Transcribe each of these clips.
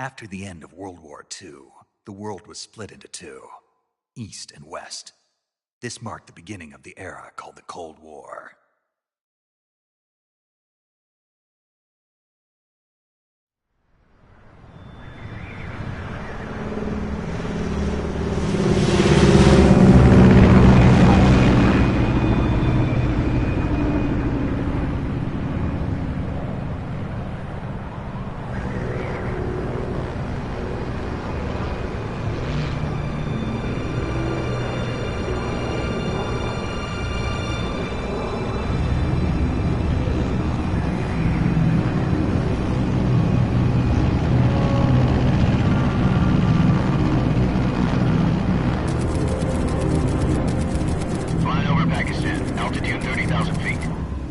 After the end of World War II, the world was split into two, East and West. This marked the beginning of the era called the Cold War.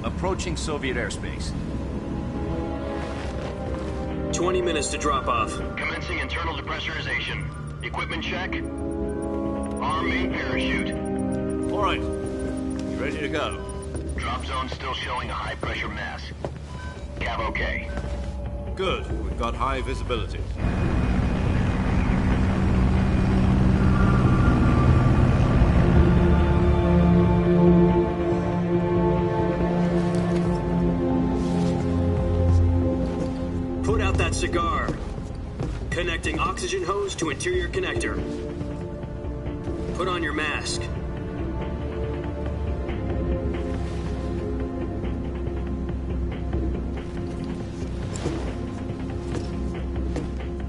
Approaching Soviet airspace. 20 minutes to drop off. Commencing internal depressurization. Equipment check. Arm main parachute. All right. You ready to go? Drop zone still showing a high pressure mass. Cav okay. Good. We've got high visibility. Cigar. Connecting oxygen hose to interior connector. Put on your mask.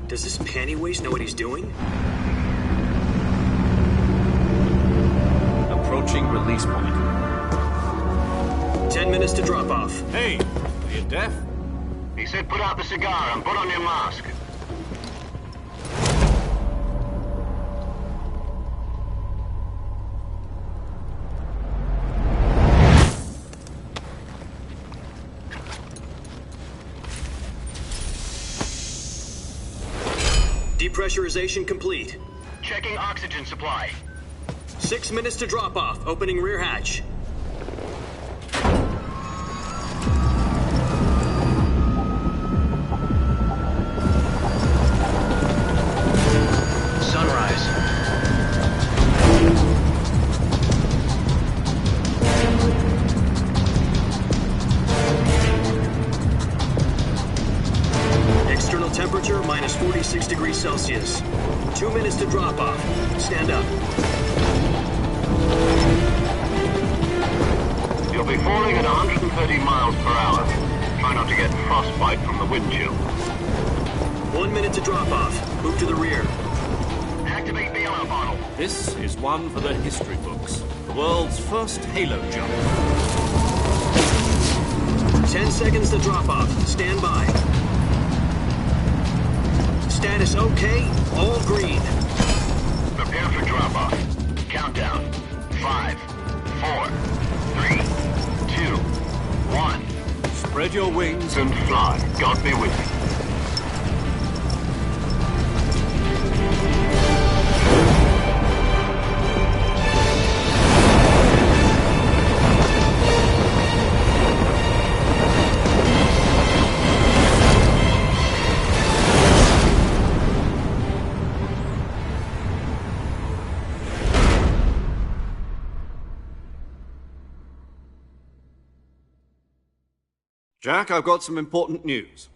Does this panty waste know what he's doing? Approaching release point. 10 minutes to drop off. Hey, are you deaf? He said put out the cigar and put on your mask. Depressurization complete. Checking oxygen supply. 6 minutes to drop off. Opening rear hatch. Temperature minus 46 degrees Celsius. 2 minutes to drop off. Stand up. You'll be falling at 130 miles per hour. Try not to get frostbite from the wind chill. 1 minute to drop off. Move to the rear. Activate bailout bottle. This is one for the history books. The world's first halo jump. 10 seconds to drop off. Stand by. Status okay, all green. Prepare for drop-off. Countdown. 5, 4, 3, 2, 1. Spread your wings And fly. God be with you. Jack, I've got some important news.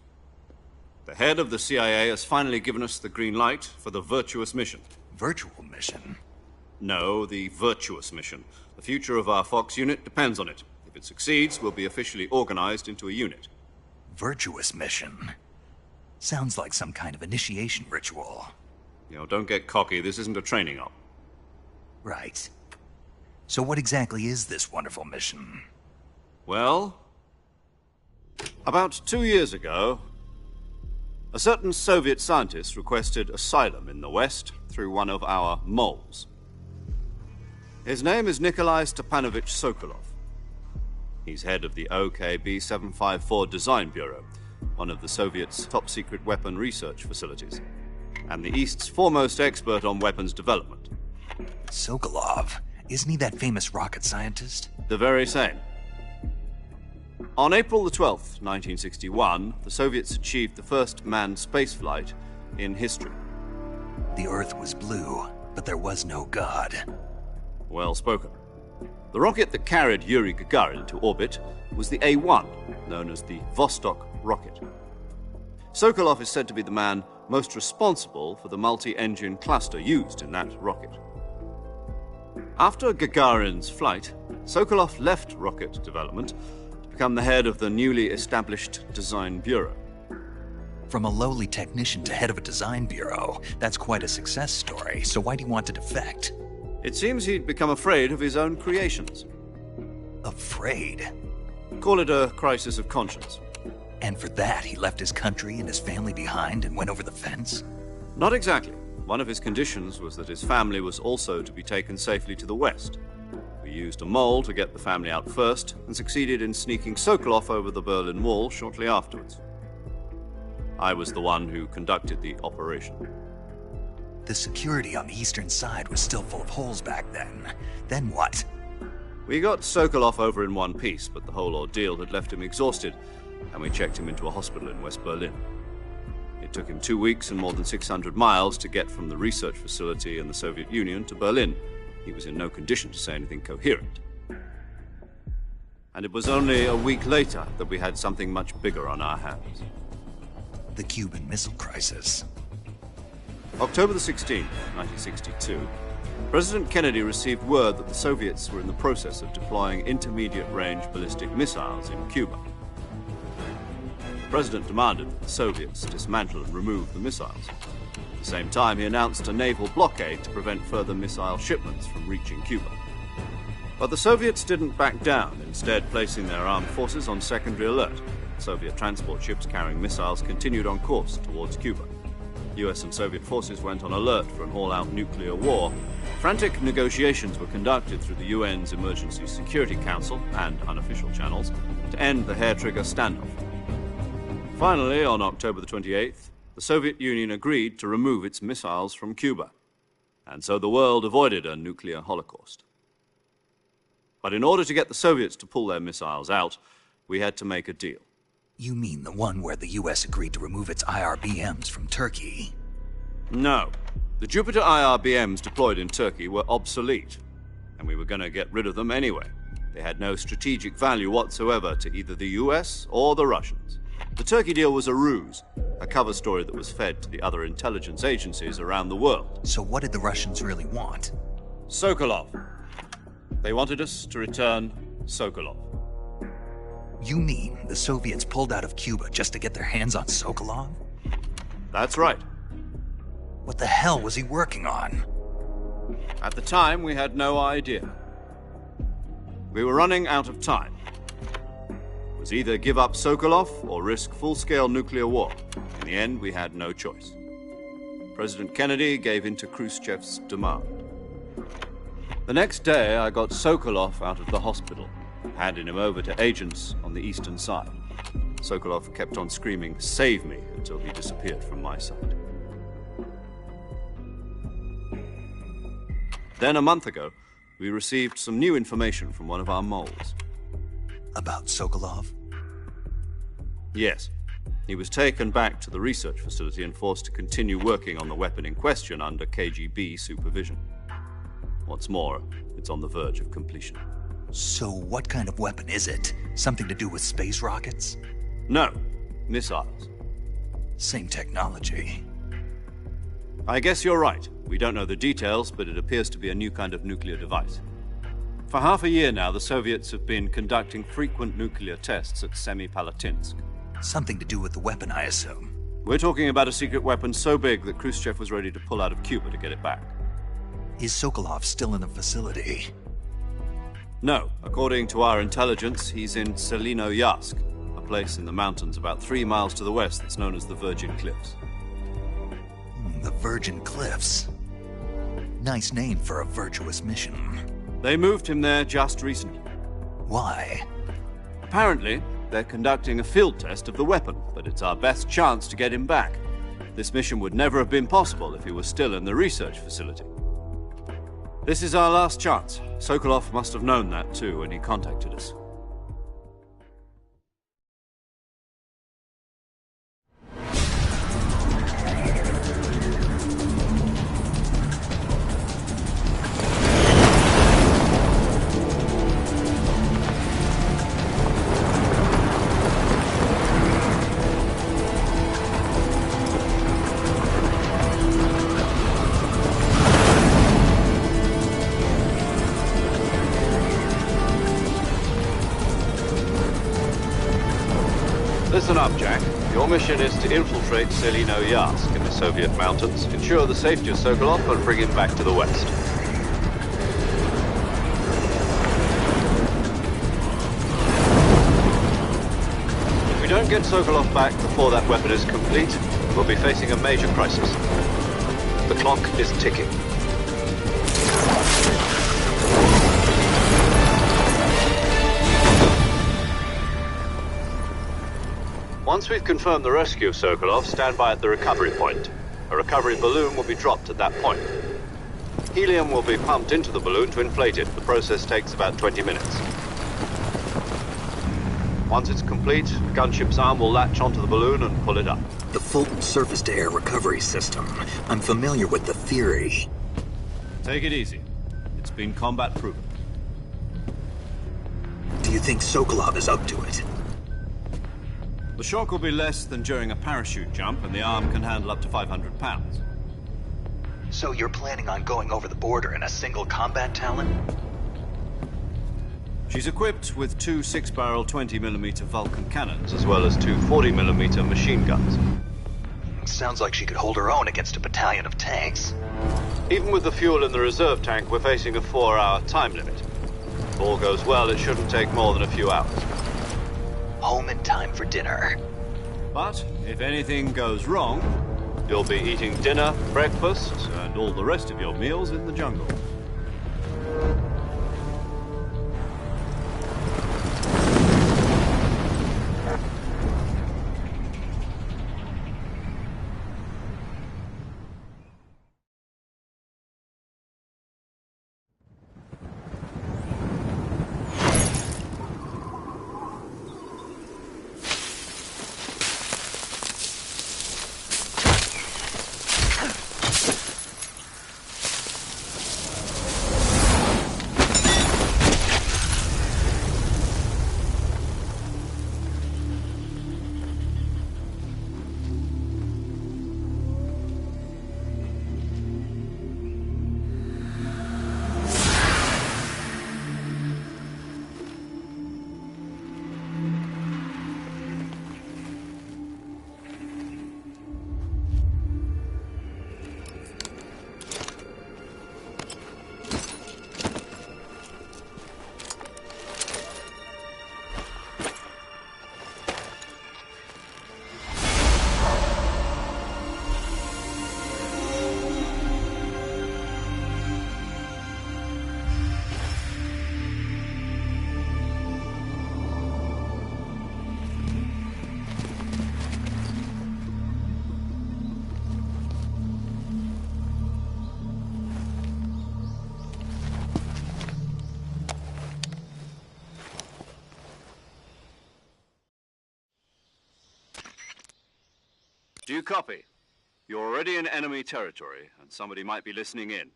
The head of the CIA has finally given us the green light for the virtuous mission. Virtual mission? No, the virtuous mission. The future of our Fox unit depends on it. If it succeeds, we'll be officially organized into a unit. Virtuous mission? Sounds like some kind of initiation ritual. You know, don't get cocky. This isn't a training op. Right. So what exactly is this wonderful mission? Well, about 2 years ago, a certain Soviet scientist requested asylum in the West through one of our moles. His name is Nikolai Stepanovich Sokolov. He's head of the OKB 754 Design Bureau, one of the Soviets' top-secret weapon research facilities, and the East's foremost expert on weapons development. Sokolov? Isn't he that famous rocket scientist? The very same. On April the 12th, 1961, the Soviets achieved the first manned spaceflight in history. The Earth was blue, but there was no God. Well spoken. The rocket that carried Yuri Gagarin to orbit was the A-1, known as the Vostok rocket. Sokolov is said to be the man most responsible for the multi-engine cluster used in that rocket. After Gagarin's flight, Sokolov left rocket development to become the head of the newly established Design Bureau. From a lowly technician to head of a design bureau, that's quite a success story, so why do you want to defect? It seems he'd become afraid of his own creations. Afraid? Call it a crisis of conscience. And for that, he left his country and his family behind and went over the fence? Not exactly. One of his conditions was that his family was also to be taken safely to the west. We used a mole to get the family out first and succeeded in sneaking Sokolov over the Berlin Wall shortly afterwards. I was the one who conducted the operation. The security on the eastern side was still full of holes back then. Then what? We got Sokolov over in one piece, but the whole ordeal had left him exhausted, and we checked him into a hospital in West Berlin. It took him 2 weeks and more than 600 miles to get from the research facility in the Soviet Union to Berlin. He was in no condition to say anything coherent. And it was only a week later that we had something much bigger on our hands. The Cuban Missile Crisis. October the 16th, 1962, President Kennedy received word that the Soviets were in the process of deploying intermediate-range ballistic missiles in Cuba. The President demanded that the Soviets dismantle and remove the missiles. At the same time, he announced a naval blockade to prevent further missile shipments from reaching Cuba. But the Soviets didn't back down, instead placing their armed forces on secondary alert. Soviet transport ships carrying missiles continued on course towards Cuba. US and Soviet forces went on alert for an all-out nuclear war. Frantic negotiations were conducted through the UN's Emergency Security Council and unofficial channels to end the hair-trigger standoff. Finally, on October the 28th, the Soviet Union agreed to remove its missiles from Cuba, and so the world avoided a nuclear holocaust. But in order to get the Soviets to pull their missiles out, we had to make a deal. You mean the one where the US agreed to remove its IRBMs from Turkey? No. The Jupiter IRBMs deployed in Turkey were obsolete, and we were going to get rid of them anyway. They had no strategic value whatsoever to either the US or the Russians. The Turkey deal was a ruse, a cover story that was fed to the other intelligence agencies around the world. So what did the Russians really want? Sokolov. They wanted us to return Sokolov. You mean the Soviets pulled out of Cuba just to get their hands on Sokolov? That's right. What the hell was he working on? At the time, we had no idea. We were running out of time. It was either give up Sokolov or risk full-scale nuclear war. In the end, we had no choice. President Kennedy gave in to Khrushchev's demand. The next day, I got Sokolov out of the hospital, handing him over to agents on the eastern side. Sokolov kept on screaming, "Save me," until he disappeared from my sight. Then, a month ago, we received some new information from one of our moles. About Sokolov? Yes. He was taken back to the research facility and forced to continue working on the weapon in question under KGB supervision. What's more, it's on the verge of completion. So what kind of weapon is it? Something to do with space rockets? No, missiles. Same technology. I guess you're right. We don't know the details, but it appears to be a new kind of nuclear device. For half a year now, the Soviets have been conducting frequent nuclear tests at Semipalatinsk. Something to do with the weapon, I assume. We're talking about a secret weapon so big that Khrushchev was ready to pull out of Cuba to get it back. Is Sokolov still in the facility? No. According to our intelligence, he's in Selinoyarsk, a place in the mountains about 3 miles to the west that's known as the Virgin Cliffs. The Virgin Cliffs. Nice name for a virtuous mission. They moved him there just recently. Why? Apparently, they're conducting a field test of the weapon, but it's our best chance to get him back. This mission would never have been possible if he was still in the research facility. This is our last chance. Sokolov must have known that too when he contacted us. Listen up, Jack. Your mission is to infiltrate Selino Yask in the Soviet mountains, ensure the safety of Sokolov, and bring him back to the west. If we don't get Sokolov back before that weapon is complete, we'll be facing a major crisis. The clock is ticking. Once we've confirmed the rescue of Sokolov, stand by at the recovery point. A recovery balloon will be dropped at that point. Helium will be pumped into the balloon to inflate it. The process takes about 20 minutes. Once it's complete, the gunship's arm will latch onto the balloon and pull it up. The Fulton surface-to-air recovery system. I'm familiar with the theory. Take it easy. It's been combat-proven. Do you think Sokolov is up to it? The shock will be less than during a parachute jump, and the arm can handle up to 500 pounds. So you're planning on going over the border in a single combat Talon? She's equipped with two 6-barrel 20mm Vulcan cannons, as well as two 40mm machine guns. Sounds like she could hold her own against a battalion of tanks. Even with the fuel in the reserve tank, we're facing a 4-hour time limit. If all goes well, it shouldn't take more than a few hours. Home in time for dinner. But if anything goes wrong, you'll be eating dinner, breakfast, and all the rest of your meals in the jungle. Do you copy? You're already in enemy territory, and somebody might be listening in.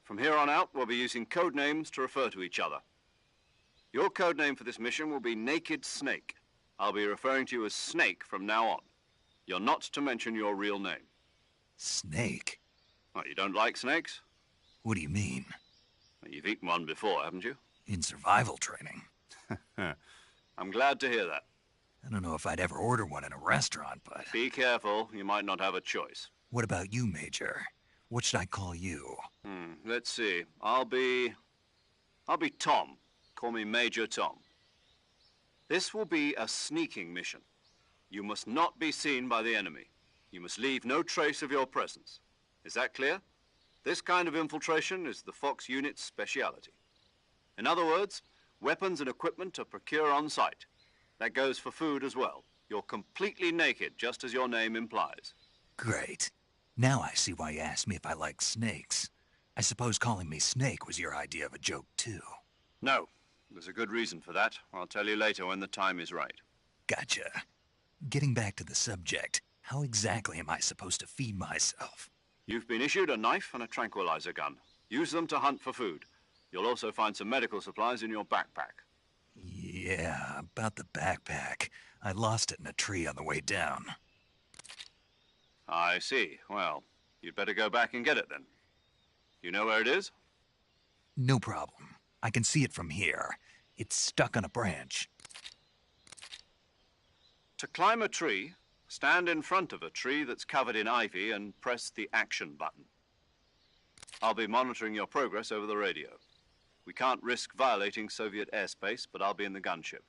From here on out, we'll be using code names to refer to each other. Your code name for this mission will be Naked Snake. I'll be referring to you as Snake from now on. You're not to mention your real name. Snake? What, you don't like snakes? What do you mean? Well, you've eaten one before, haven't you? In survival training. I'm glad to hear that. I don't know if I'd ever order one in a restaurant, but... Be careful, you might not have a choice. What about you, Major? What should I call you? Let's see. I'll be Tom. Call me Major Tom. This will be a sneaking mission. You must not be seen by the enemy. You must leave no trace of your presence. Is that clear? This kind of infiltration is the Fox unit's speciality. In other words, weapons and equipment are procured on site. That goes for food as well. You're completely naked, just as your name implies. Great. Now I see why you asked me if I like snakes. I suppose calling me Snake was your idea of a joke, too. No. There's a good reason for that. I'll tell you later when the time is right. Gotcha. Getting back to the subject, how exactly am I supposed to feed myself? You've been issued a knife and a tranquilizer gun. Use them to hunt for food. You'll also find some medical supplies in your backpack. Yeah, about the backpack. I lost it in a tree on the way down. I see. Well, you'd better go back and get it then. You know where it is? No problem. I can see it from here. It's stuck on a branch. To climb a tree, stand in front of a tree that's covered in ivy and press the action button. I'll be monitoring your progress over the radio. We can't risk violating Soviet airspace, but I'll be in the gunship.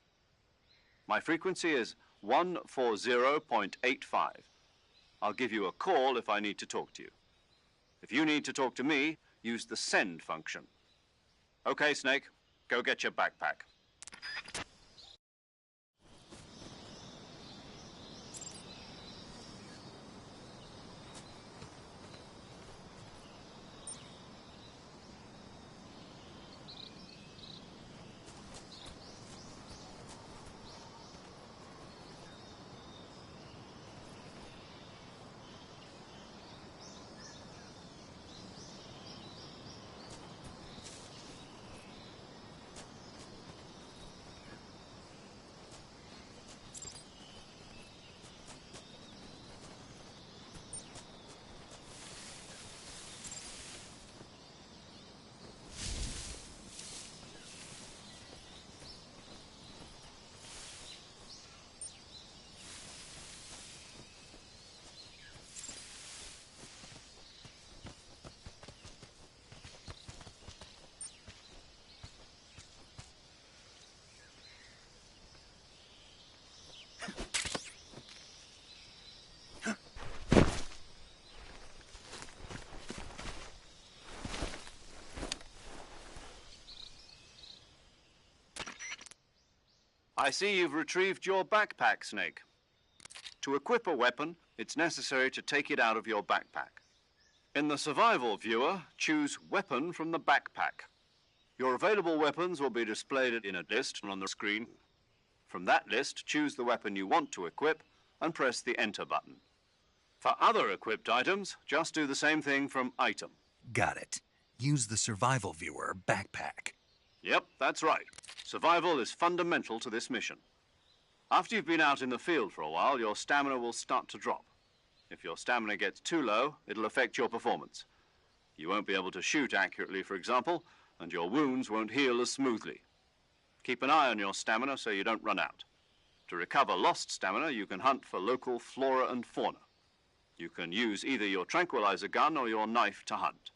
My frequency is 140.85. I'll give you a call if I need to talk to you. If you need to talk to me, use the send function. Okay, Snake, go get your backpack. I see you've retrieved your backpack, Snake. To equip a weapon, it's necessary to take it out of your backpack. In the survival viewer, choose Weapon from the backpack. Your available weapons will be displayed in a list on the screen. From that list, choose the weapon you want to equip and press the Enter button. For other equipped items, just do the same thing from Item. Got it. Use the survival viewer backpack. Yep, that's right. Survival is fundamental to this mission. After you've been out in the field for a while, your stamina will start to drop. If your stamina gets too low, it'll affect your performance. You won't be able to shoot accurately, for example, and your wounds won't heal as smoothly. Keep an eye on your stamina so you don't run out. To recover lost stamina, you can hunt for local flora and fauna. You can use either your tranquilizer gun or your knife to hunt.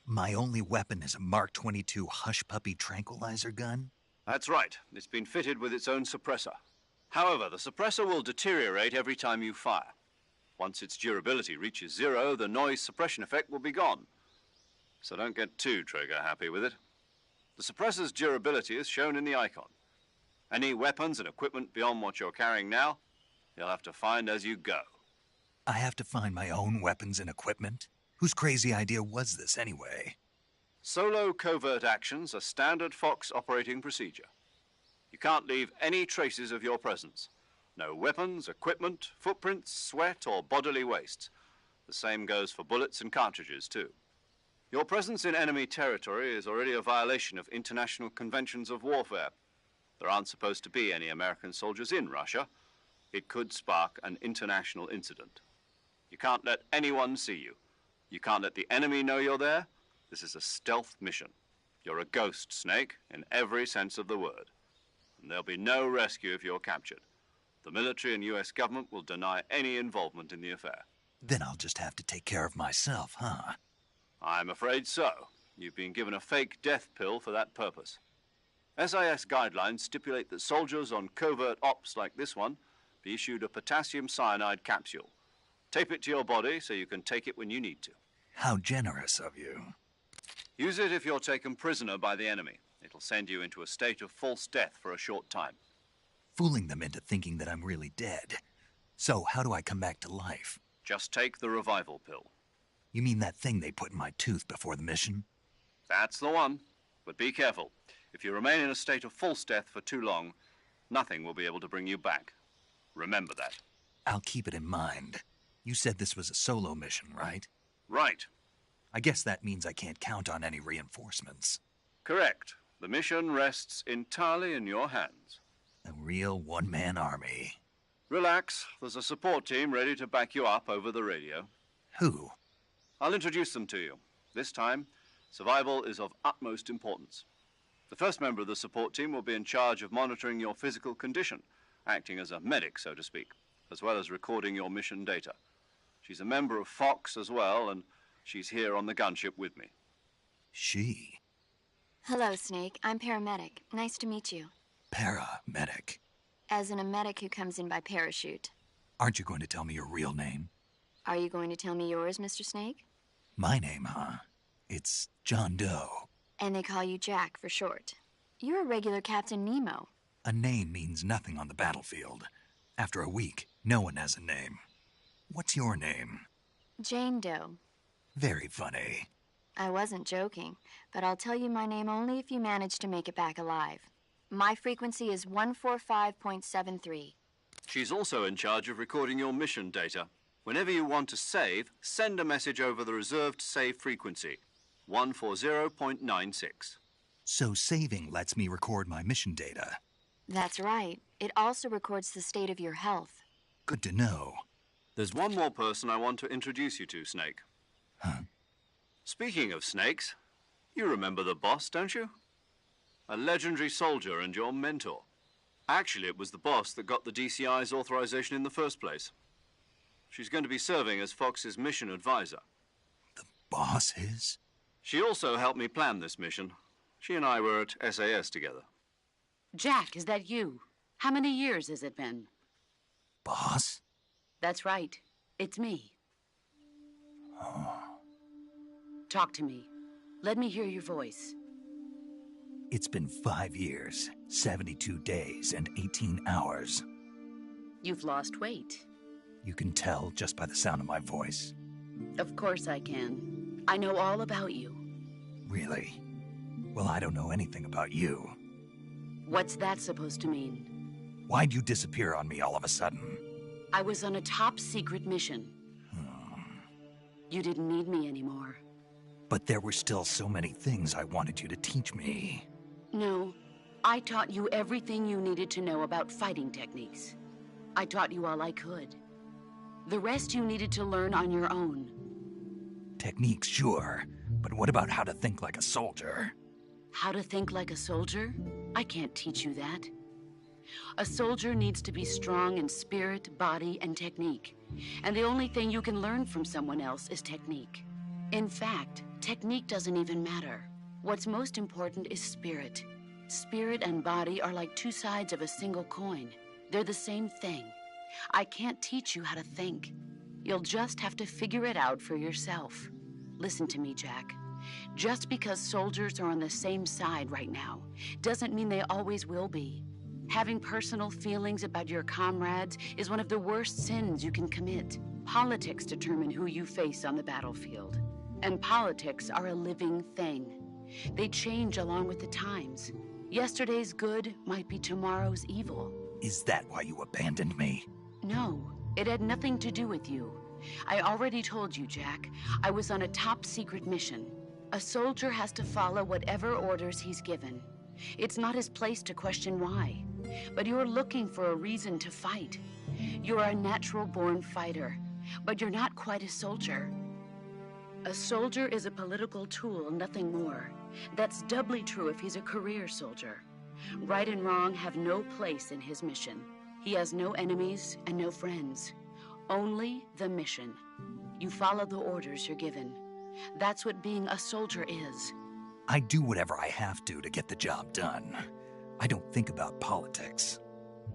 My only weapon is a Mark 22 Hush Puppy tranquilizer gun? That's right. It's been fitted with its own suppressor. However, the suppressor will deteriorate every time you fire. Once its durability reaches 0, the noise suppression effect will be gone. So don't get too trigger happy with it. The suppressor's durability is shown in the icon. Any weapons and equipment beyond what you're carrying now, you'll have to find as you go. I have to find my own weapons and equipment? Whose crazy idea was this anyway? Solo covert actions are standard Fox operating procedure. You can't leave any traces of your presence. No weapons, equipment, footprints, sweat, or bodily waste. The same goes for bullets and cartridges, too. Your presence in enemy territory is already a violation of international conventions of warfare. There aren't supposed to be any American soldiers in Russia. It could spark an international incident. You can't let anyone see you. You can't let the enemy know you're there. This is a stealth mission. You're a ghost, Snake, in every sense of the word. And there'll be no rescue if you're captured. The military and U.S. government will deny any involvement in the affair. Then I'll just have to take care of myself, huh? I'm afraid so. You've been given a fake death pill for that purpose. SIS guidelines stipulate that soldiers on covert ops like this one be issued a potassium cyanide capsule. Tape it to your body so you can take it when you need to. How generous of you. Use it if you're taken prisoner by the enemy. It'll send you into a state of false death for a short time. Fooling them into thinking that I'm really dead. So how do I come back to life? Just take the revival pill. You mean that thing they put in my tooth before the mission? That's the one. But be careful. If you remain in a state of false death for too long, nothing will be able to bring you back. Remember that. I'll keep it in mind. You said this was a solo mission, right? Right. I guess that means I can't count on any reinforcements. Correct. The mission rests entirely in your hands. A real one-man army. Relax. There's a support team ready to back you up over the radio. Who? I'll introduce them to you. This time, survival is of utmost importance. The first member of the support team will be in charge of monitoring your physical condition, acting as a medic, so to speak. as well as recording your mission data. She's a member of Fox as well, and she's here on the gunship with me. She? Hello, Snake. I'm paramedic. Nice to meet you. Paramedic? As in a medic who comes in by parachute. Aren't you going to tell me your real name? Are you going to tell me yours, Mr. Snake? My name, huh? It's John Doe. And they call you Jack for short. You're a regular Captain Nemo. A name means nothing on the battlefield. After a week, no one has a name. What's your name? Jane Doe. Very funny. I wasn't joking, but I'll tell you my name only if you manage to make it back alive. My frequency is 145.73. She's also in charge of recording your mission data. Whenever you want to save, send a message over the reserved save frequency, 140.96. So saving lets me record my mission data. That's right. It also records the state of your health. Good to know. There's one more person I want to introduce you to, Snake. Huh? Speaking of snakes, you remember the boss, don't you? A legendary soldier and your mentor. Actually, it was the boss that got the DCI's authorization in the first place. She's going to be serving as Fox's mission advisor. The boss is? She also helped me plan this mission. She and I were at SAS together. Jack, is that you? How many years has it been? Boss? That's right. It's me. Oh. Talk to me. Let me hear your voice. It's been 5 years, 72 days, and 18 hours. You've lost weight. You can tell just by the sound of my voice. Of course I can. I know all about you. Really? Well, I don't know anything about you. What's that supposed to mean? Why'd you disappear on me all of a sudden? I was on a top-secret mission. You didn't need me anymore. But there were still so many things I wanted you to teach me. No, I taught you everything you needed to know about fighting techniques. I taught you all I could. The rest you needed to learn on your own. Techniques, sure. But what about how to think like a soldier? How to think like a soldier? I can't teach you that. A soldier needs to be strong in spirit, body, and technique. And the only thing you can learn from someone else is technique. In fact, technique doesn't even matter. What's most important is spirit. Spirit and body are like two sides of a single coin. They're the same thing. I can't teach you how to think. You'll just have to figure it out for yourself. Listen to me, Jack. Just because soldiers are on the same side right now doesn't mean they always will be. Having personal feelings about your comrades is one of the worst sins you can commit. Politics determine who you face on the battlefield. And politics are a living thing. They change along with the times. Yesterday's good might be tomorrow's evil. Is that why you abandoned me? No, it had nothing to do with you. I already told you, Jack. I was on a top-secret mission. A soldier has to follow whatever orders he's given. It's not his place to question why. But you're looking for a reason to fight. You're a natural-born fighter, but you're not quite a soldier. A soldier is a political tool, nothing more. That's doubly true if he's a career soldier. Right and wrong have no place in his mission. He has no enemies and no friends. Only the mission. You follow the orders you're given. That's what being a soldier is. I do whatever I have to get the job done. I don't think about politics.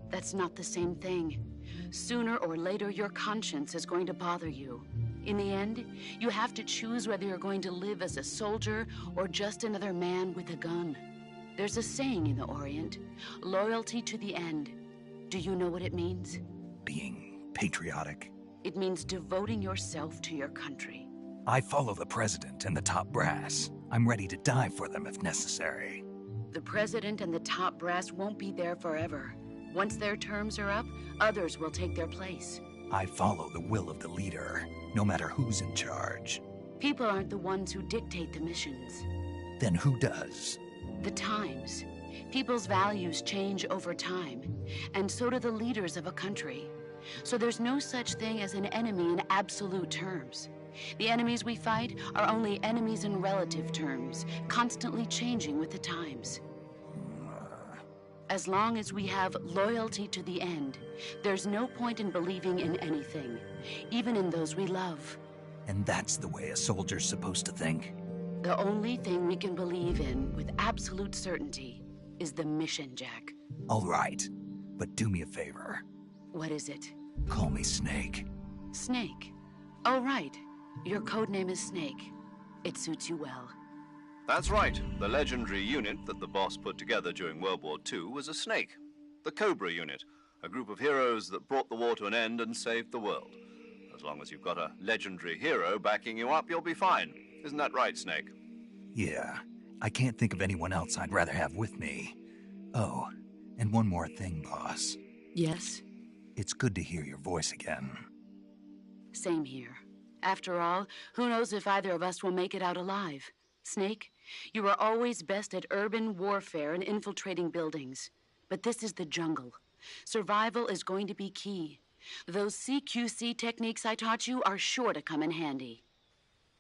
That's not the same thing. Sooner or later, your conscience is going to bother you. In the end, you have to choose whether you're going to live as a soldier or just another man with a gun. There's a saying in the Orient, loyalty to the end. Do you know what it means? Being patriotic. It means devoting yourself to your country. I follow the president and the top brass. I'm ready to die for them if necessary. The president and the top brass won't be there forever. Once their terms are up, others will take their place. I follow the will of the leader, no matter who's in charge. People aren't the ones who dictate the missions. Then who does? The times. People's values change over time, and so do the leaders of a country. So there's no such thing as an enemy in absolute terms. The enemies we fight are only enemies in relative terms, constantly changing with the times. As long as we have loyalty to the end, there's no point in believing in anything, even in those we love. And that's the way a soldier's supposed to think? The only thing we can believe in with absolute certainty is the mission, Jack. All right, but do me a favor. What is it? Call me Snake. Snake. Oh, right. Your code name is Snake. It suits you well. That's right. The legendary unit that the boss put together during World War II was a snake. The Cobra unit, a group of heroes that brought the war to an end and saved the world. As long as you've got a legendary hero backing you up, you'll be fine. Isn't that right, Snake? Yeah, I can't think of anyone else I'd rather have with me. Oh, and one more thing, boss. Yes? It's good to hear your voice again. Same here. After all, who knows if either of us will make it out alive? Snake, you are always best at urban warfare and infiltrating buildings. But this is the jungle. Survival is going to be key. Those CQC techniques I taught you are sure to come in handy.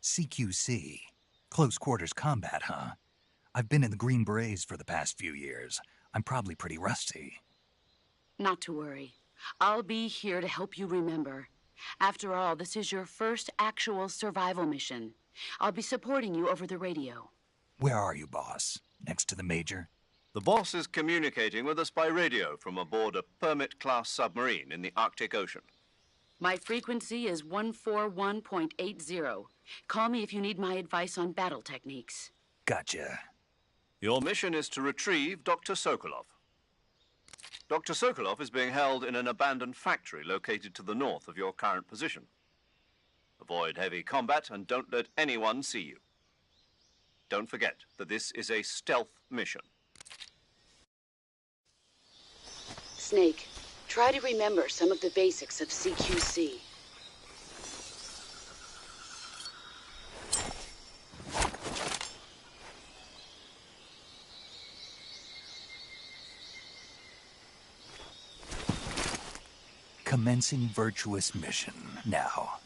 CQC? Close quarters combat, huh? I've been in the Green Berets for the past few years. I'm probably pretty rusty. Not to worry. I'll be here to help you remember. After all, this is your first actual survival mission. I'll be supporting you over the radio. Where are you, boss? Next to the Major? The boss is communicating with us by radio from aboard a Permit-class submarine in the Arctic Ocean. My frequency is 141.80. Call me if you need my advice on battle techniques. Gotcha. Your mission is to retrieve Dr. Sokolov. Dr. Sokolov is being held in an abandoned factory located to the north of your current position. Avoid heavy combat and don't let anyone see you. Don't forget that this is a stealth mission. Snake, try to remember some of the basics of CQC. Commencing virtuous mission now.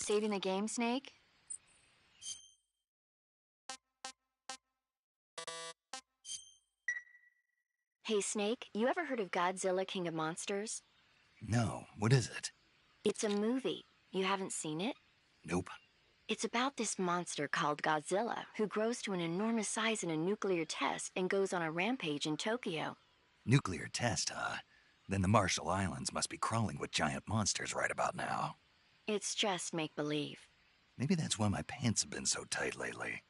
Saving the game, Snake? Hey, Snake, you ever heard of Godzilla King of Monsters? No, what is it? It's a movie. You haven't seen it? Nope. It's about this monster called Godzilla, who grows to an enormous size in a nuclear test and goes on a rampage in Tokyo. Nuclear test, huh? Then the Marshall Islands must be crawling with giant monsters right about now. It's just make-believe. Maybe that's why my pants have been so tight lately.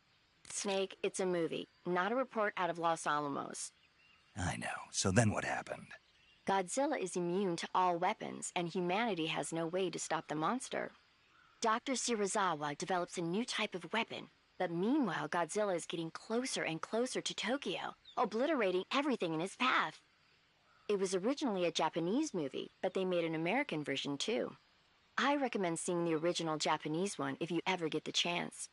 Snake, it's a movie, not a report out of Los Alamos. I know. So then what happened? Godzilla is immune to all weapons, and humanity has no way to stop the monster. Dr. Shirazawa develops a new type of weapon, but meanwhile Godzilla is getting closer and closer to Tokyo, obliterating everything in his path. It was originally a Japanese movie, but they made an American version too. I recommend seeing the original Japanese one if you ever get the chance.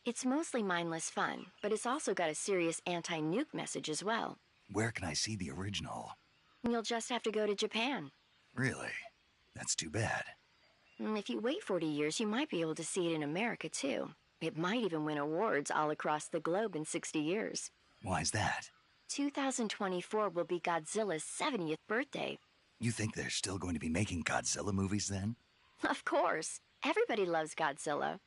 It's mostly mindless fun, but it's also got a serious anti-nuke message as well. Where can I see the original? You'll just have to go to Japan. Really? That's too bad. If you wait 40 years, you might be able to see it in America too. It might even win awards all across the globe in 60 years. Why's that? 2024 will be Godzilla's 70th birthday. You think they're still going to be making Godzilla movies then? Of course. Everybody loves Godzilla.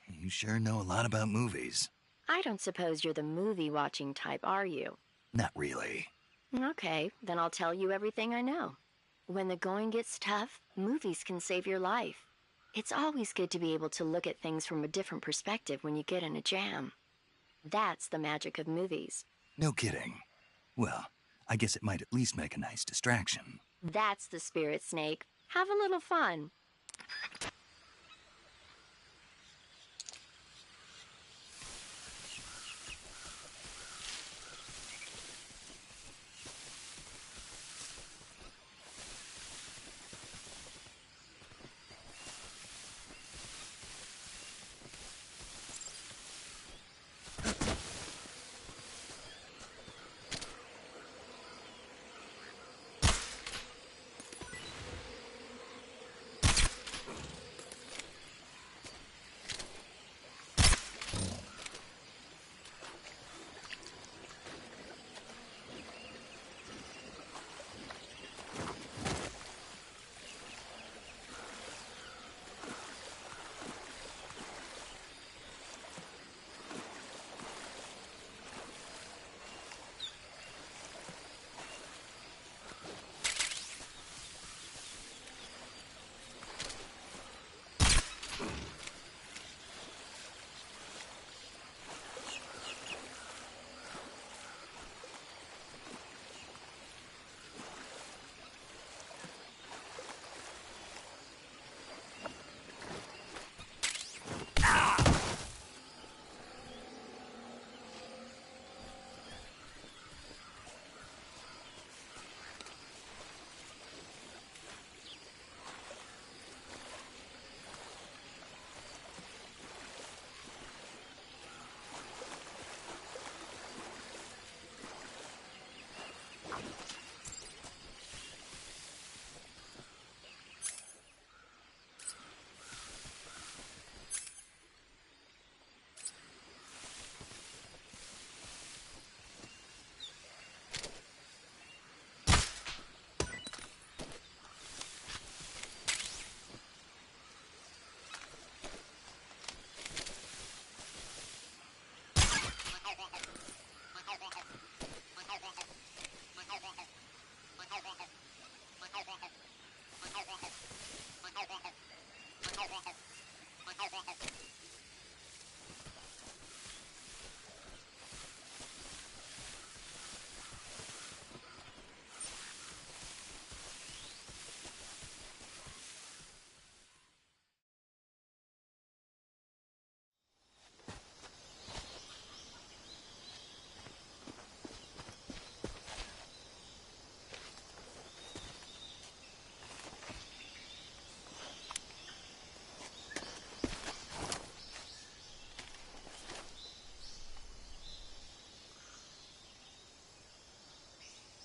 You sure know a lot about movies. I don't suppose you're the movie-watching type, are you? Not really. Okay, then I'll tell you everything I know. When the going gets tough, movies can save your life. It's always good to be able to look at things from a different perspective when you get in a jam. That's the magic of movies. No kidding. Well, I guess it might at least make a nice distraction. That's the spirit, Snake. Have a little fun.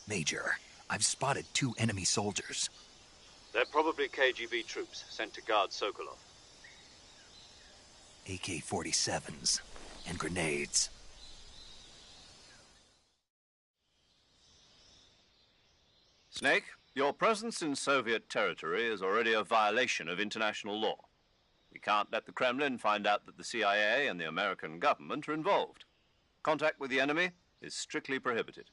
Major, I've spotted 2 enemy soldiers. They're probably KGB troops sent to guard Sokolov. AK-47s, and grenades. Snake, your presence in Soviet territory is already a violation of international law. We can't let the Kremlin find out that the CIA and the American government are involved. Contact with the enemy is strictly prohibited.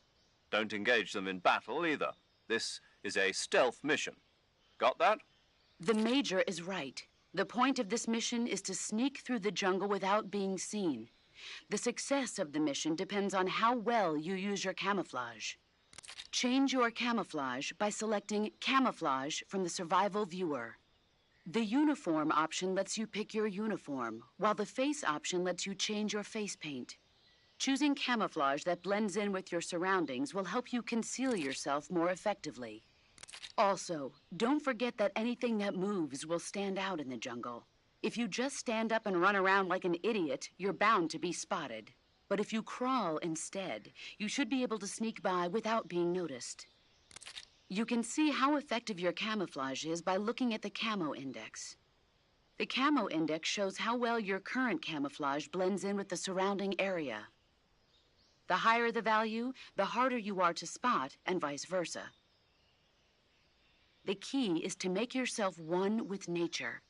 Don't engage them in battle either. This is a stealth mission. Got that? The Major is right. The point of this mission is to sneak through the jungle without being seen. The success of the mission depends on how well you use your camouflage. Change your camouflage by selecting Camouflage from the Survival Viewer. The Uniform option lets you pick your uniform, while the Face option lets you change your face paint. Choosing camouflage that blends in with your surroundings will help you conceal yourself more effectively. Also, don't forget that anything that moves will stand out in the jungle. If you just stand up and run around like an idiot, you're bound to be spotted. But if you crawl instead, you should be able to sneak by without being noticed. You can see how effective your camouflage is by looking at the Camo Index. The Camo Index shows how well your current camouflage blends in with the surrounding area. The higher the value, the harder you are to spot, and vice versa. The key is to make yourself one with nature.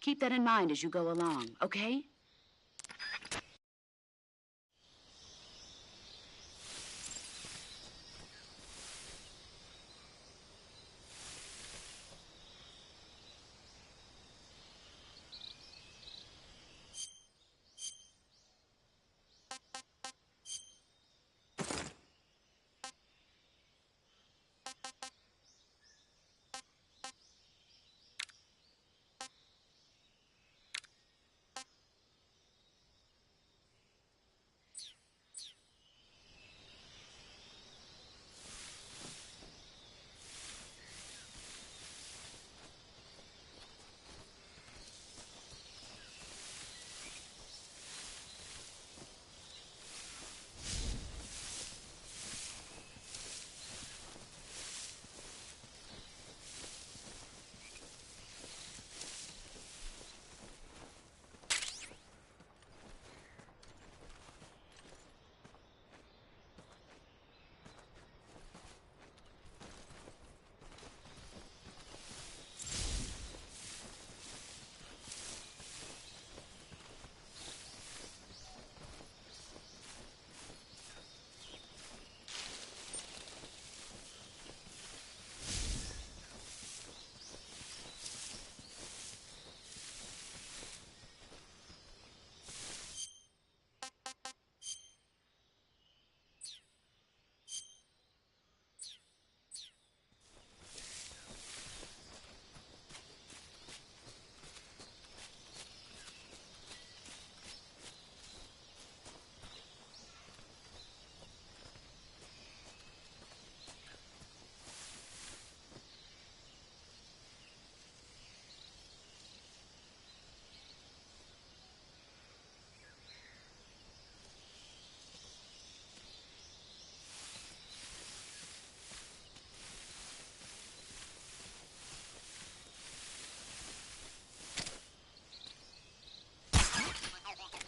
Keep that in mind as you go along, okay?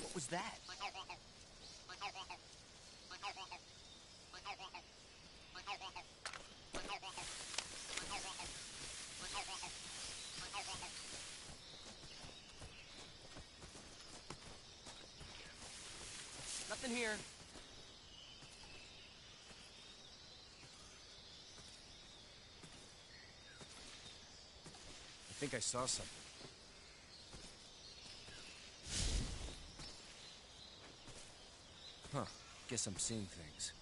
What was that? Nothing here. I think I saw something. Huh. Guess I'm seeing things.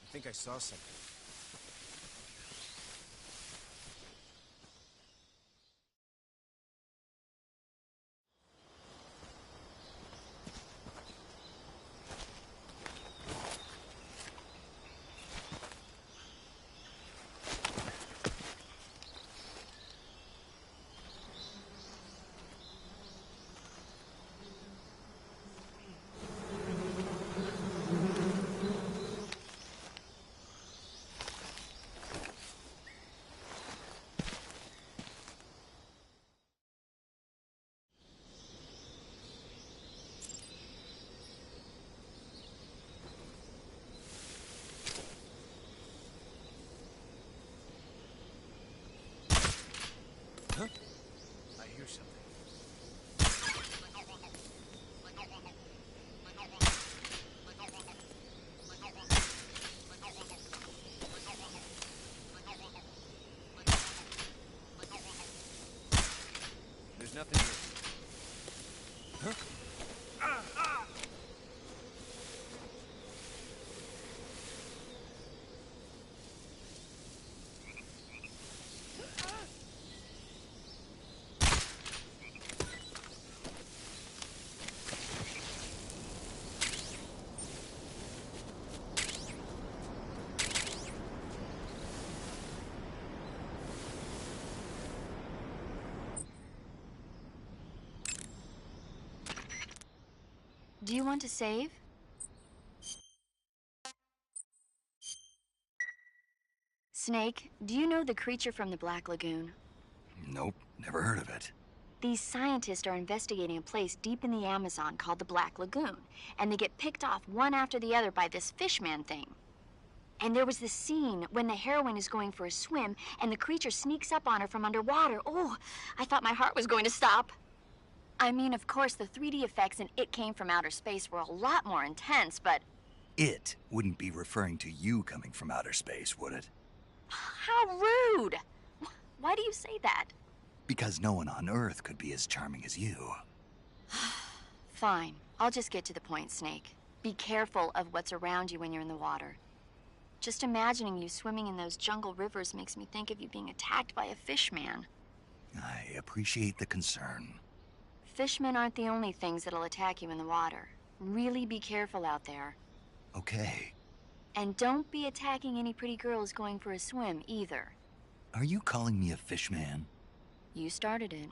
I think I saw something. hear something. There's nothing here. Huh? Do you want to save? Snake, do you know the creature from the Black Lagoon? Nope, never heard of it. These scientists are investigating a place deep in the Amazon called the Black Lagoon, and they get picked off one after the other by this fishman thing. And there was this scene when the heroine is going for a swim, and the creature sneaks up on her from underwater. Oh, I thought my heart was going to stop. I mean, of course, the 3D effects in It Came from Outer Space were a lot more intense, but... It wouldn't be referring to you coming from outer space, would it? How rude! Why do you say that? Because no one on Earth could be as charming as you. Fine. I'll just get to the point, Snake. Be careful of what's around you when you're in the water. Just imagining you swimming in those jungle rivers makes me think of you being attacked by a fishman. I appreciate the concern. Fishmen aren't the only things that'll attack you in the water. Really be careful out there. Okay. And don't be attacking any pretty girls going for a swim, either. Are you calling me a fishman? You started it.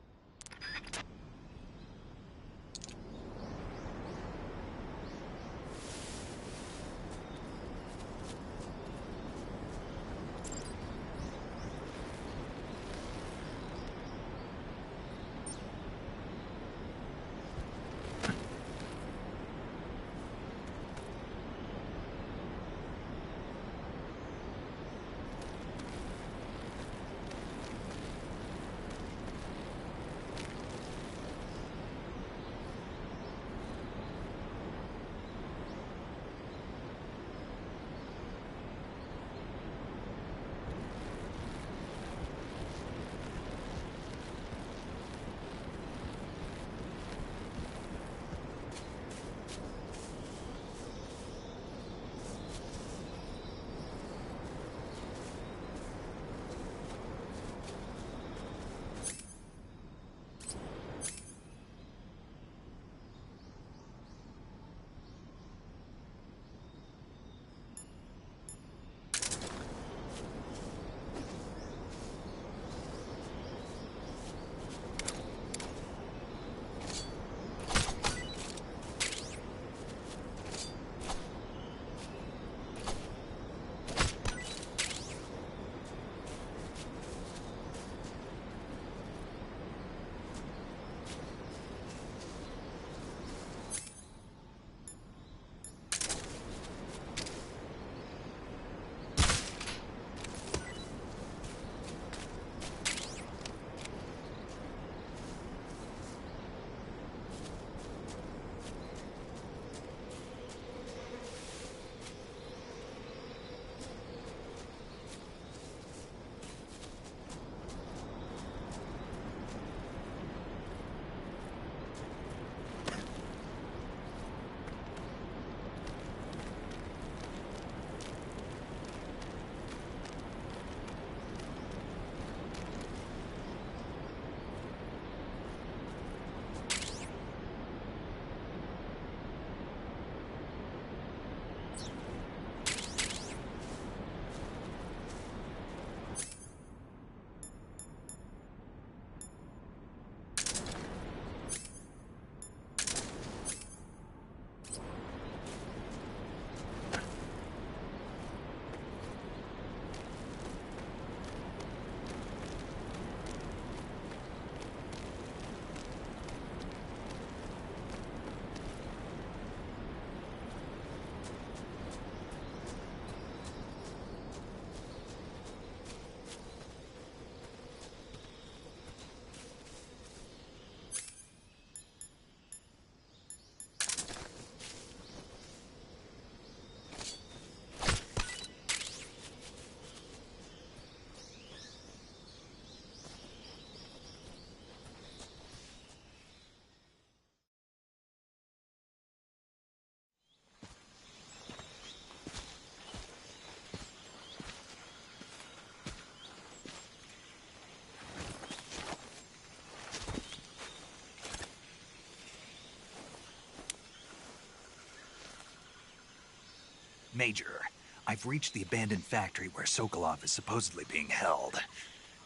Major, I've reached the abandoned factory where Sokolov is supposedly being held.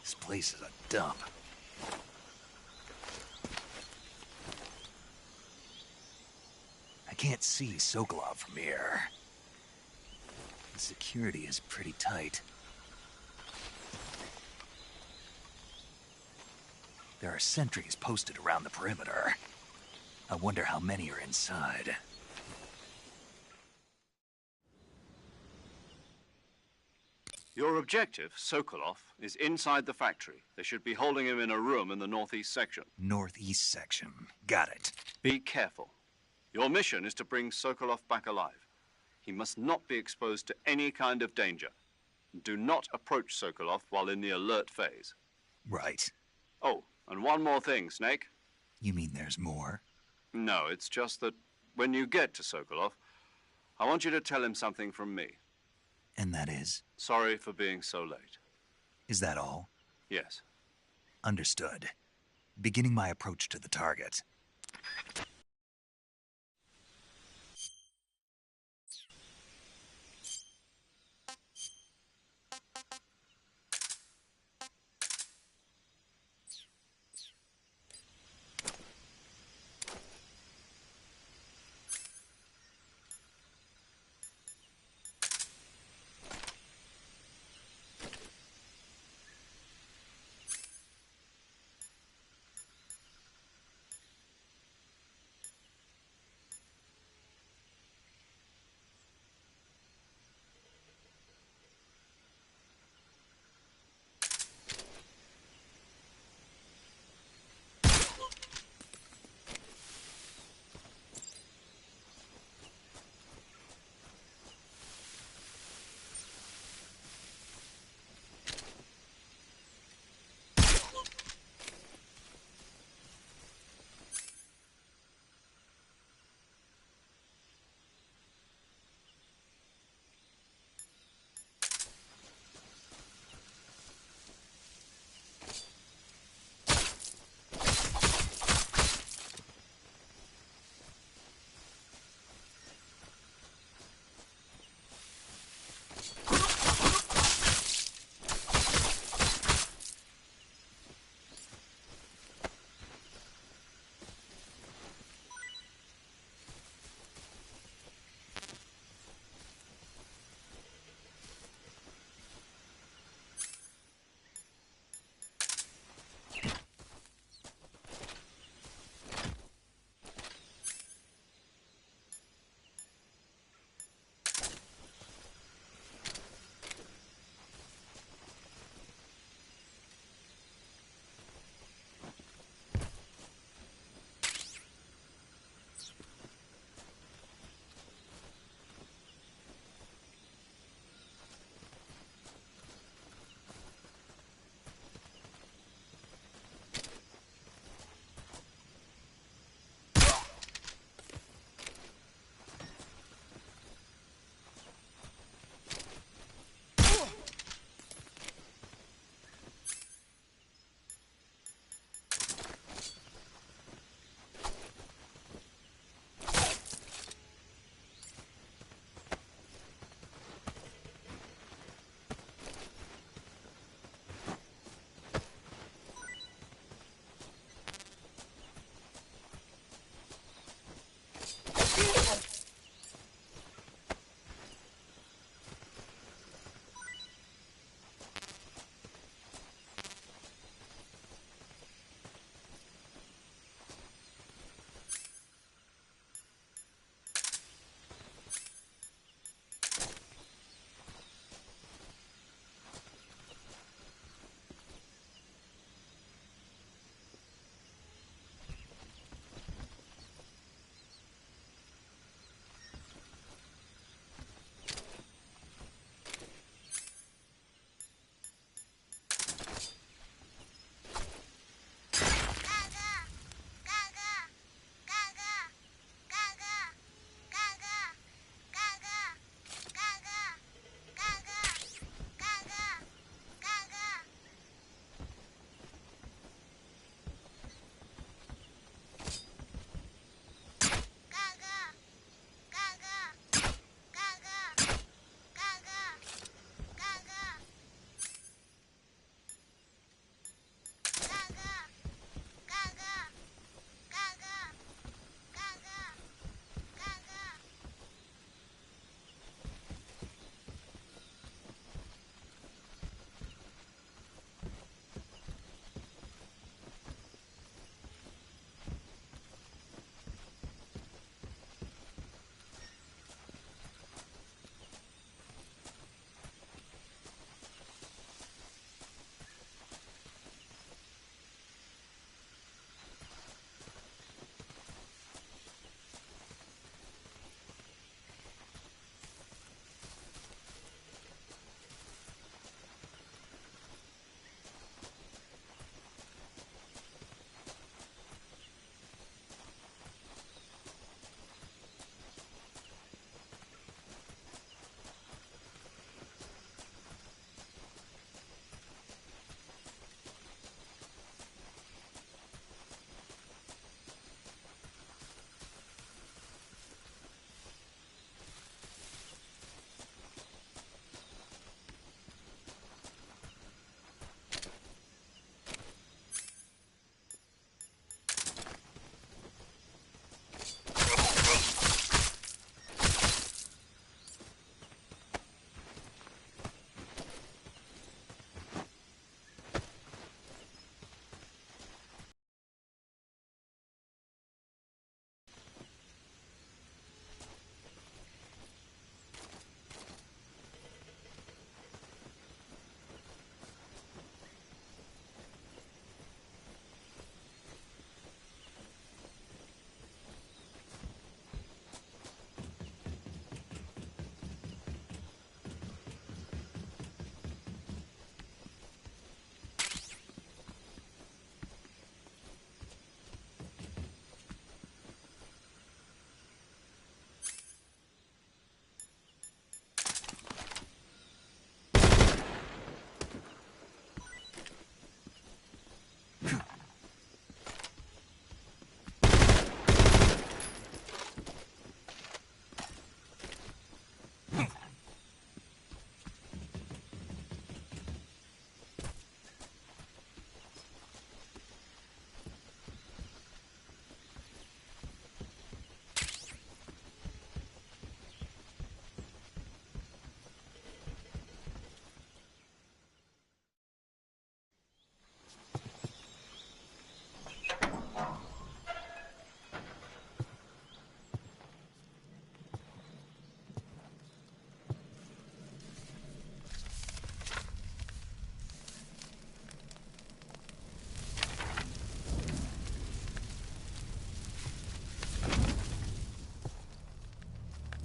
This place is a dump. I can't see Sokolov from here. The security is pretty tight. There are sentries posted around the perimeter. I wonder how many are inside. Your objective, Sokolov, is inside the factory. They should be holding him in a room in the northeast section. Northeast section. Got it. Be careful. Your mission is to bring Sokolov back alive. He must not be exposed to any kind of danger. Do not approach Sokolov while in the alert phase. Right. Oh, and one more thing, Snake. You mean there's more? No, it's just that when you get to Sokolov, I want you to tell him something from me. And that is? Sorry for being so late. Is that all? Yes. Understood. Beginning my approach to the target.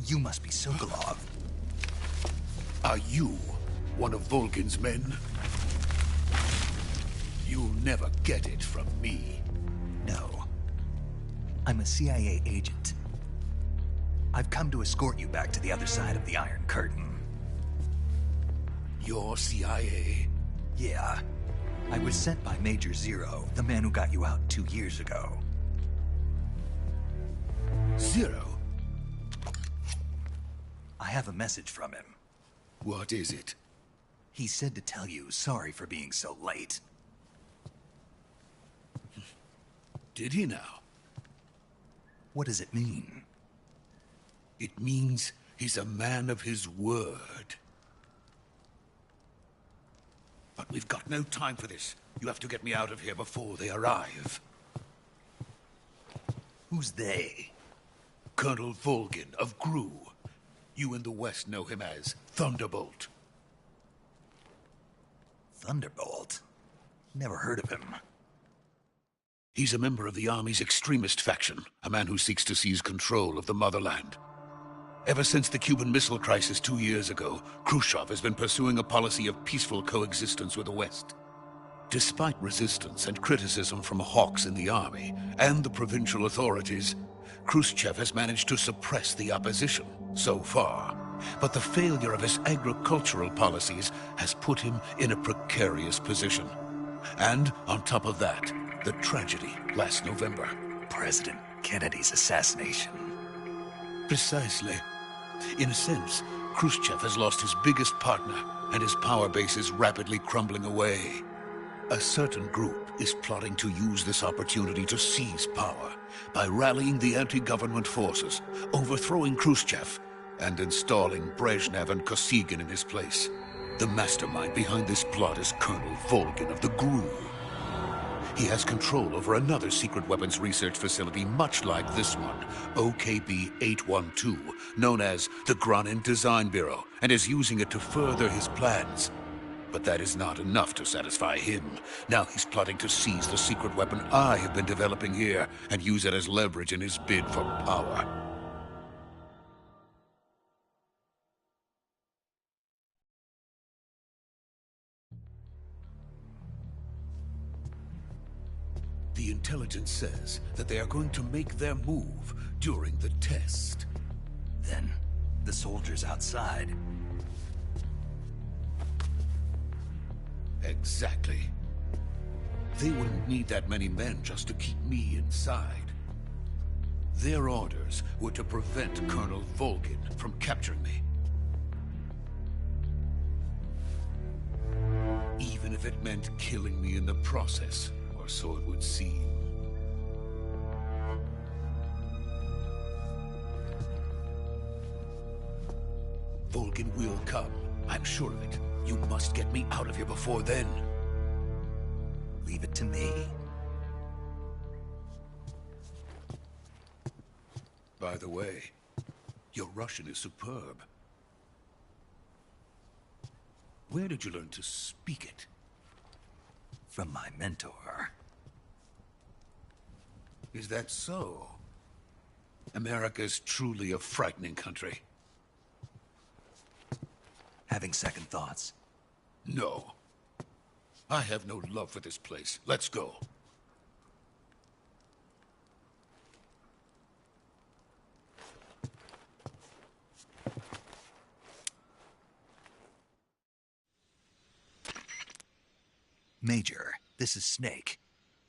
You must be Sokolov. Are you one of Volgin's men? You'll never get it from me. No. I'm a CIA agent. I've come to escort you back to the other side of the Iron Curtain. You're CIA? Yeah. I was sent by Major Zero, the man who got you out 2 years ago. Zero? I have a message from him. What is it? He said to tell you sorry for being so late. Did he now? What does it mean? It means he's a man of his word. But we've got no time for this. You have to get me out of here before they arrive. Who's they? Colonel Volgin of GRU. You in the West know him as Thunderbolt. Thunderbolt? Never heard of him. He's a member of the Army's extremist faction, a man who seeks to seize control of the motherland. Ever since the Cuban Missile Crisis 2 years ago, Khrushchev has been pursuing a policy of peaceful coexistence with the West. Despite resistance and criticism from hawks in the army and the provincial authorities, Khrushchev has managed to suppress the opposition so far. But the failure of his agricultural policies has put him in a precarious position. And on top of that, the tragedy last November. President Kennedy's assassination. Precisely. In a sense, Khrushchev has lost his biggest partner, and his power base is rapidly crumbling away. A certain group is plotting to use this opportunity to seize power by rallying the anti-government forces, overthrowing Khrushchev, and installing Brezhnev and Kosygin in his place. The mastermind behind this plot is Colonel Volgin of the GRU. He has control over another secret weapons research facility much like this one, OKB-812, known as the Granin Design Bureau, and is using it to further his plans. But that is not enough to satisfy him. Now he's plotting to seize the secret weapon I have been developing here and use it as leverage in his bid for power. The intelligence says that they are going to make their move during the test. Then, the soldiers outside. Exactly. They wouldn't need that many men just to keep me inside. Their orders were to prevent Colonel Volgin from capturing me. Even if it meant killing me in the process, or so it would seem. Volgin will come. I'm sure of it. You must get me out of here before then. Leave it to me. By the way, your Russian is superb. Where did you learn to speak it? From my mentor. Is that so? America is truly a frightening country. Having second thoughts? No. I have no love for this place. Let's go. Major, this is Snake.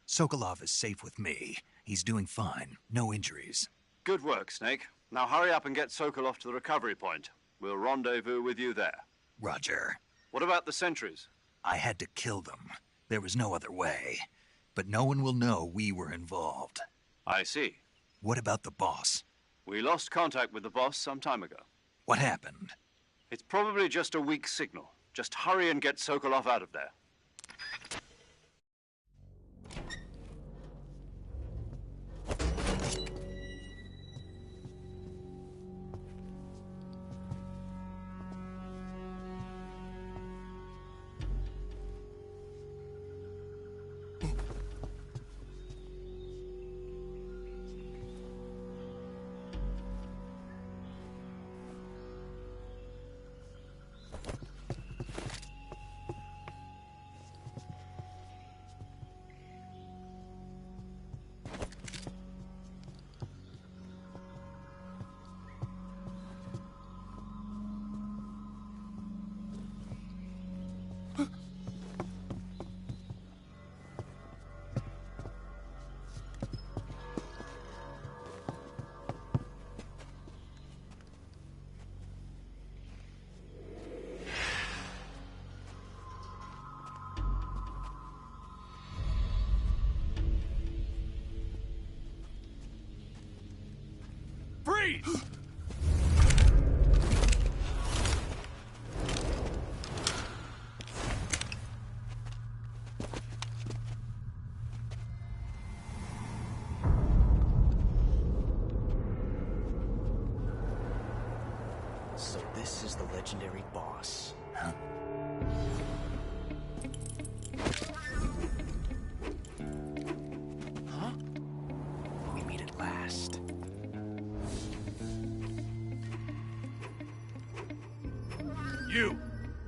Sokolov is safe with me. He's doing fine. No injuries. Good work, Snake. Now hurry up and get Sokolov to the recovery point. We'll rendezvous with you there. Roger. What about the sentries? I had to kill them. There was no other way. But no one will know we were involved. I see. What about the boss? We lost contact with the boss some time ago. What happened? It's probably just a weak signal. Just hurry and get Sokolov out of there. Freeze! So this is the legendary boss. Huh? Huh? We meet at last.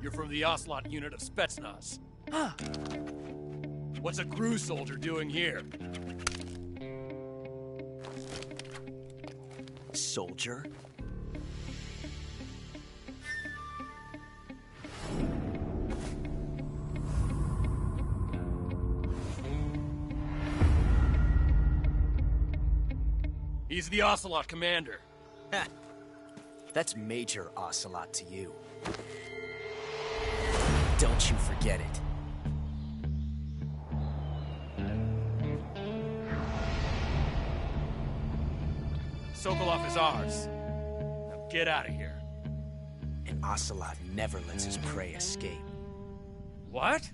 You're from the Ocelot unit of Spetsnaz. Huh. What's a crew soldier doing here? Soldier? He's the Ocelot commander. Ha! That's Major Ocelot to you. Don't you forget it. Sokolov is ours. Now get out of here. And Ocelot never lets his prey escape. What?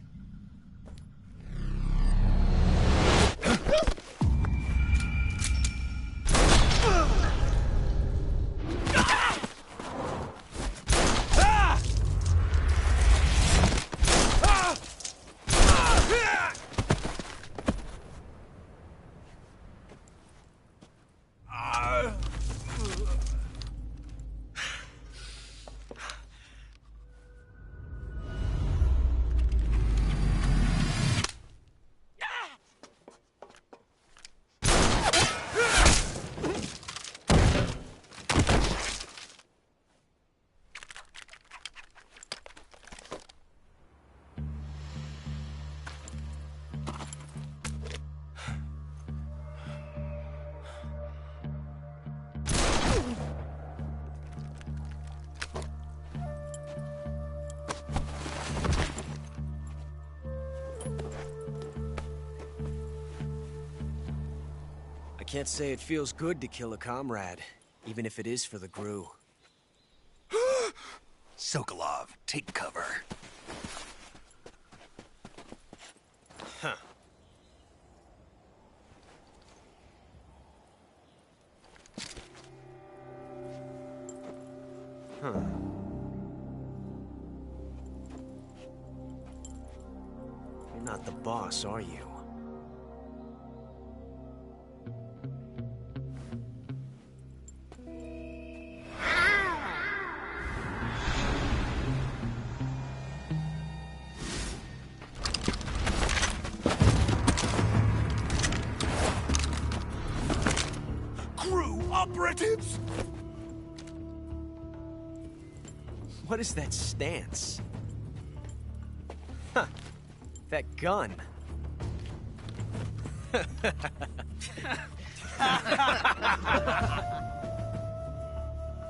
I can't say it feels good to kill a comrade, even if it is for the GRU. Sokolov, take cover. Huh. Huh. You're not the boss, are you? Operatives! What is that stance? Huh. That gun.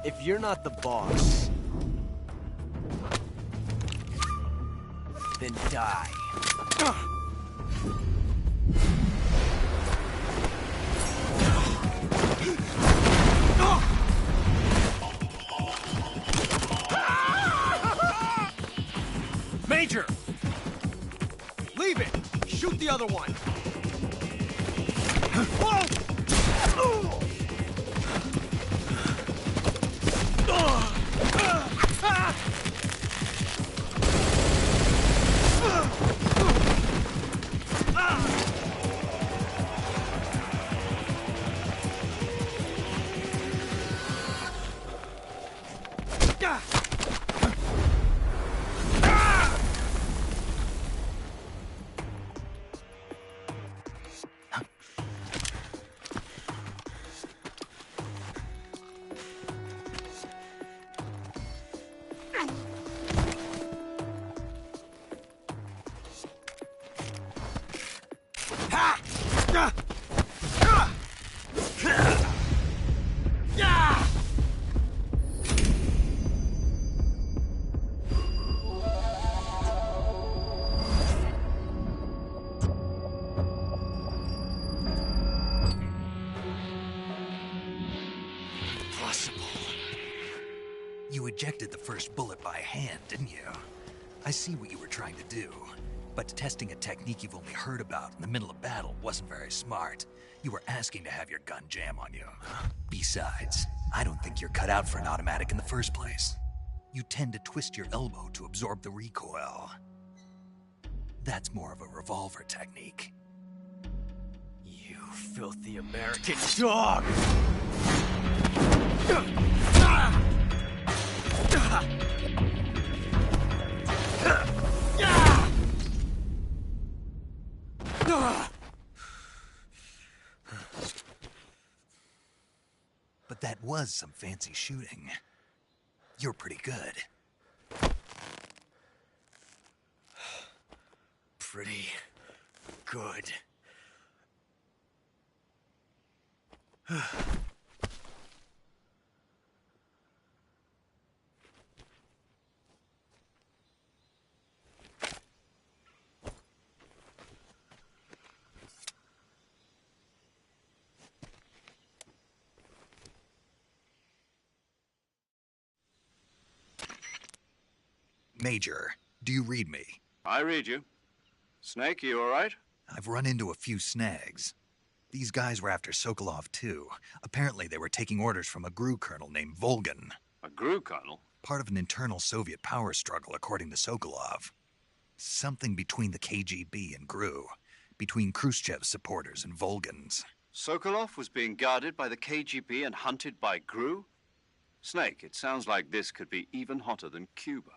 If you're not the boss, then die. Major! Leave it! Shoot the other one! ejected the first bullet by hand, didn't you? I see what you were trying to do, but testing a technique you've only heard about in the middle of battle wasn't very smart. You were asking to have your gun jam on you. Besides, I don't think you're cut out for an automatic in the first place. You tend to twist your elbow to absorb the recoil. That's more of a revolver technique. You filthy American dog! But that was some fancy shooting. You're pretty good. Pretty good. Major, do you read me? I read you. Snake, you all right? I've run into a few snags. These guys were after Sokolov, too. Apparently, they were taking orders from a GRU colonel named Volgan. A GRU colonel? Part of an internal Soviet power struggle, according to Sokolov. Something between the KGB and GRU. Between Khrushchev's supporters and Volgan's. Sokolov was being guarded by the KGB and hunted by GRU? Snake, it sounds like this could be even hotter than Cuba.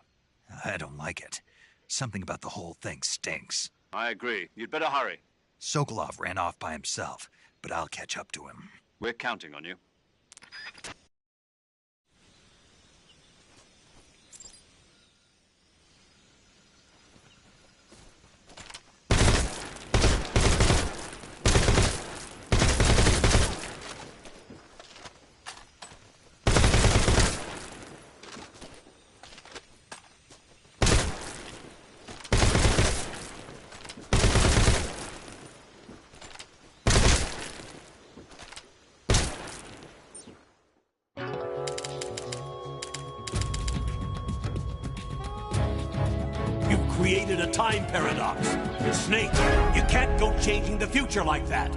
I don't like it. Something about the whole thing stinks. I agree. You'd better hurry. Sokolov ran off by himself, but I'll catch up to him. We're counting on you. Created a time paradox. Snake, you can't go changing the future like that.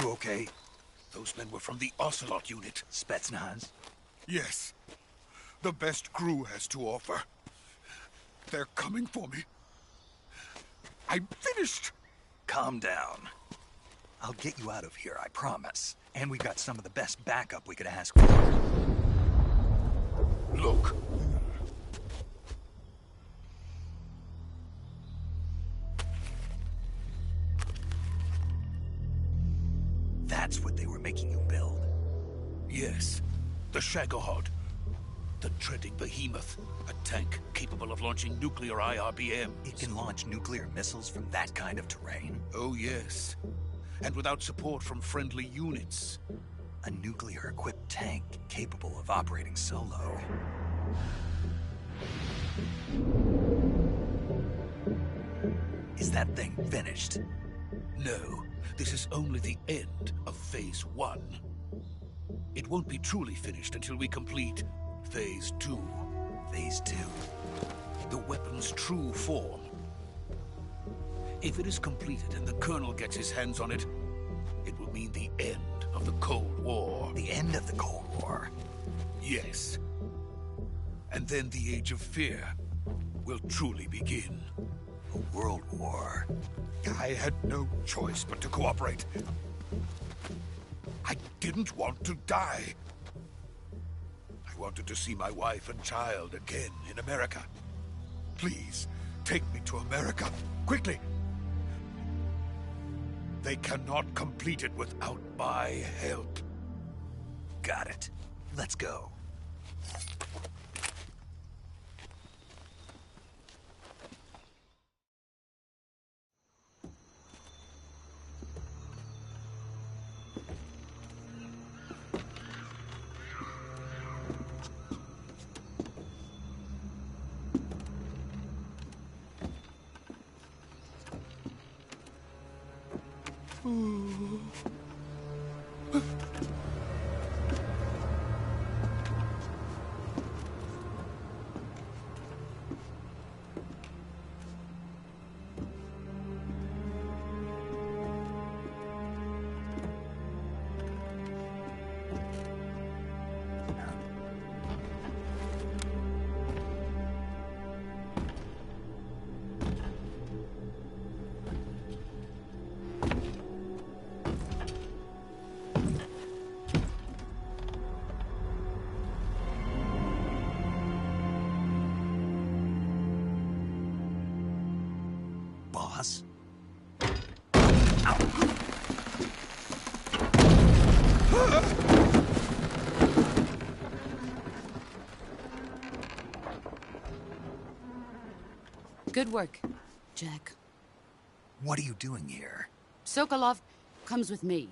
You okay? Those men were from the Ocelot unit. Spetsnaz? Yes. The best crew has to offer. They're coming for me. I'm finished. Calm down. I'll get you out of here, I promise. And we got some of the best backup we could ask for. Look. That's what they were making you build? Yes. The Shagohod. The treading behemoth. A tank capable of launching nuclear IRBMs. It can launch nuclear missiles from that kind of terrain? Oh, yes. And without support from friendly units. A nuclear-equipped tank capable of operating solo. Is that thing finished? No. This is only the end of Phase 1. It won't be truly finished until we complete Phase 2. Phase 2? The weapon's true form. If it is completed and the Colonel gets his hands on it, it will mean the end of the Cold War. The end of the Cold War? Yes. And then the Age of Fear will truly begin. A world war? I had no choice but to cooperate. I didn't want to die. I wanted to see my wife and child again in America. Please, take me to America, quickly. They cannot complete it without my help. Got it. Let's go. Boss? Good work, Jack. What are you doing here? Sokolov comes with me.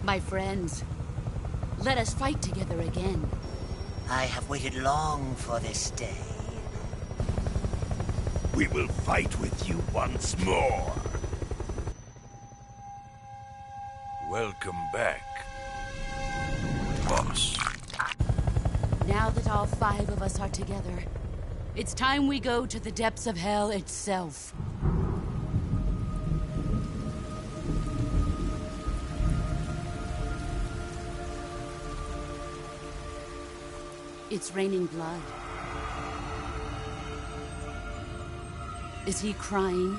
My friends, let us fight together again. I have waited long for this day. We will fight with you once more. Welcome back, boss. Now that all 5 of us are together, it's time we go to the depths of hell itself. It's raining blood. Is he crying?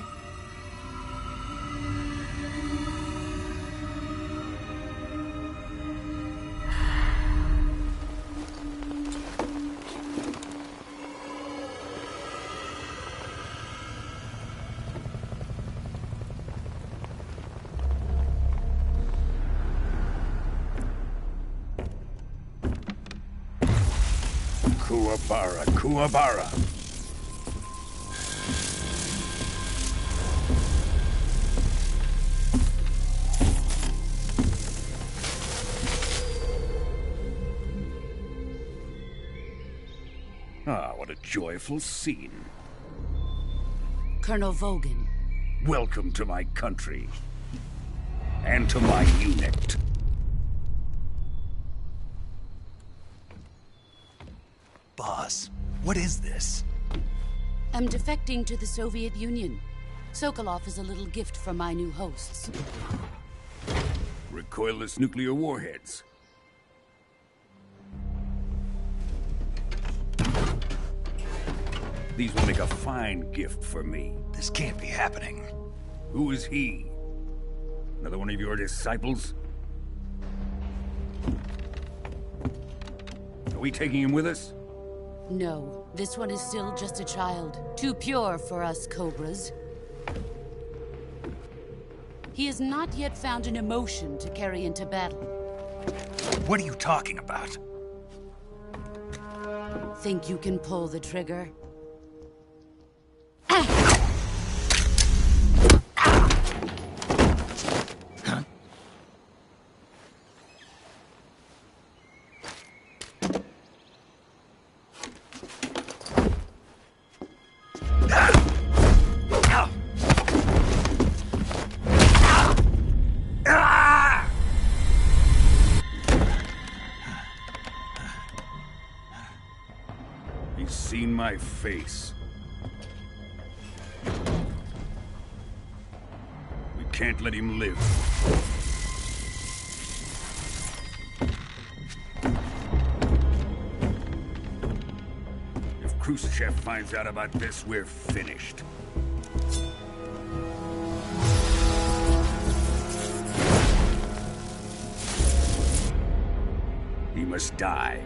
Kuwabara, Kuwabara. Ah, what a joyful scene. Colonel Vogan. Welcome to my country. And to my unit. Boss, what is this? I'm defecting to the Soviet Union. Sokolov is a little gift from my new hosts. Recoilless nuclear warheads. These will make a fine gift for me. This can't be happening. Who is he? Another one of your disciples? Are we taking him with us? No, this one is still just a child. Too pure for us Cobras. He has not yet found an emotion to carry into battle. What are you talking about? Think you can pull the trigger? He's seen my face. We can't let him live. If Khrushchev finds out about this, we're finished. He must die.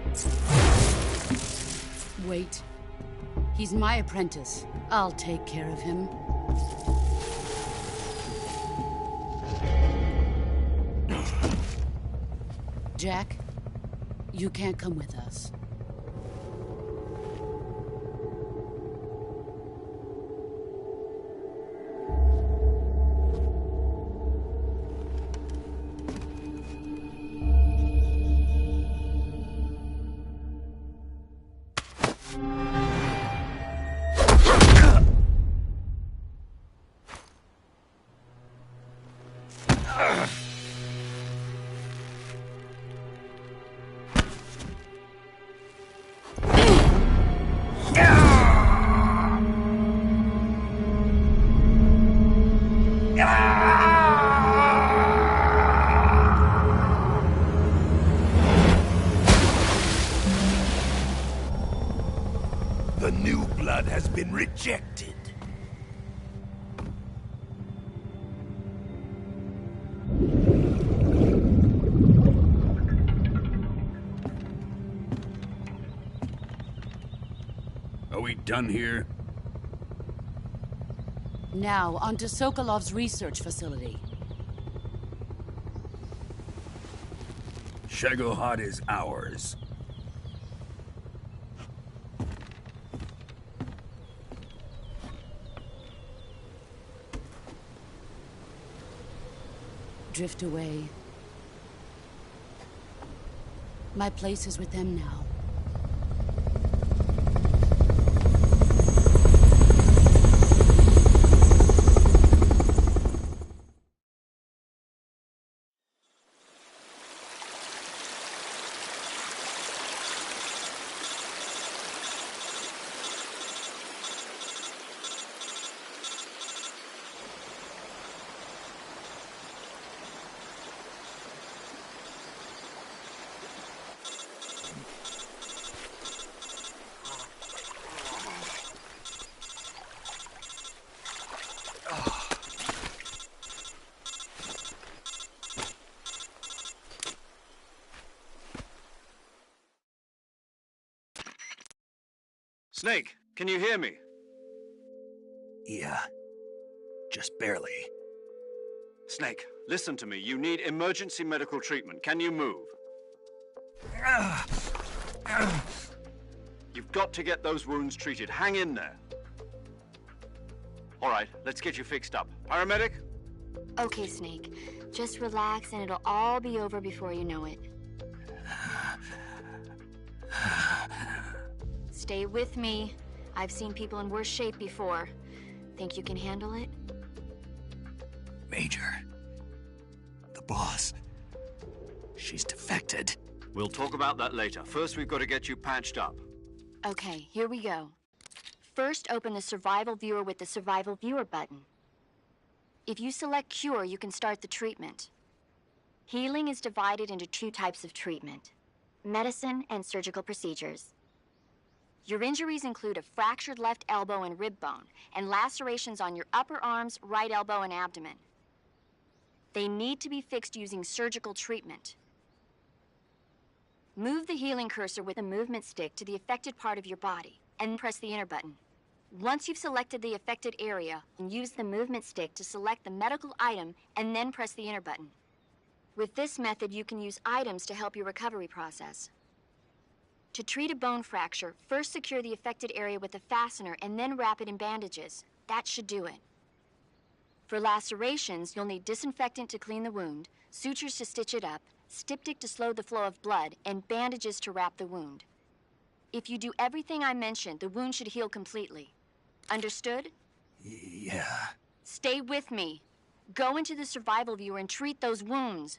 Wait. He's my apprentice. I'll take care of him. Jack, you can't come with us. The new blood has been rejected. Are we done here? Now, onto Sokolov's research facility. Shagohod is ours. Drift away. My place is with them now. Snake, can you hear me? Yeah. Just barely. Snake, listen to me. You need emergency medical treatment. Can you move? You've got to get those wounds treated. Hang in there. All right, let's get you fixed up. Paramedic? Okay, Snake. Just relax and it'll all be over before you know it. Stay with me. I've seen people in worse shape before. Think you can handle it? Major. The boss. She's defected. We'll talk about that later. First, we've got to get you patched up. Okay, here we go. First, open the Survival Viewer with the Survival Viewer button. If you select Cure, you can start the treatment. Healing is divided into 2 types of treatment: medicine and surgical procedures. Your injuries include a fractured left elbow and rib bone, and lacerations on your upper arms, right elbow, and abdomen. They need to be fixed using surgical treatment. Move the healing cursor with a movement stick to the affected part of your body, and press the enter button. Once you've selected the affected area, use the movement stick to select the medical item, and then press the enter button. With this method, you can use items to help your recovery process. To treat a bone fracture, first secure the affected area with a fastener and then wrap it in bandages. That should do it. For lacerations, you'll need disinfectant to clean the wound, sutures to stitch it up, styptic to slow the flow of blood, and bandages to wrap the wound. If you do everything I mentioned, the wound should heal completely. Understood? Yeah. Stay with me. Go into the Survival Viewer and treat those wounds.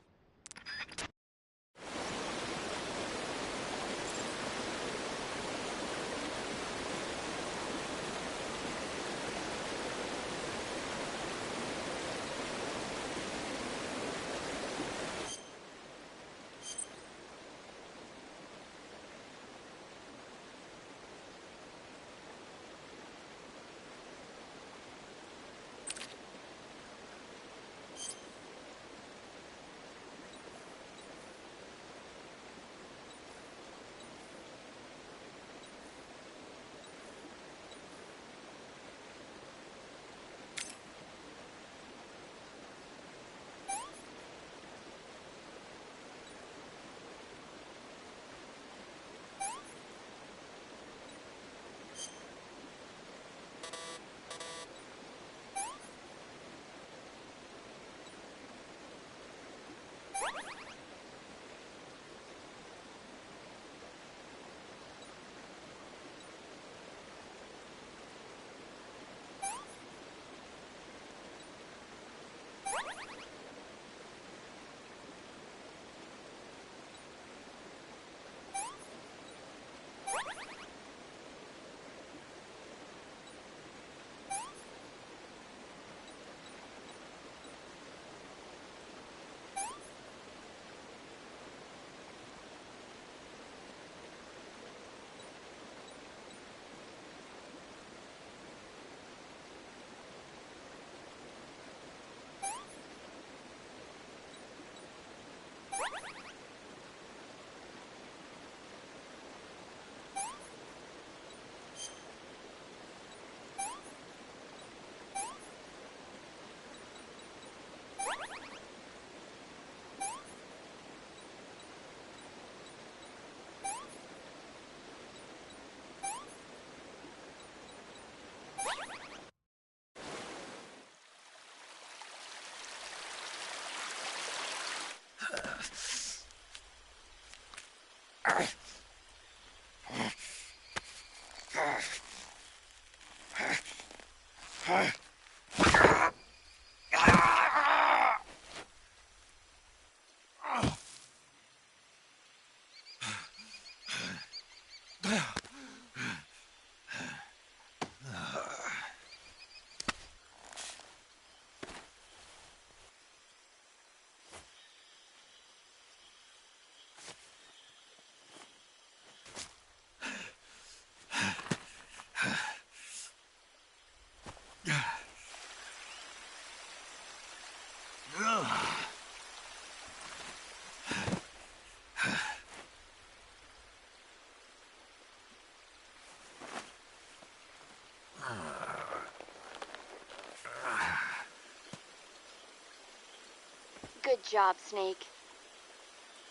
Good job, Snake.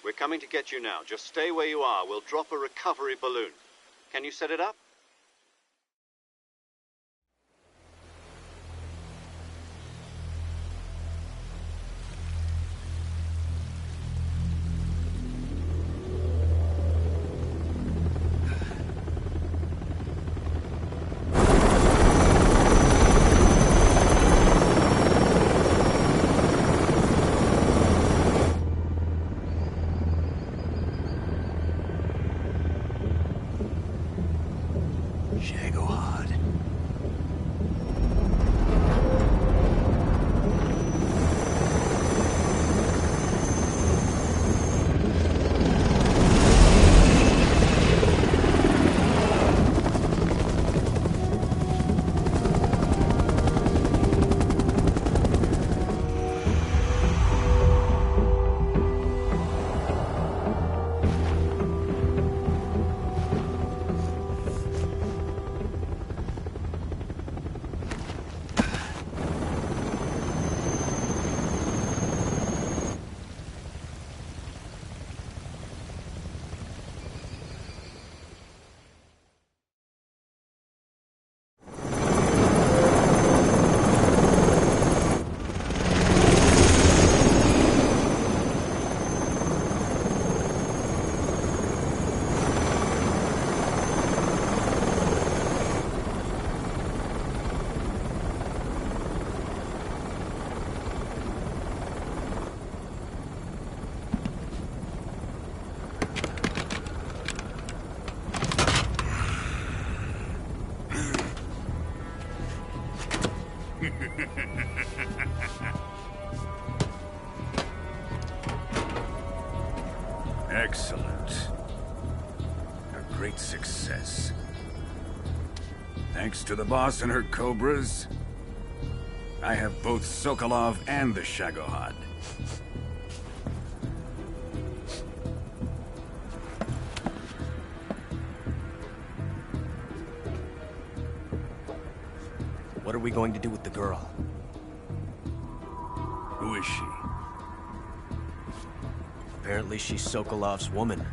We're coming to get you now. Just stay where you are. We'll drop a recovery balloon. Can you set it up? Excellent. A great success. Thanks to the boss and her cobras, I have both Sokolov and the Shagohod. What are we going to do with the girl? Who is she? Apparently she's Sokolov's woman.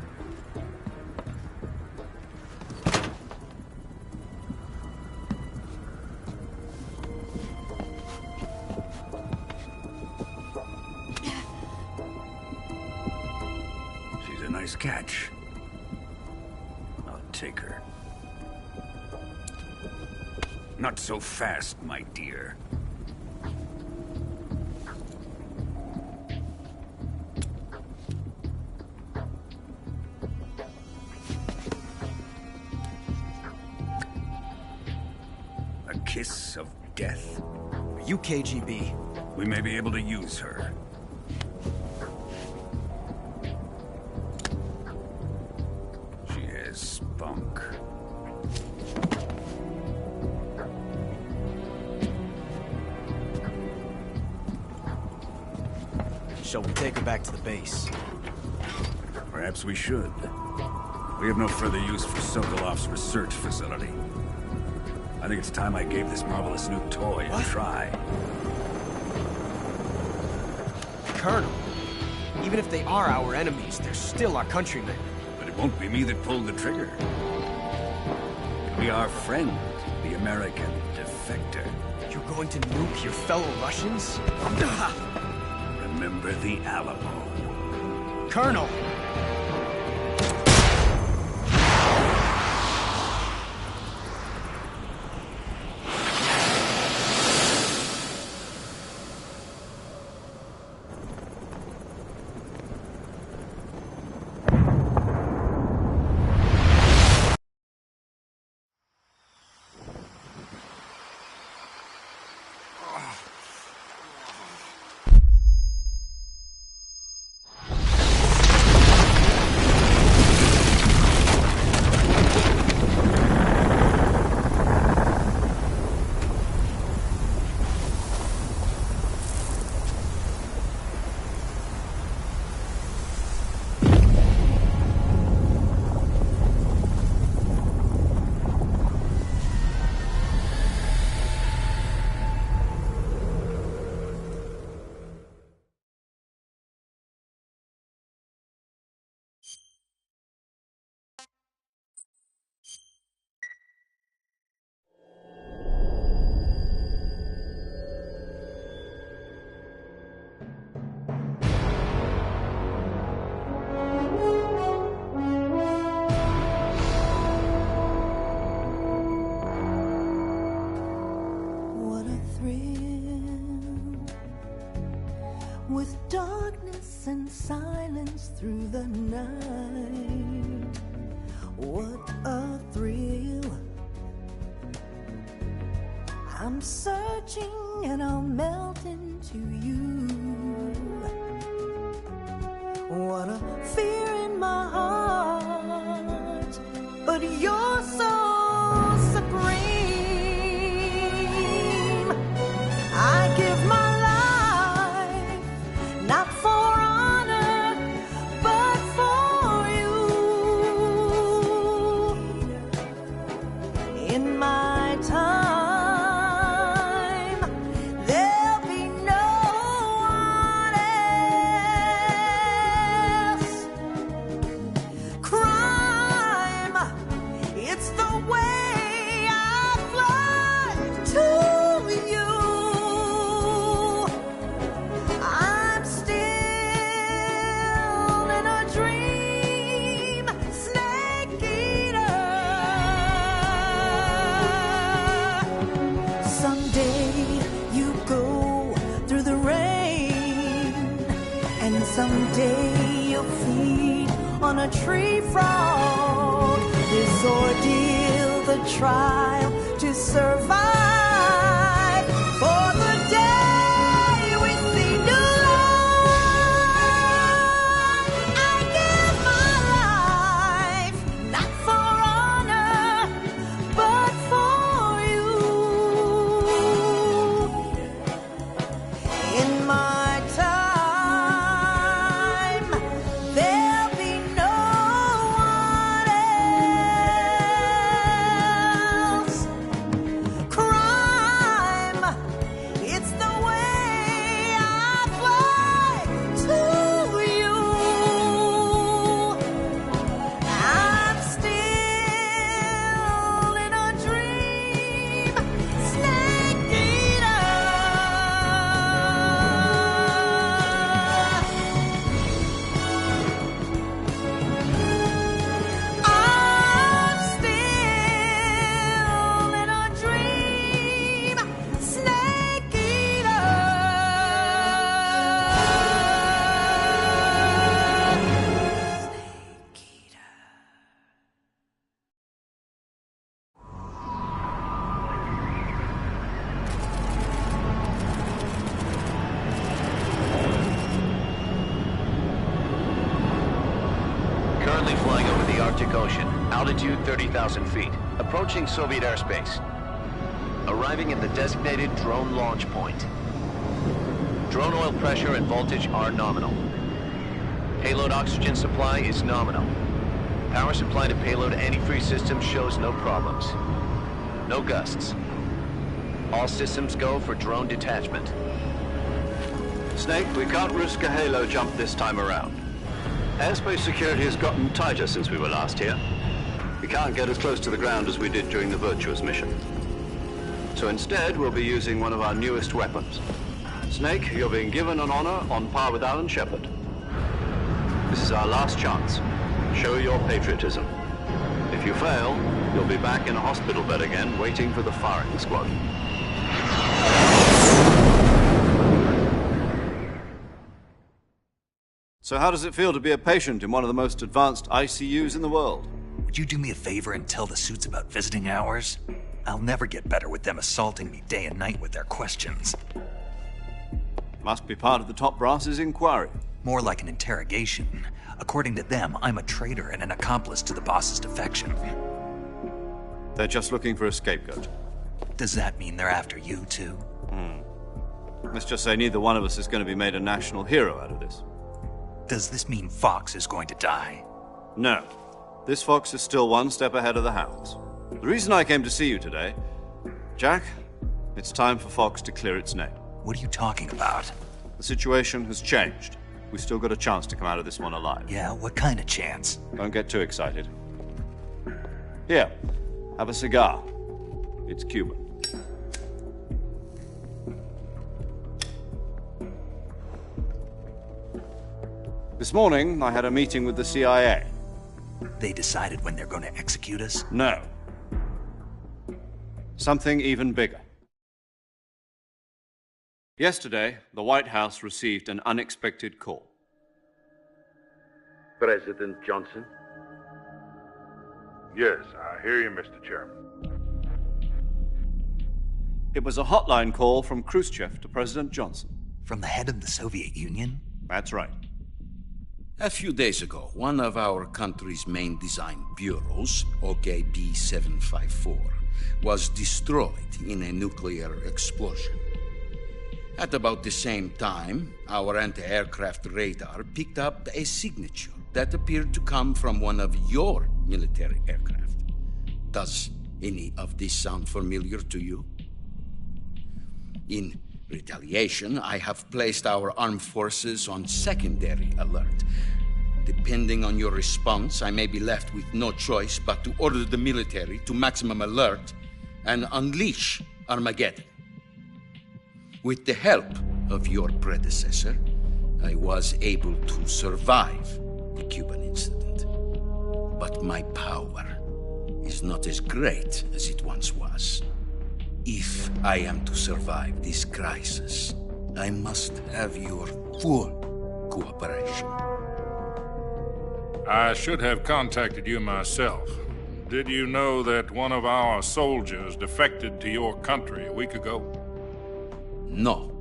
She's a nice catch. I'll take her. Not so fast, my dear. A kiss of death? Are you KGB? We may be able to use her. She has spunk. Shall we take her back to the base? Perhaps we should. We have no further use for Sokolov's research facility. I think it's time I gave this marvelous new toy a try. Colonel, even if they are our enemies, they're still our countrymen. But it won't be me that pulled the trigger. It'll be our friend, the American defector. You're going to nuke your fellow Russians? Remember the Alamo. Colonel! silence through the night. What a thrill. I'm searching and I'll melt into you. What a fear in my heart, but you're so supreme. I give my life, not for honor, but for you. In my time, there'll be no one else. Crime, it's the way I fly to you. I'm still in a dream, snake eater. Someday you go through the rain, and someday you'll feed on a tree frog. This ordeal, the trial to survive, for the day we see new light. I give my life, not for honor, but for you. In my time, there'll be no one else. Crime, it's the way I fly to you. I'm still in a dream, snake eater. I'm still in a dream, snake eater. Currently flying over the Arctic Ocean, altitude 30,000 feet, approaching Soviet airspace. Arriving at the designated drone launch point. Drone oil pressure and voltage are nominal. Payload oxygen supply is nominal. Power supply to payload antifreeze system shows no problems. No gusts. All systems go for drone detachment. Snake, we can't risk a halo jump this time around. Airspace security has gotten tighter since we were last here. We can't get as close to the ground as we did during the Virtuous mission. So instead, we'll be using one of our newest weapons. Snake, you're being given an honor on par with Alan Shepard. This is our last chance. Show your patriotism. If you fail, you'll be back in a hospital bed again, waiting for the firing squad. So how does it feel to be a patient in one of the most advanced ICUs in the world? Would you do me a favor and tell the suits about visiting hours? I'll never get better with them assaulting me day and night with their questions. Must be part of the top brass's inquiry. More like an interrogation. According to them, I'm a traitor and an accomplice to the boss's defection. They're just looking for a scapegoat. Does that mean they're after you, too? Let's just say neither one of us is going to be made a national hero out of this. Does this mean Fox is going to die? No. This fox is still one step ahead of the hounds. The reason I came to see you today... Jack, it's time for Fox to clear its name. What are you talking about? The situation has changed. We've still got a chance to come out of this one alive. Yeah, what kind of chance? Don't get too excited. Here, have a cigar. It's Cuban. This morning, I had a meeting with the CIA. They decided when they're going to execute us? No. Something even bigger. Yesterday, the White House received an unexpected call. President Johnson? Yes, I hear you, Mr. Chairman. It was a hotline call from Khrushchev to President Johnson. From the head of the Soviet Union? That's right. A few days ago, one of our country's main design bureaus, OKB 754, was destroyed in a nuclear explosion. At about the same time, our anti-aircraft radar picked up a signature that appeared to come from one of your military aircraft. Does any of this sound familiar to you? In retaliation, I have placed our armed forces on secondary alert. Depending on your response, I may be left with no choice but to order the military to maximum alert and unleash Armageddon. With the help of your predecessor, I was able to survive the Cuban incident. But my power is not as great as it once was. If I am to survive this crisis, I must have your full cooperation. I should have contacted you myself. Did you know that one of our soldiers defected to your country a week ago? No.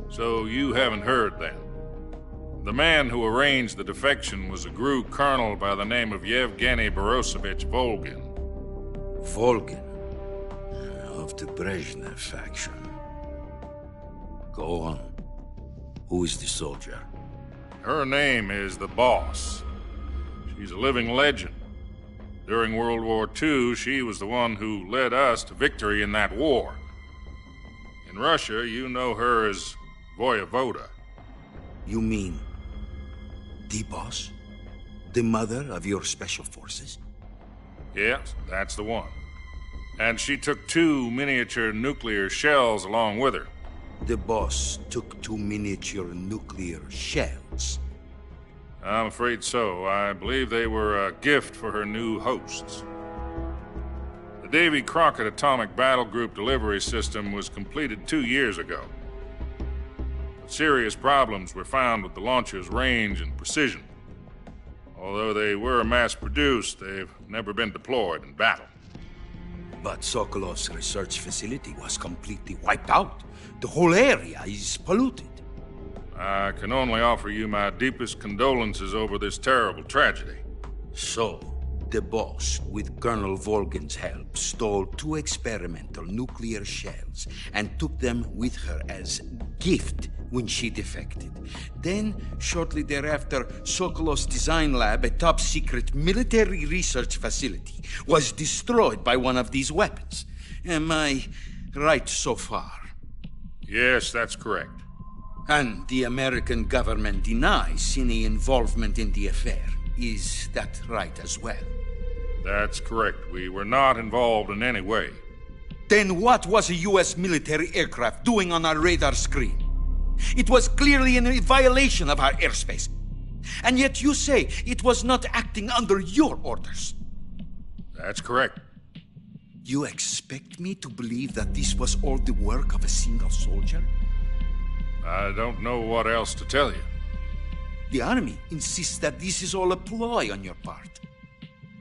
So you haven't heard then? The man who arranged the defection was a GRU colonel by the name of Yevgeny Borosovich Volgin. Volgin? Of the Brezhnev faction. Go on. Who is the soldier? Her name is the Boss. She's a living legend. During World War II, she was the one who led us to victory in that war. In Russia, you know her as Voyevoda. You mean the Boss? The mother of your special forces? Yes, that's the one. And she took 2 miniature nuclear shells along with her. The Boss took 2 miniature nuclear shells? I'm afraid so. I believe they were a gift for her new hosts. The Davy Crockett Atomic Battle Group delivery system was completed 2 years ago. But serious problems were found with the launcher's range and precision. Although they were mass-produced, they've never been deployed in battle. But Sokolov's research facility was completely wiped out. The whole area is polluted. I can only offer you my deepest condolences over this terrible tragedy. So, the Boss, with Colonel Volgin's help, stole 2 experimental nuclear shells and took them with her as gift when she defected. Then, shortly thereafter, Sokolov's design lab, a top-secret military research facility, was destroyed by one of these weapons. Am I right so far? Yes, that's correct. And the American government denies any involvement in the affair. Is that right as well? That's correct. We were not involved in any way. Then what was a U.S. military aircraft doing on our radar screen? It was clearly in a violation of our airspace. And yet you say it was not acting under your orders. That's correct. You expect me to believe that this was all the work of a single soldier? I don't know what else to tell you. The army insists that this is all a ploy on your part.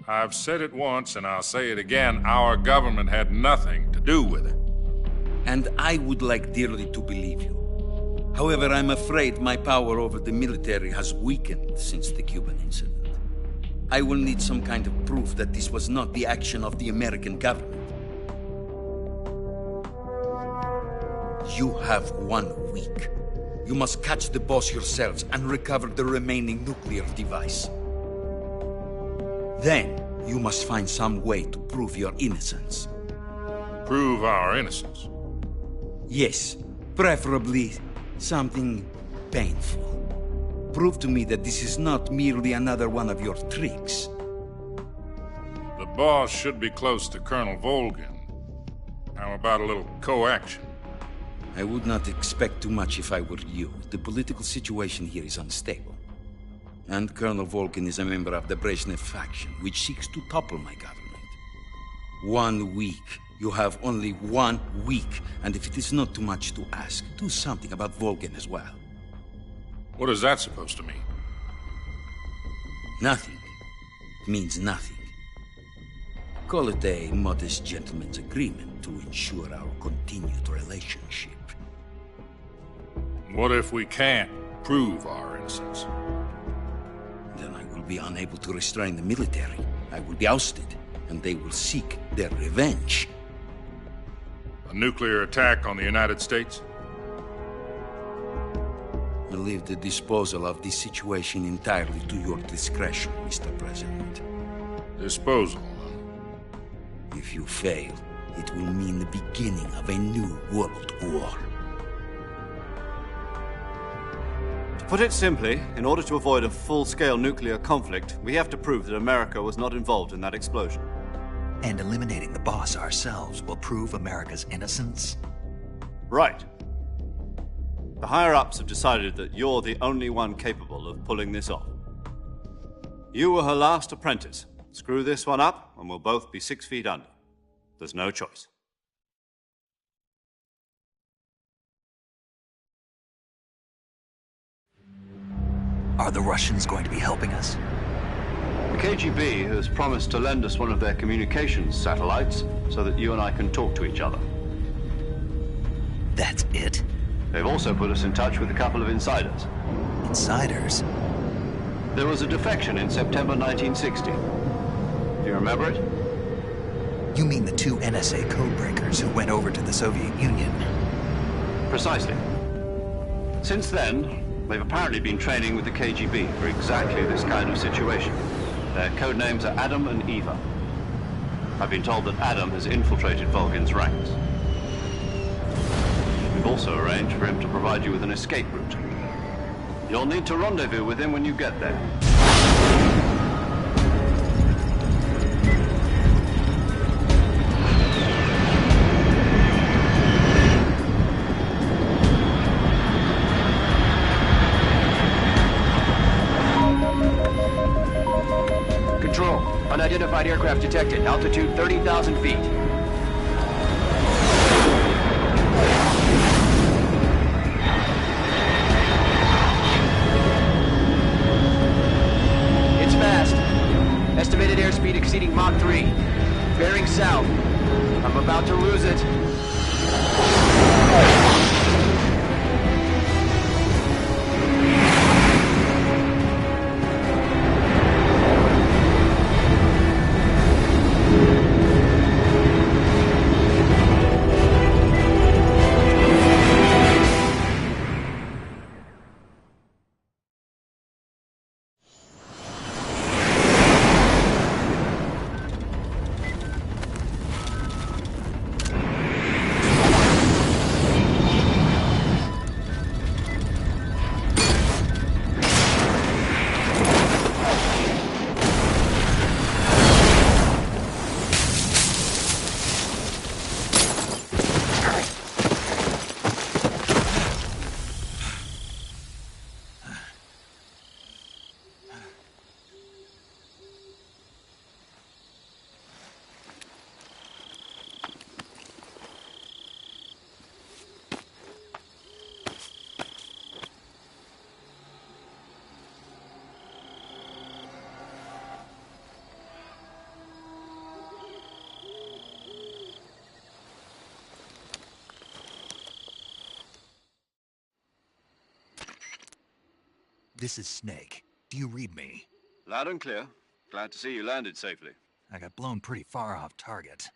I've said it once and I'll say it again. Our government had nothing to do with it. And I would like dearly to believe you. However, I'm afraid my power over the military has weakened since the Cuban incident. I will need some kind of proof that this was not the action of the American government. You have 1 week. You must catch the Boss yourselves and recover the remaining nuclear device. Then, you must find some way to prove your innocence. Prove our innocence? Yes, preferably something painful. Prove to me that this is not merely another one of your tricks. The Boss should be close to Colonel Volgin. How about a little coaction? I would not expect too much if I were you. The political situation here is unstable. And Colonel Volgin is a member of the Brezhnev faction, which seeks to topple my government. 1 week. You have only 1 week, and if it is not too much to ask, do something about Volgin as well. What is that supposed to mean? Nothing means nothing. Call it a modest gentleman's agreement to ensure our continued relationship. What if we can't prove our innocence? Then I will be unable to restrain the military. I will be ousted, and they will seek their revenge. A nuclear attack on the United States? I leave the disposal of this situation entirely to your discretion, Mr. President. Disposal? If you fail, it will mean the beginning of a new world war. To put it simply, in order to avoid a full-scale nuclear conflict, we have to prove that America was not involved in that explosion. And eliminating the boss ourselves will prove America's innocence? Right. The higher-ups have decided that you're the only one capable of pulling this off. You were her last apprentice. Screw this one up, and we'll both be 6 feet under. There's no choice. Are the Russians going to be helping us? The KGB has promised to lend us one of their communications satellites so that you and I can talk to each other. That's it? They've also put us in touch with a couple of insiders. Insiders? There was a defection in September 1960. Do you remember it? You mean the 2 NSA codebreakers who went over to the Soviet Union? Precisely. Since then, they've apparently been training with the KGB for exactly this kind of situation. Their code names are Adam and Eva. I've been told that Adam has infiltrated Volgin's ranks. We've also arranged for him to provide you with an escape route. You'll need to rendezvous with him when you get there. Control, unidentified aircraft detected. Altitude 30,000 feet. It's fast. Estimated airspeed exceeding Mach 3. Bearing south. I'm about to lose it. This is Snake. Do you read me? Loud and clear. Glad to see you landed safely. I got blown pretty far off target.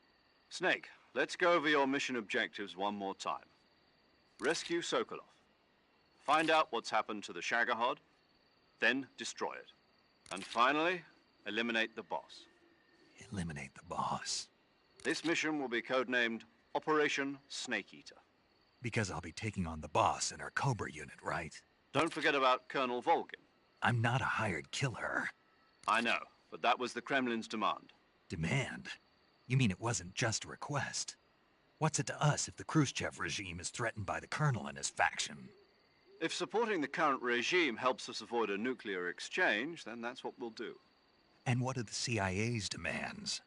Snake, let's go over your mission objectives one more time. Rescue Sokolov. Find out what's happened to the Shagohod, then destroy it. And finally, eliminate the boss. Eliminate the boss? This mission will be codenamed Operation Snake Eater. Because I'll be taking on the boss in our Cobra unit, right? Don't forget about Colonel Volgin. I'm not a hired killer. I know, but that was the Kremlin's demand. Demand? You mean it wasn't just a request? What's it to us if the Khrushchev regime is threatened by the Colonel and his faction? If supporting the current regime helps us avoid a nuclear exchange, then that's what we'll do. And what are the CIA's demands?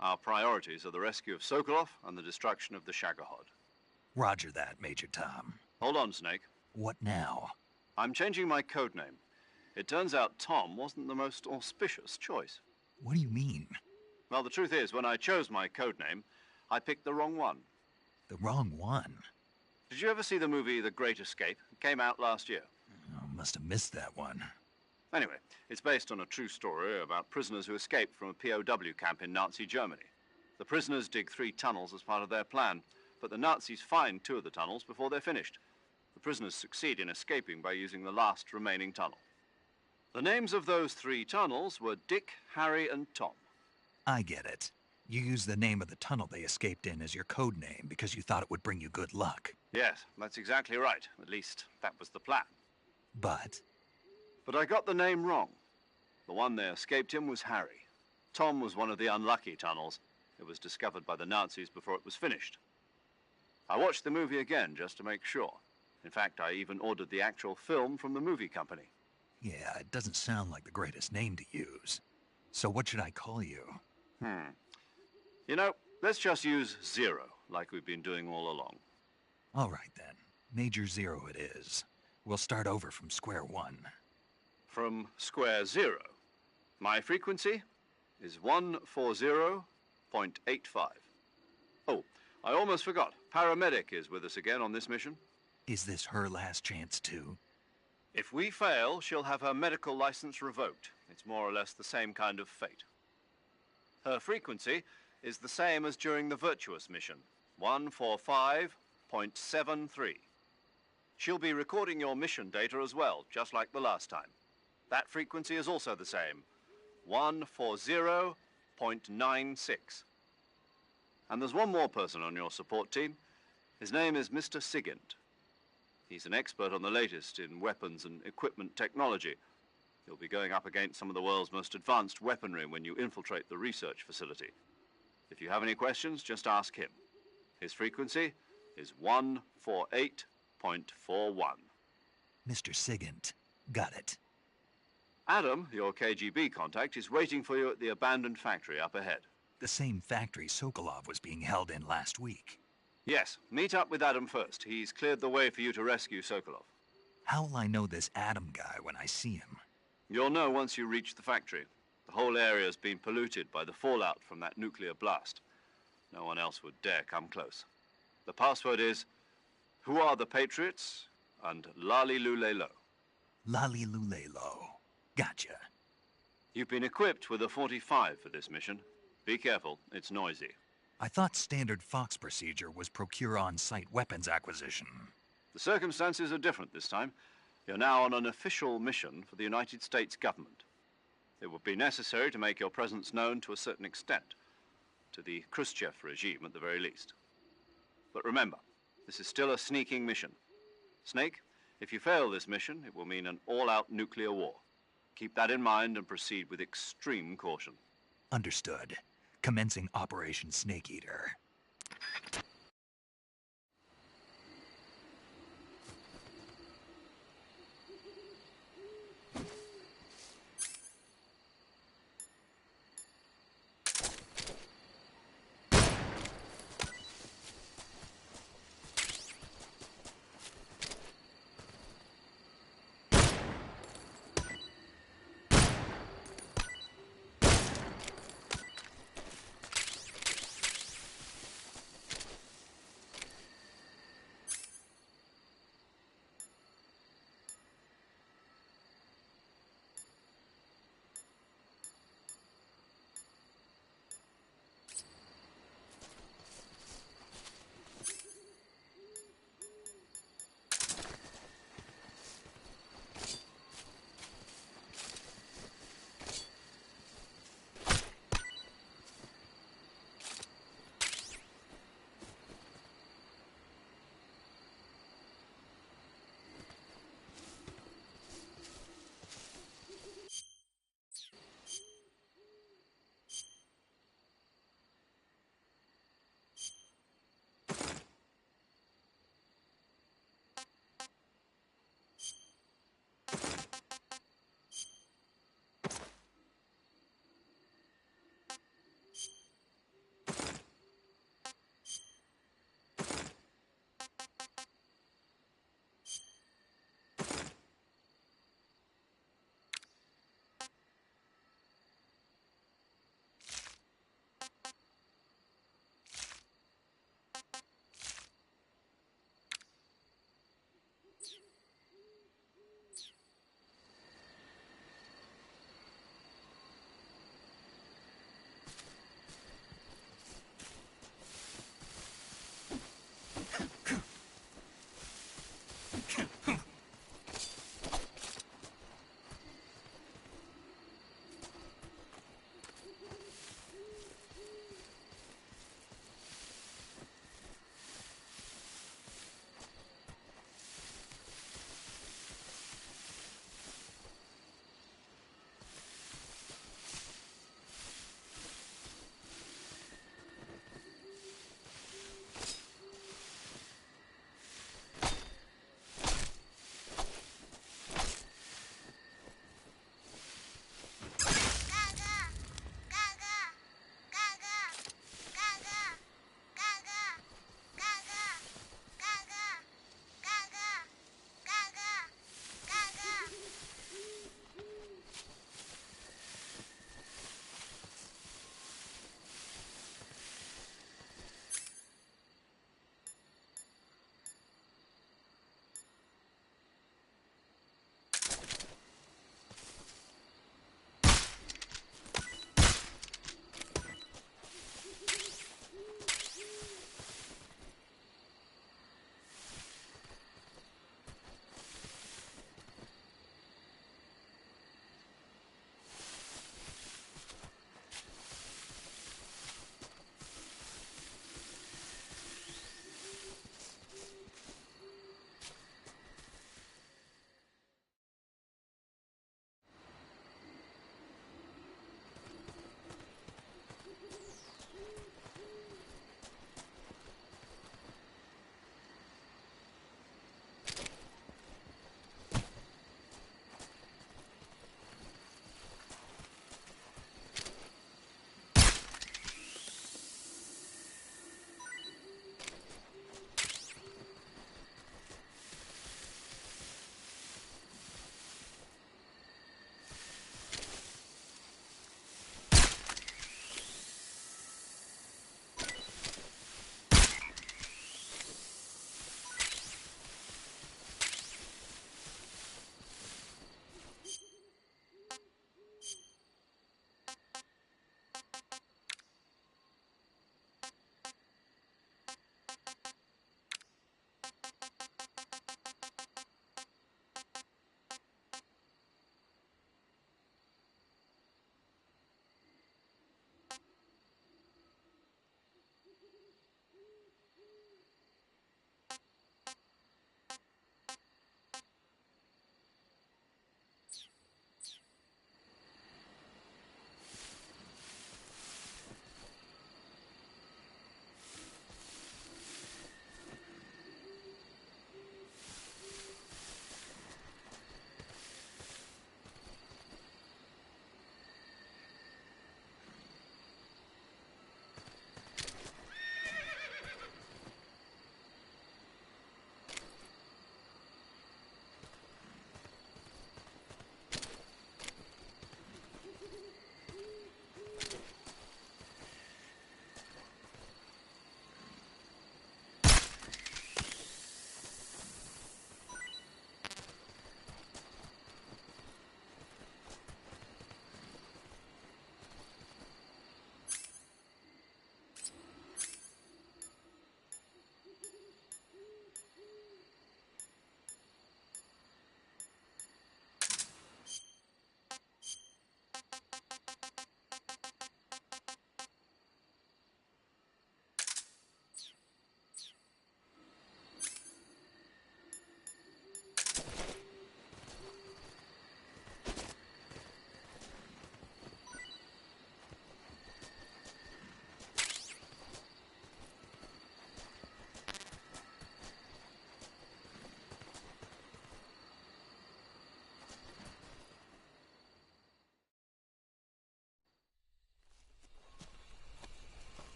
Our priorities are the rescue of Sokolov and the destruction of the Shagohod. Roger that, Major Tom. Hold on, Snake. What now? I'm changing my codename. It turns out Tom wasn't the most auspicious choice. What do you mean? Well, the truth is, when I chose my codename, I picked the wrong one. The wrong one? Did you ever see the movie The Great Escape? It came out last year. Oh, must have missed that one. Anyway, it's based on a true story about prisoners who escaped from a POW camp in Nazi Germany. The prisoners dig 3 tunnels as part of their plan, but the Nazis find 2 of the tunnels before they're finished. The prisoners succeed in escaping by using the last remaining tunnel. The names of those 3 tunnels were Dick, Harry, and Tom. I get it. You used the name of the tunnel they escaped in as your code name because you thought it would bring you good luck. Yes, that's exactly right. At least, that was the plan. But I got the name wrong. The one they escaped in was Harry. Tom was one of the unlucky tunnels. It was discovered by the Nazis before it was finished. I watched the movie again just to make sure. In fact, I even ordered the actual film from the movie company. yeah, it doesn't sound like the greatest name to use. So what should I call you? You know, let's just use Zero, like we've been doing all along. All right, then. Major Zero it is. We'll start over from square one. From square 0. My frequency is 140.85. Oh, I almost forgot. Paramedic is with us again on this mission. Is this her last chance, too? If we fail, she'll have her medical license revoked. It's more or less the same kind of fate. Her frequency is the same as during the Virtuous mission, 145.73. She'll be recording your mission data as well, just like the last time. That frequency is also the same, 140.96. And there's one more person on your support team. His name is Mr. Sigint. He's an expert on the latest in weapons and equipment technology. You'll be going up against some of the world's most advanced weaponry when you infiltrate the research facility. If you have any questions, just ask him. His frequency is 148.41. Mr. Sigint. Got it. Adam, your KGB contact, is waiting for you at the abandoned factory up ahead. The same factory Sokolov was being held in last week. Yes, meet up with Adam first. He's cleared the way for you to rescue Sokolov. How will I know this Adam guy when I see him? You'll know once you reach the factory. The whole area's been polluted by the fallout from that nuclear blast. No one else would dare come close. The password is, "Who are the Patriots?" and Lali Lulelo. Lali Lulelo. Gotcha. You've been equipped with a 45 for this mission. Be careful, it's noisy. I thought standard Fox procedure was procure on-site weapons acquisition. The circumstances are different this time. You're now on an official mission for the United States government. It would be necessary to make your presence known to a certain extent, to the Khrushchev regime at the very least. But remember, this is still a sneaking mission. Snake, if you fail this mission, it will mean an all-out nuclear war. Keep that in mind and proceed with extreme caution. Understood. Commencing Operation Snake Eater.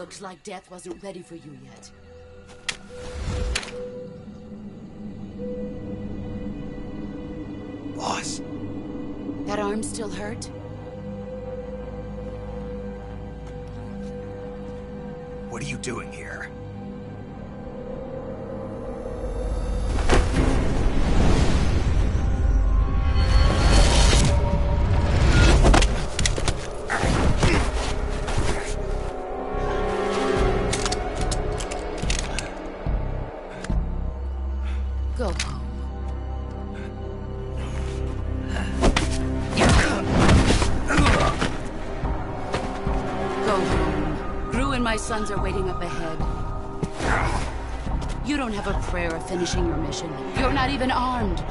Looks like death wasn't ready for you yet. Boss. That arm still hurt? What are you doing here? Go home. Go home. Gru and my sons are waiting up ahead. You don't have a prayer of finishing your mission. You're not even armed.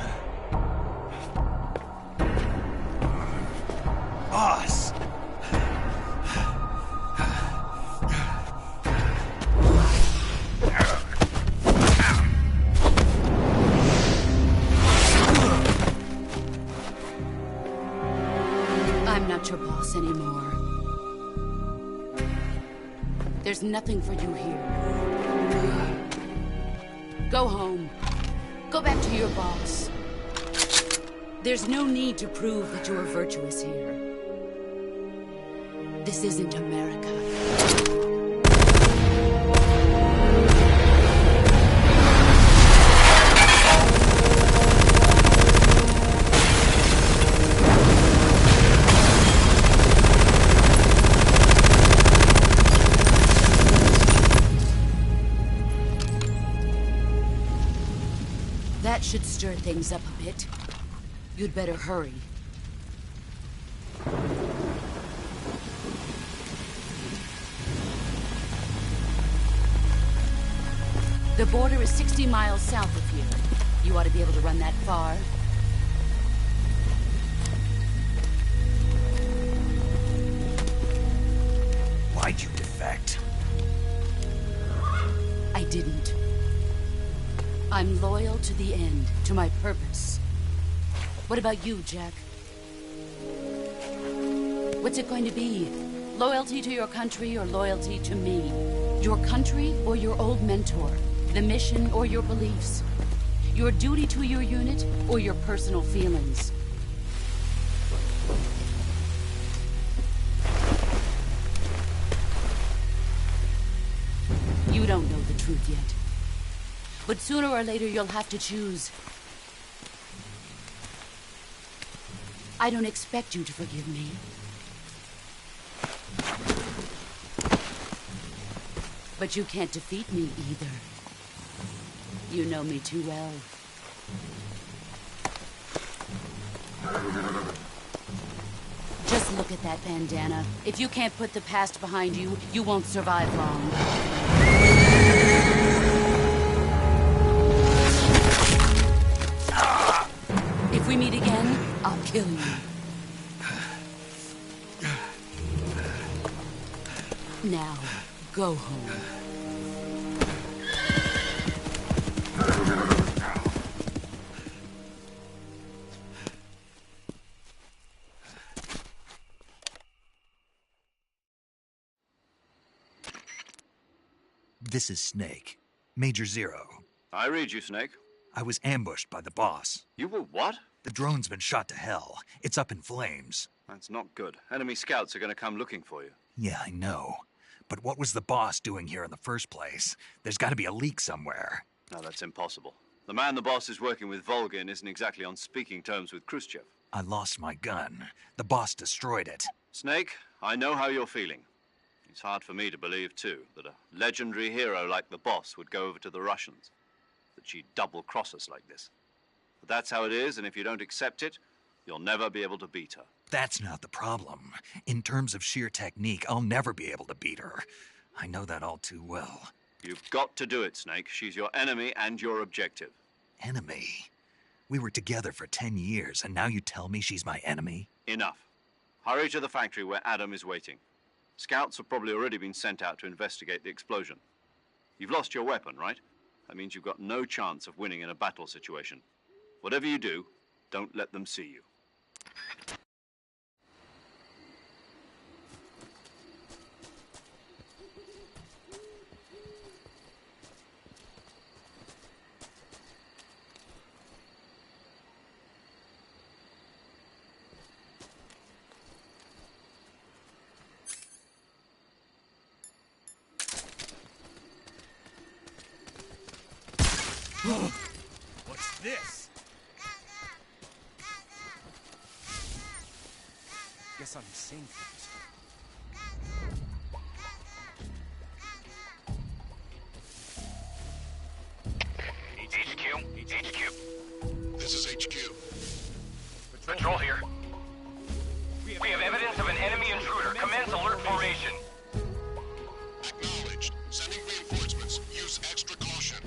Boss! I'm not your boss anymore. There's nothing for you here. Go home. Go back to your boss. There's no need to prove that you are virtuous here. This isn't America. That should stir things up a bit. You'd better hurry. The border is 60 miles south of here. You ought to be able to run that far. Why'd you defect? I didn't. I'm loyal to the end, to my purpose. What about you, Jack? What's it going to be? Loyalty to your country or loyalty to me? Your country or your old mentor? The mission or your beliefs? Your duty to your unit or your personal feelings? You don't know the truth yet. But sooner or later, you'll have to choose. I don't expect you to forgive me. But you can't defeat me either. You know me too well. Just look at that bandana. If you can't put the past behind you, you won't survive long. If we meet again, I'll kill you. Now, go home. This is Snake. Major Zero. I read you, Snake. I was ambushed by the boss. You were what? The drone's been shot to hell. It's up in flames. That's not good. Enemy scouts are going to come looking for you. Yeah, I know. But what was the boss doing here in the first place? There's got to be a leak somewhere. No, that's impossible. The man the boss is working with, Volgin, isn't exactly on speaking terms with Khrushchev. I lost my gun. The boss destroyed it. Snake, I know how you're feeling. It's hard for me to believe, too, that a legendary hero like the boss would go over to the Russians. That she'd double-cross us like this. But that's how it is, and if you don't accept it, you'll never be able to beat her. That's not the problem. In terms of sheer technique, I'll never be able to beat her. I know that all too well. You've got to do it, Snake. She's your enemy and your objective. Enemy? We were together for 10 years, and now you tell me she's my enemy? Enough. Hurry to the factory where Adam is waiting. Scouts have probably already been sent out to investigate the explosion. You've lost your weapon, right? That means you've got no chance of winning in a battle situation. Whatever you do, don't let them see you. What's this? Guess I'm seeing things. HQ. This is HQ. Patrol here. We have evidence of an enemy intruder. Commence alert formation. Acknowledged. Sending reinforcements. Use extra caution.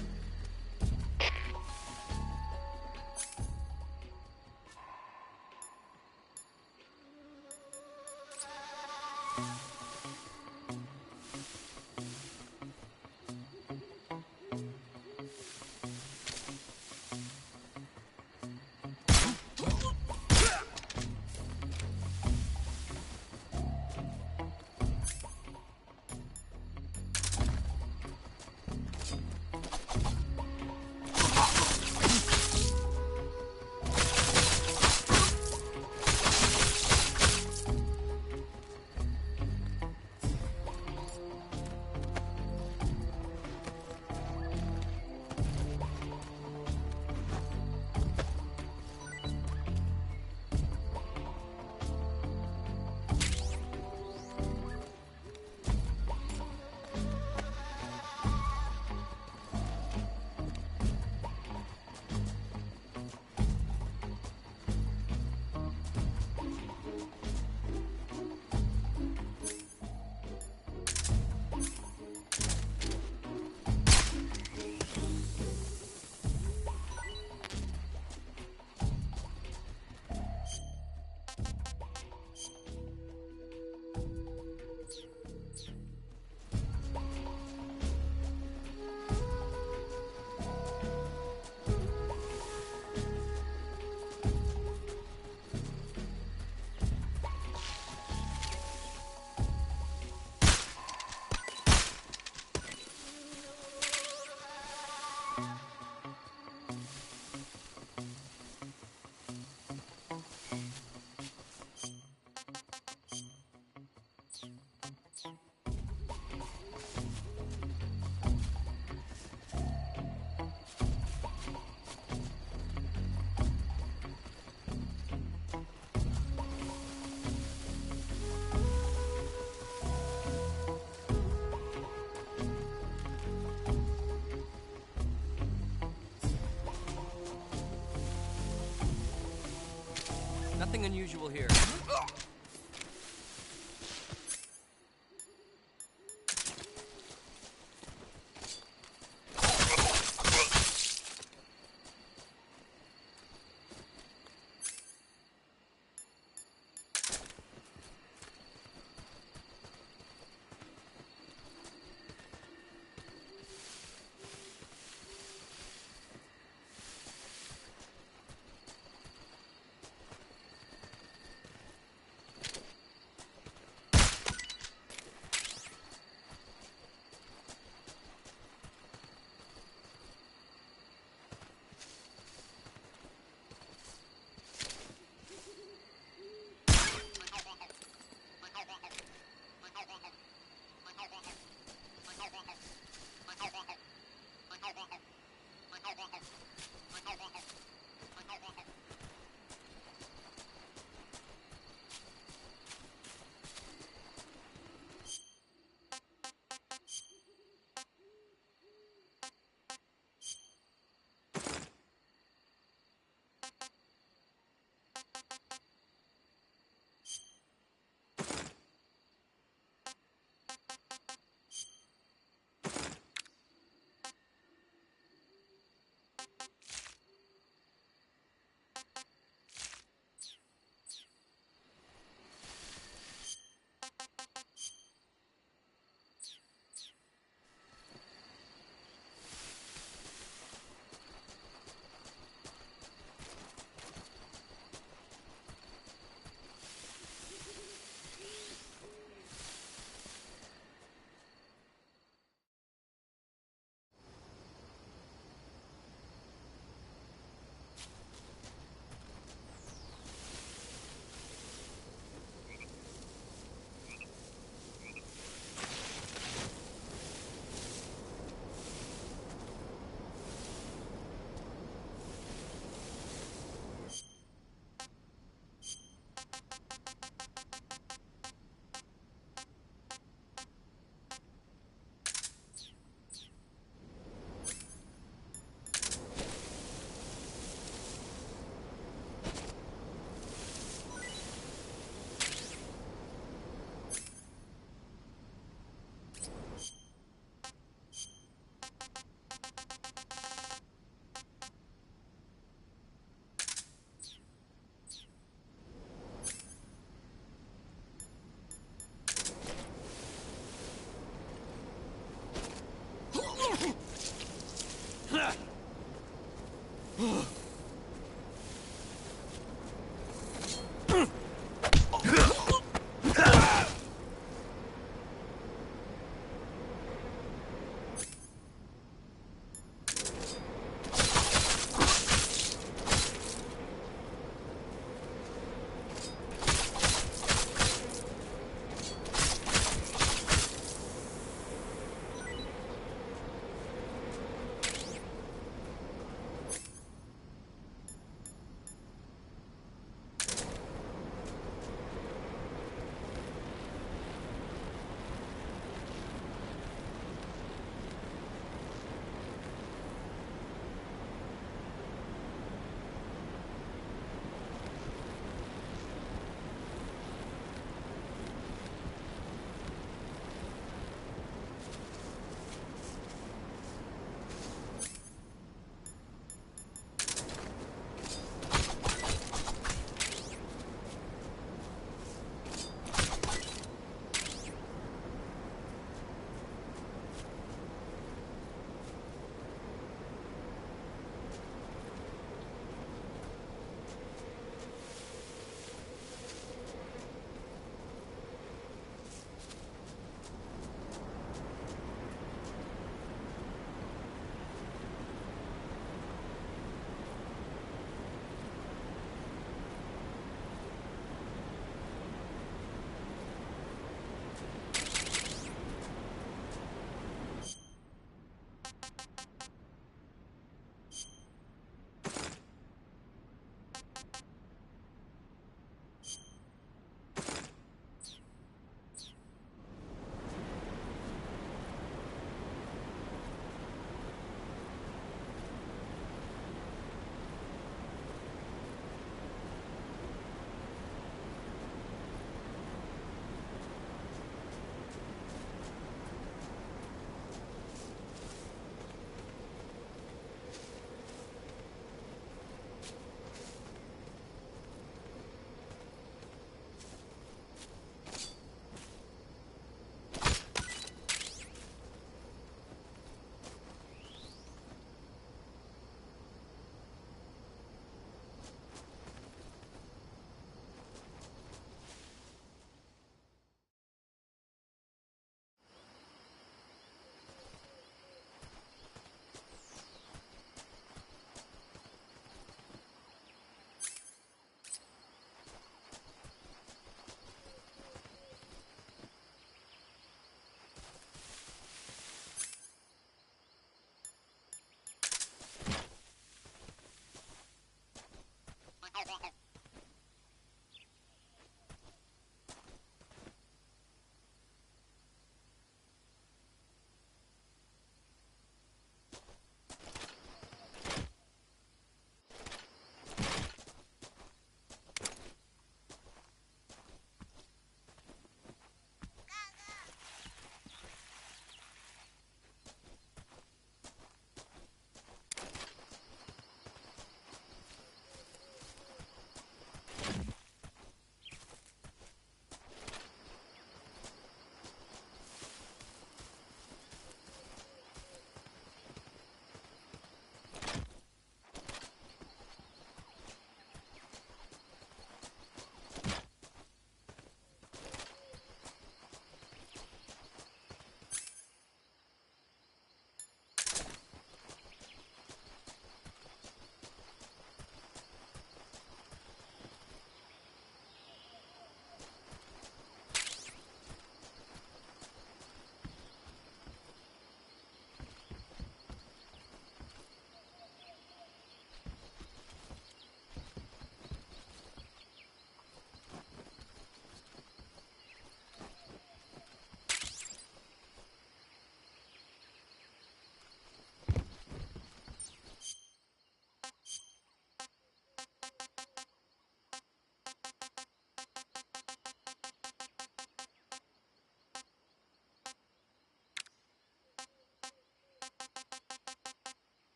Nothing unusual here.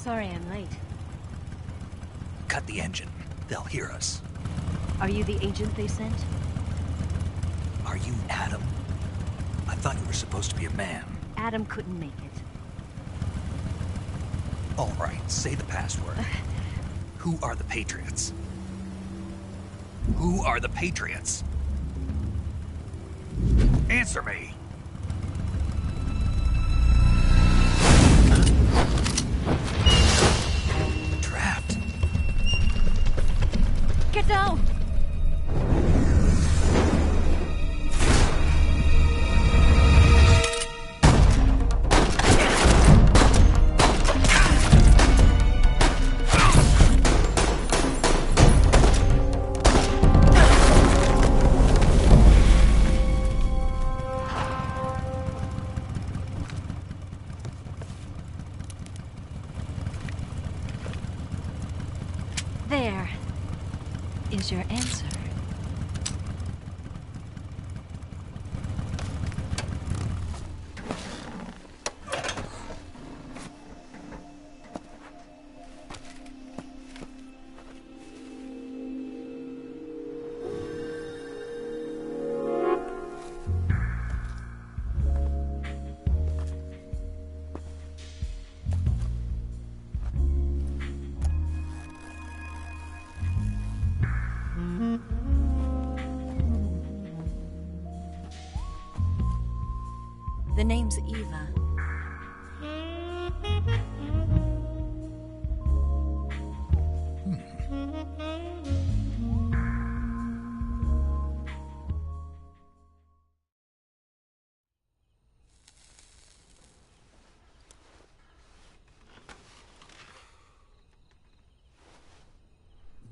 Sorry I'm late. Cut the engine. They'll hear us. Are you the agent they sent? Are you Adam? I thought you were supposed to be a man. Adam couldn't make it. All right, say the password. Who are the Patriots? Who are the Patriots? Answer me! Trapped. Get down! There is your answer. The name's Eva.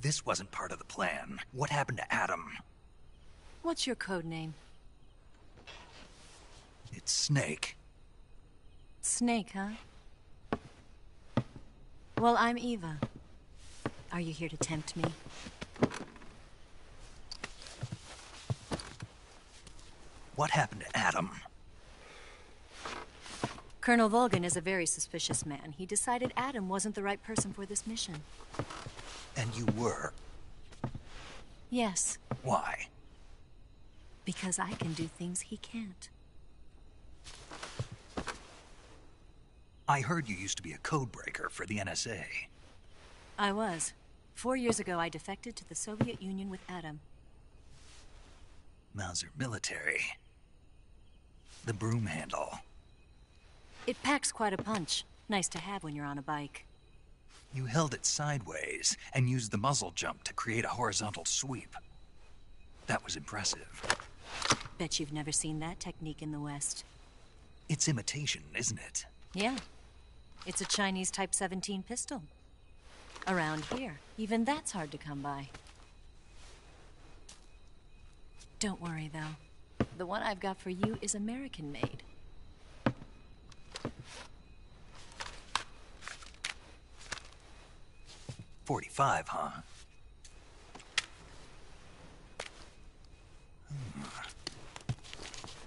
This wasn't part of the plan. What happened to Adam? What's your code name? It's Snake. Snake, huh? Well, I'm Eva. Are you here to tempt me? What happened to Adam? Colonel Volgan is a very suspicious man. He decided Adam wasn't the right person for this mission. And you were? Yes. Why? Because I can do things he can't. I heard you used to be a codebreaker for the NSA. I was. 4 years ago, I defected to the Soviet Union with Adam. Mauser military. The broom handle. It packs quite a punch. Nice to have when you're on a bike. You held it sideways and used the muzzle jump to create a horizontal sweep. That was impressive. Bet you've never seen that technique in the West. It's imitation, isn't it? Yeah. It's a Chinese Type 17 pistol. Around here, even that's hard to come by. Don't worry, though. The one I've got for you is American-made. .45, huh?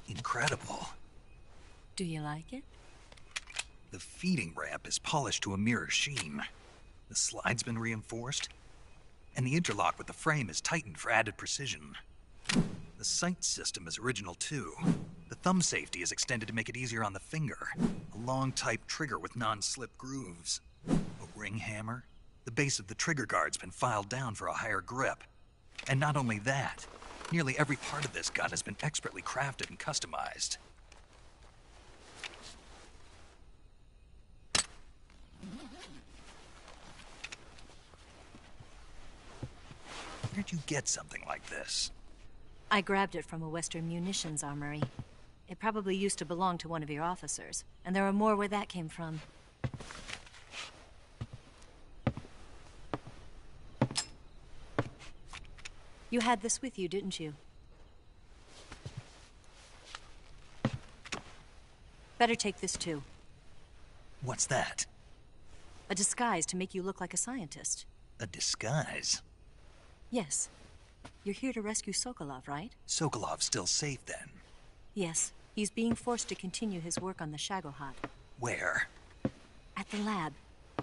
Incredible. Do you like it? The feeding ramp is polished to a mirror sheen. The slide's been reinforced, and the interlock with the frame is tightened for added precision. The sight system is original too. The thumb safety is extended to make it easier on the finger. A long type trigger with non-slip grooves. A ring hammer. The base of the trigger guard's been filed down for a higher grip. And not only that, nearly every part of this gun has been expertly crafted and customized. Where'd you get something like this? I grabbed it from a Western munitions armory. It probably used to belong to one of your officers, and there are more where that came from. You had this with you, didn't you? Better take this too. What's that? A disguise to make you look like a scientist. A disguise? Yes. You're here to rescue Sokolov, right? Sokolov's still safe then? Yes. He's being forced to continue his work on the Shagohod. Where? At the lab.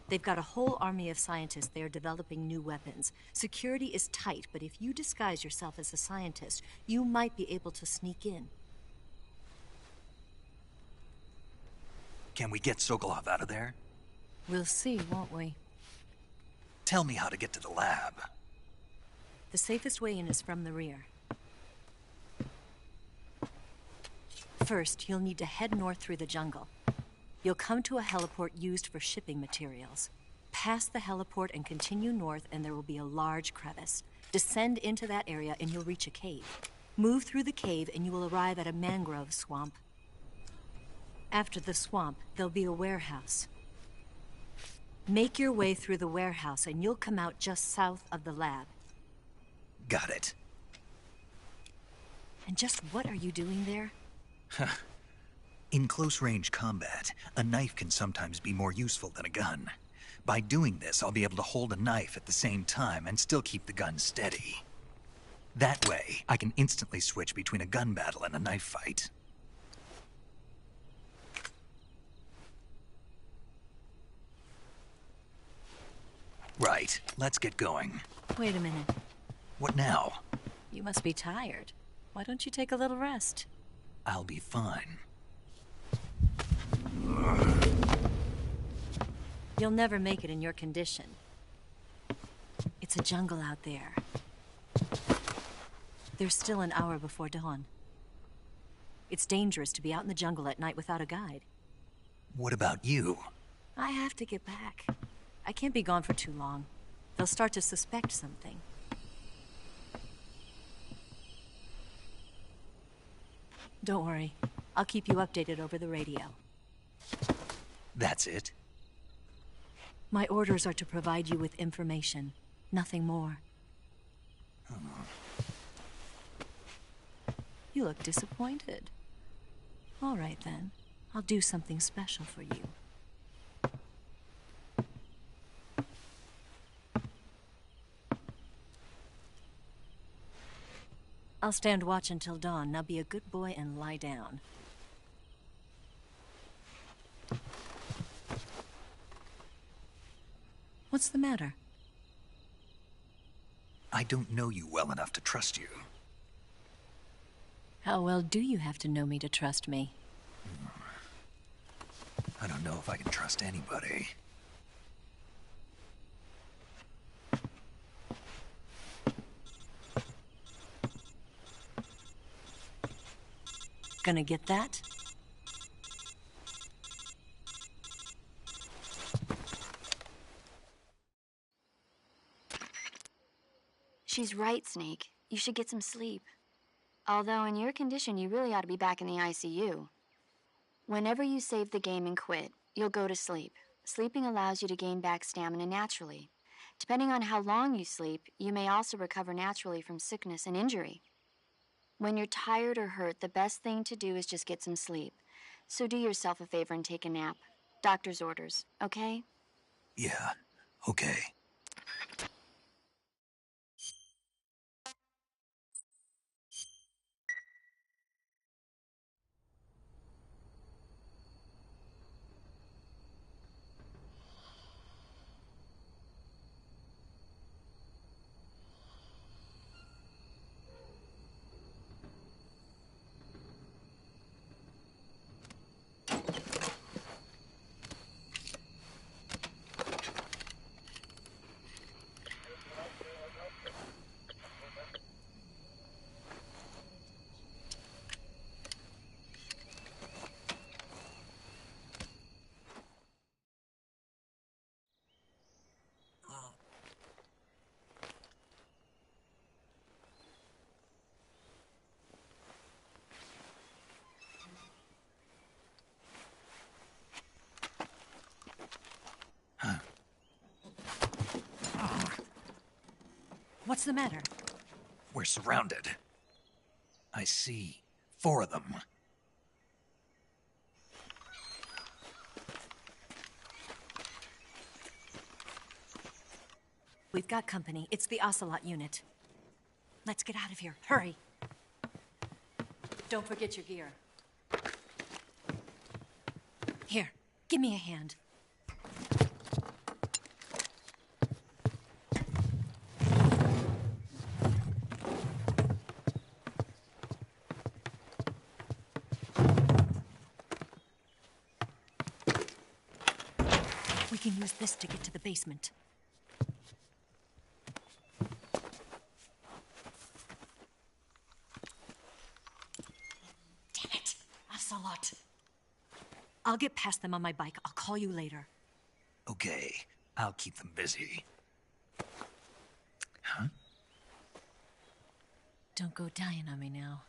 They've got a whole army of scientists there developing new weapons. Security is tight, but if you disguise yourself as a scientist, you might be able to sneak in. Can we get Sokolov out of there? We'll see, won't we? Tell me how to get to the lab. The safest way in is from the rear. First, you'll need to head north through the jungle. You'll come to a heliport used for shipping materials. Pass the heliport and continue north, and there will be a large crevice. Descend into that area and you'll reach a cave. Move through the cave and you will arrive at a mangrove swamp. After the swamp, there'll be a warehouse. Make your way through the warehouse and you'll come out just south of the lab. Got it. And just what are you doing there? In close-range combat, a knife can sometimes be more useful than a gun. By doing this, I'll be able to hold a knife at the same time and still keep the gun steady. That way, I can instantly switch between a gun battle and a knife fight. Right, let's get going. Wait a minute. What now? You must be tired. Why don't you take a little rest? I'll be fine. You'll never make it in your condition. It's a jungle out there. There's still an hour before dawn. It's dangerous to be out in the jungle at night without a guide. What about you? I have to get back. I can't be gone for too long. They'll start to suspect something. Don't worry. I'll keep you updated over the radio. That's it? My orders are to provide you with information. Nothing more. You look disappointed. All right, then. I'll do something special for you. I'll stand watch until dawn. Now be a good boy and lie down. What's the matter? I don't know you well enough to trust you. How well do you have to know me to trust me? I don't know if I can trust anybody. Gonna get that? She's right, Snake. You should get some sleep. Although in your condition, you really ought to be back in the ICU. Whenever you save the game and quit, you'll go to sleep. Sleeping allows you to gain back stamina naturally. Depending on how long you sleep, you may also recover naturally from sickness and injury. When you're tired or hurt, the best thing to do is just get some sleep. So do yourself a favor and take a nap. Doctor's orders, okay? Yeah, okay. What's the matter? We're surrounded. I see 4 of them. We've got company. It's the Ocelot unit. Let's get out of here. Hurry. Don't forget your gear. Here, give me a hand. We can use this to get to the basement. Damn it! Ocelot! I'll get past them on my bike. I'll call you later. Okay, I'll keep them busy. Huh? Don't go dying on me now.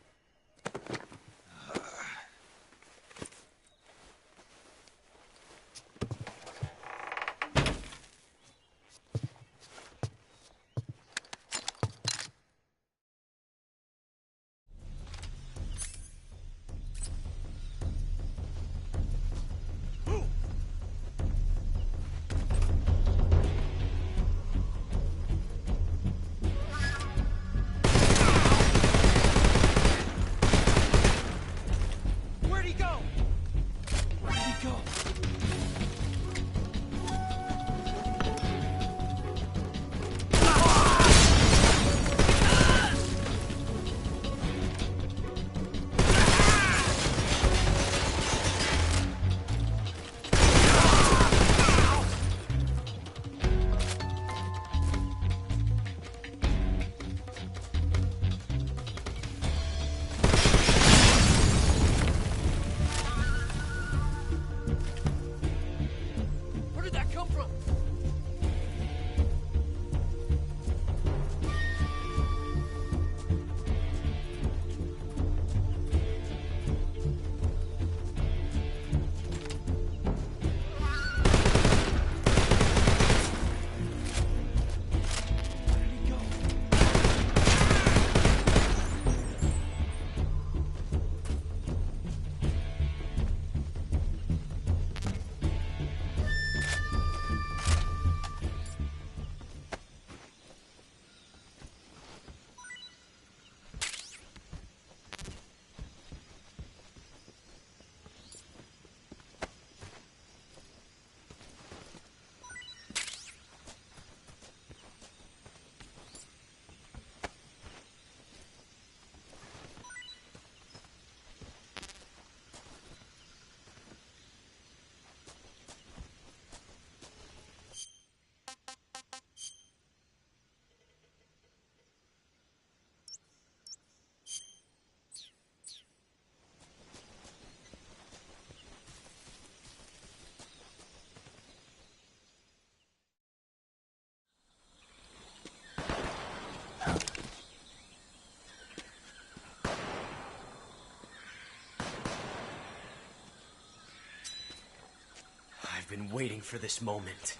I've been waiting for this moment.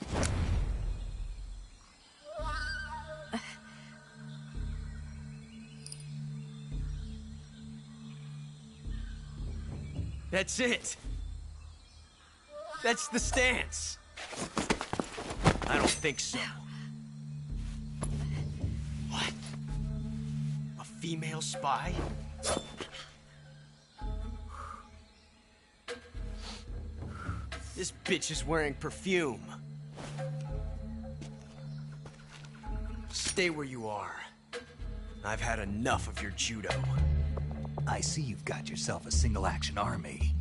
That's it. That's the stance. I don't think so. What? A female spy? This bitch is wearing perfume. Stay where you are. I've had enough of your judo. I see you've got yourself a single-action army.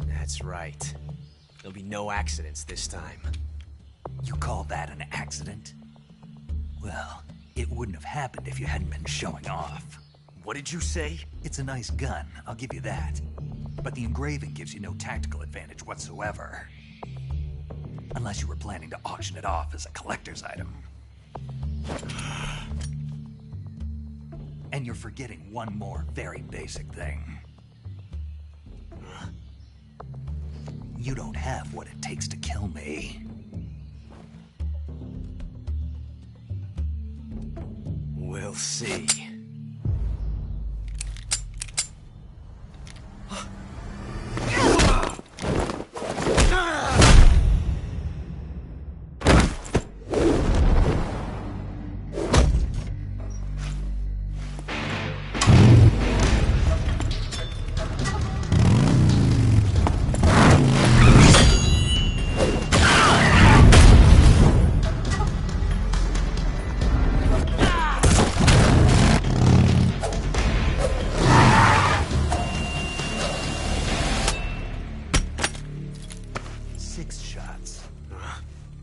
That's right. There'll be no accidents this time. You call that an accident? Well, it wouldn't have happened if you hadn't been showing off. What did you say? It's a nice gun, I'll give you that. But the engraving gives you no tactical advantage whatsoever. Unless you were planning to auction it off as a collector's item. And you're forgetting one more very basic thing. You don't have what it takes to kill me. We'll see.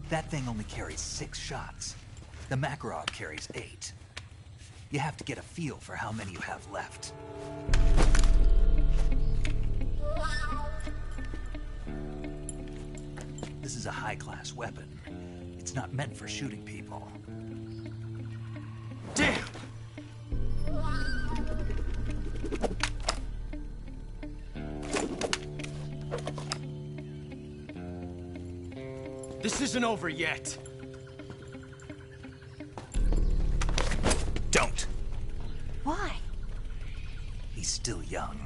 That thing only carries 6 shots. The Makarov carries 8. You have to get a feel for how many you have left. This is a high-class weapon. It's not meant for shooting people. Damn! This isn't over yet. Don't. Why? He's still young.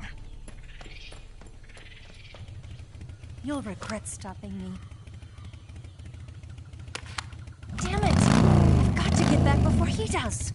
You'll regret stopping me. Damn it! I've got to get back before he does.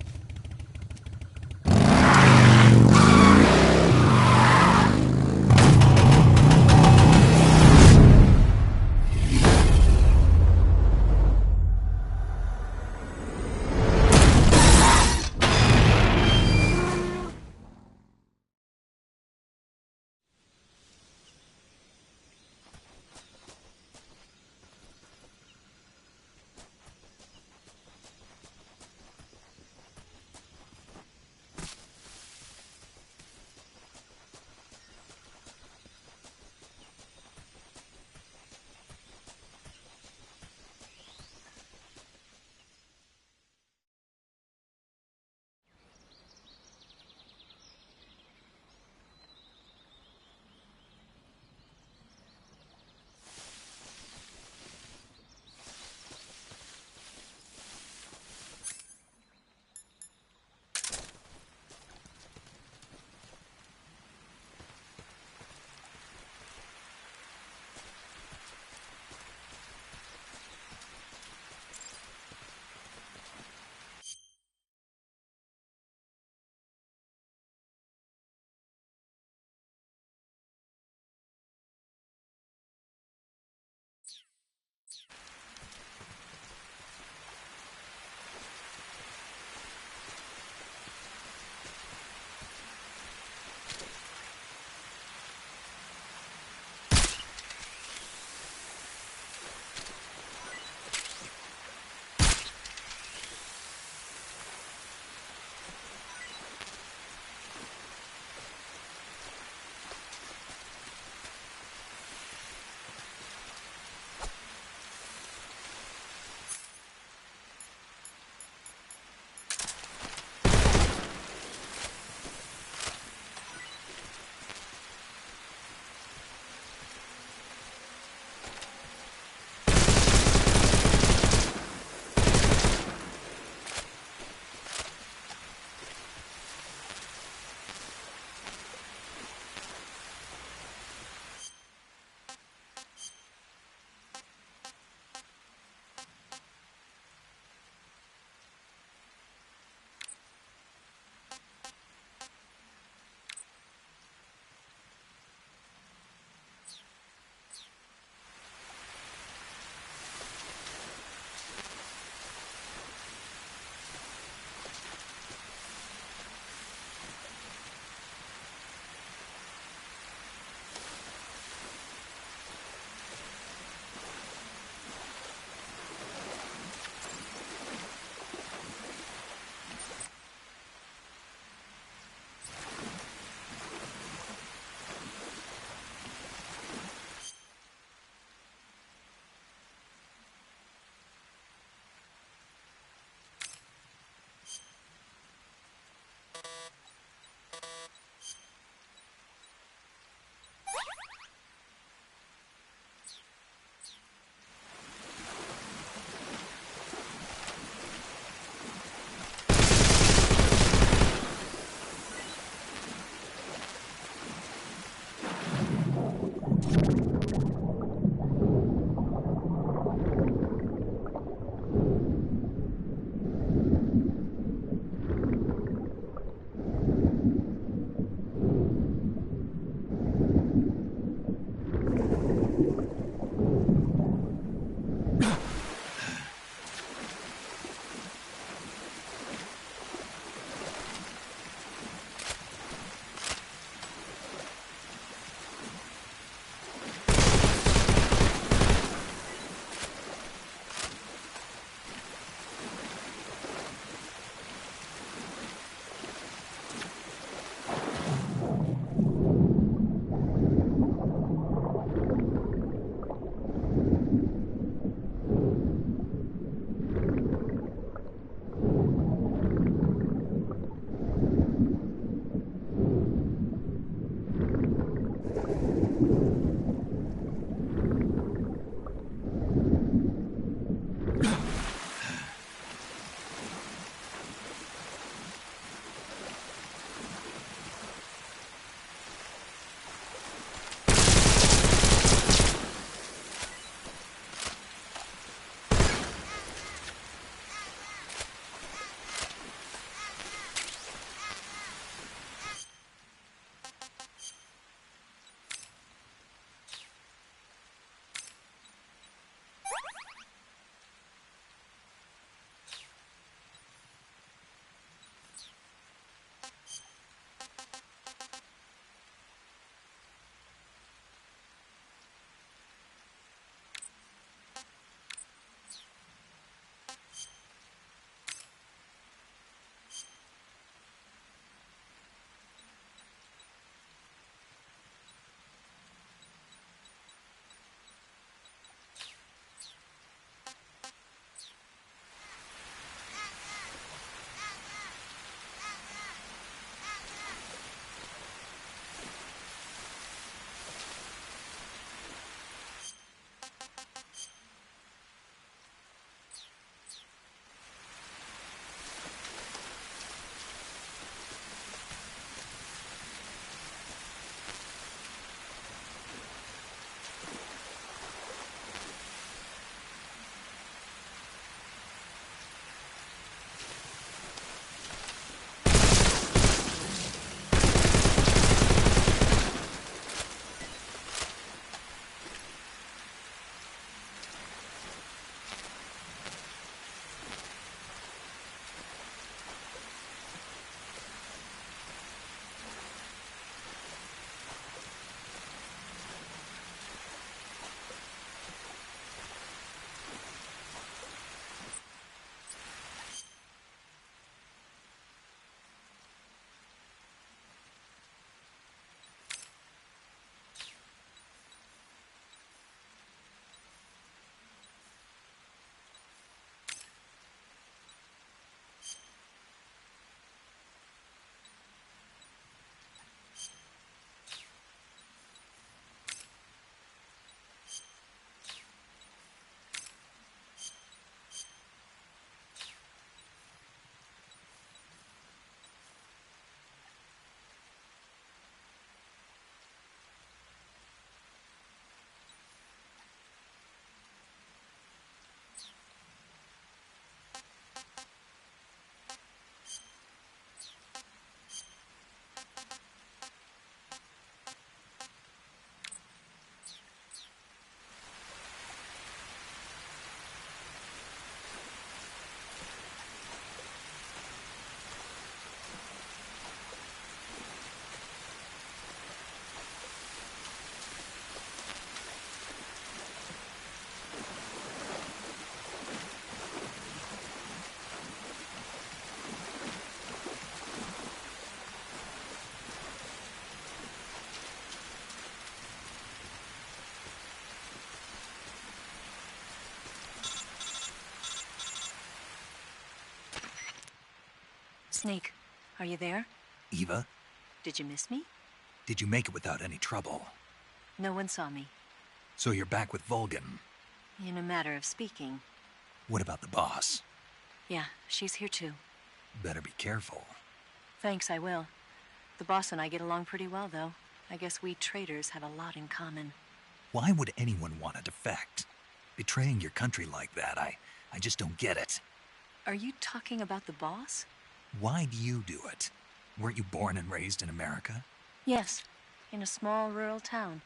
Snake, are you there? Eva, Did you miss me? did you make it without any trouble? No one saw me. So you're back with Vulcan. In a matter of speaking. What about the boss? Yeah, she's here too. Better be careful. Thanks, I will. The boss and I get along pretty well, though. I guess we traitors have a lot in common. Why would anyone want to defect? Betraying your country like that, I just don't get it. Are you talking about the boss? Why do you do it? Weren't you born and raised in America? Yes, in a small rural town.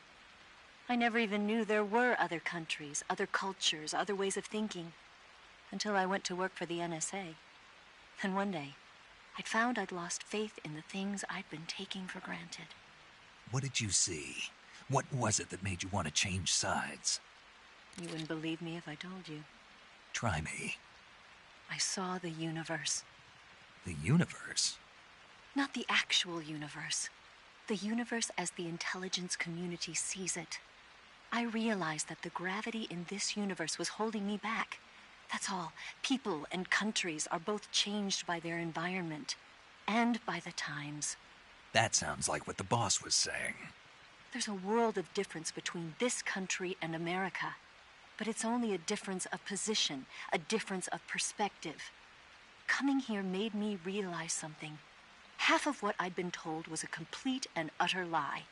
I never even knew there were other countries, other cultures, other ways of thinking, until I went to work for the NSA. And one day, I'd found I'd lost faith in the things I'd been taking for granted. What did you see? What was it that made you want to change sides? You wouldn't believe me if I told you. Try me. I saw the universe. The universe? Not the actual universe. The universe as the intelligence community sees it. I realized that the gravity in this universe was holding me back. That's all. People and countries are both changed by their environment and by the times. That sounds like what the boss was saying. There's a world of difference between this country and America. But it's only a difference of position, a difference of perspective. Coming here made me realize something. Half of what I'd been told was a complete and utter lie.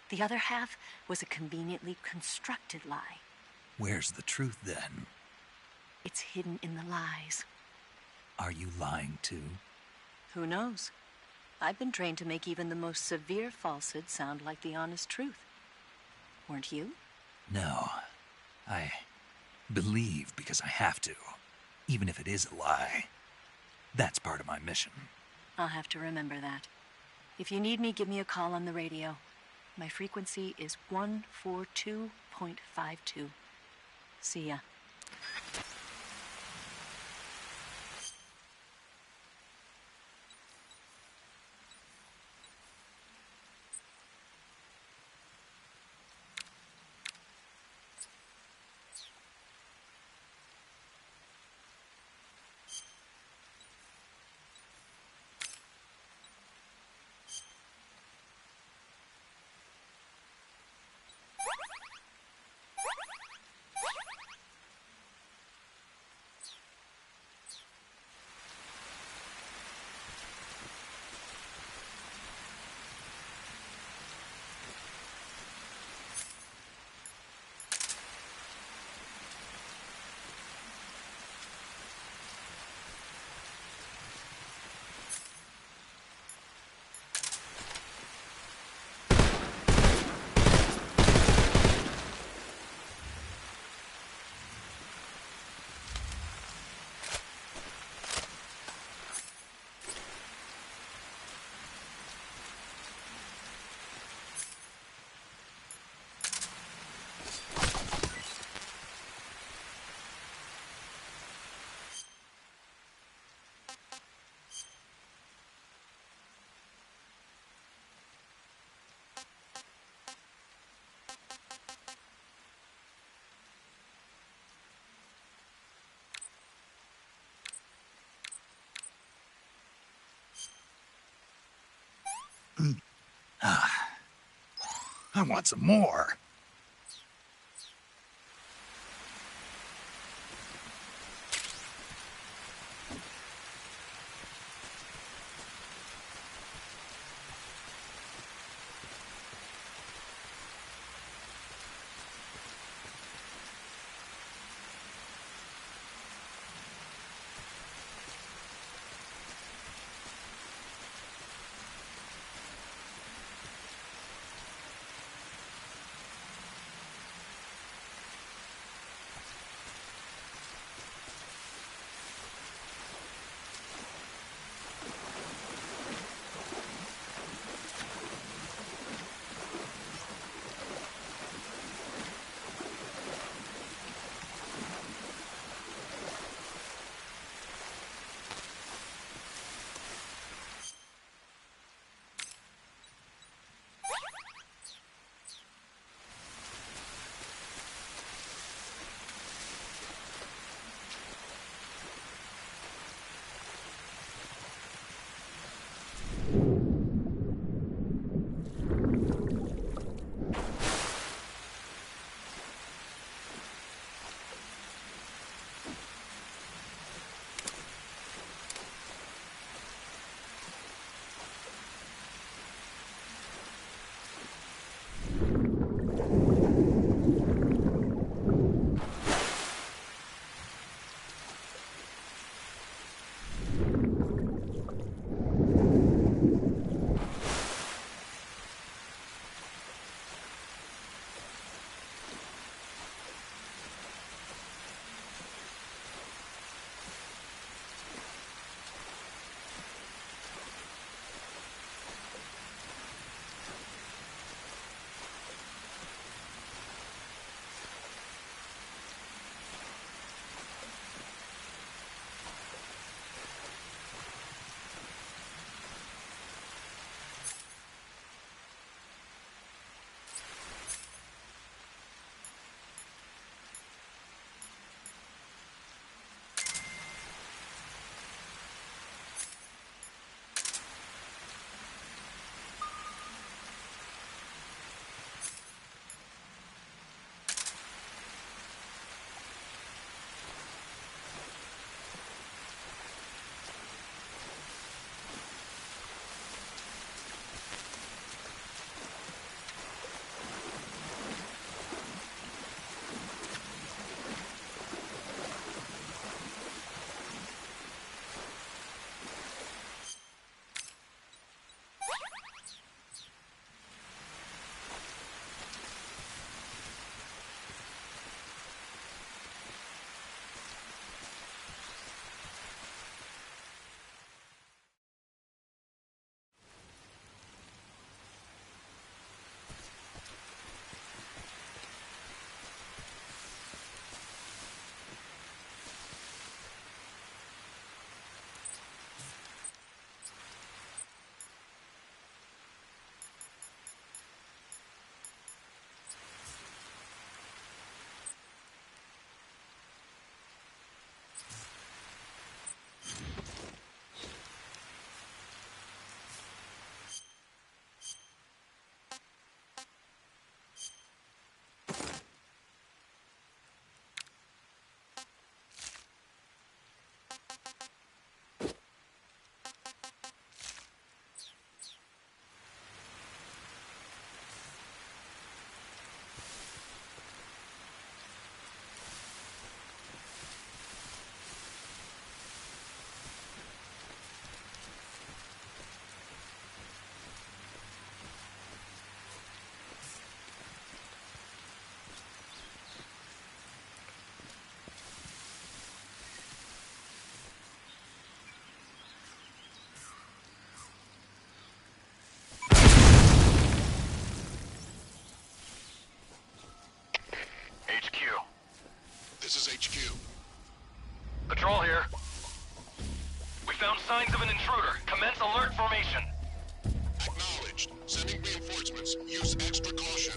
The other half was a conveniently constructed lie. Where's the truth, then? It's hidden in the lies. Are you lying, too? Who knows? I've been trained to make even the most severe falsehood sound like the honest truth. Weren't you? No. I believe because I have to, even if it is a lie. That's part of my mission. I'll have to remember that. If you need me, give me a call on the radio. My frequency is 142.52. See ya. I want some more. This is HQ. Patrol here. We found signs of an intruder. Commence alert formation. Acknowledged. Sending reinforcements. Use extra caution.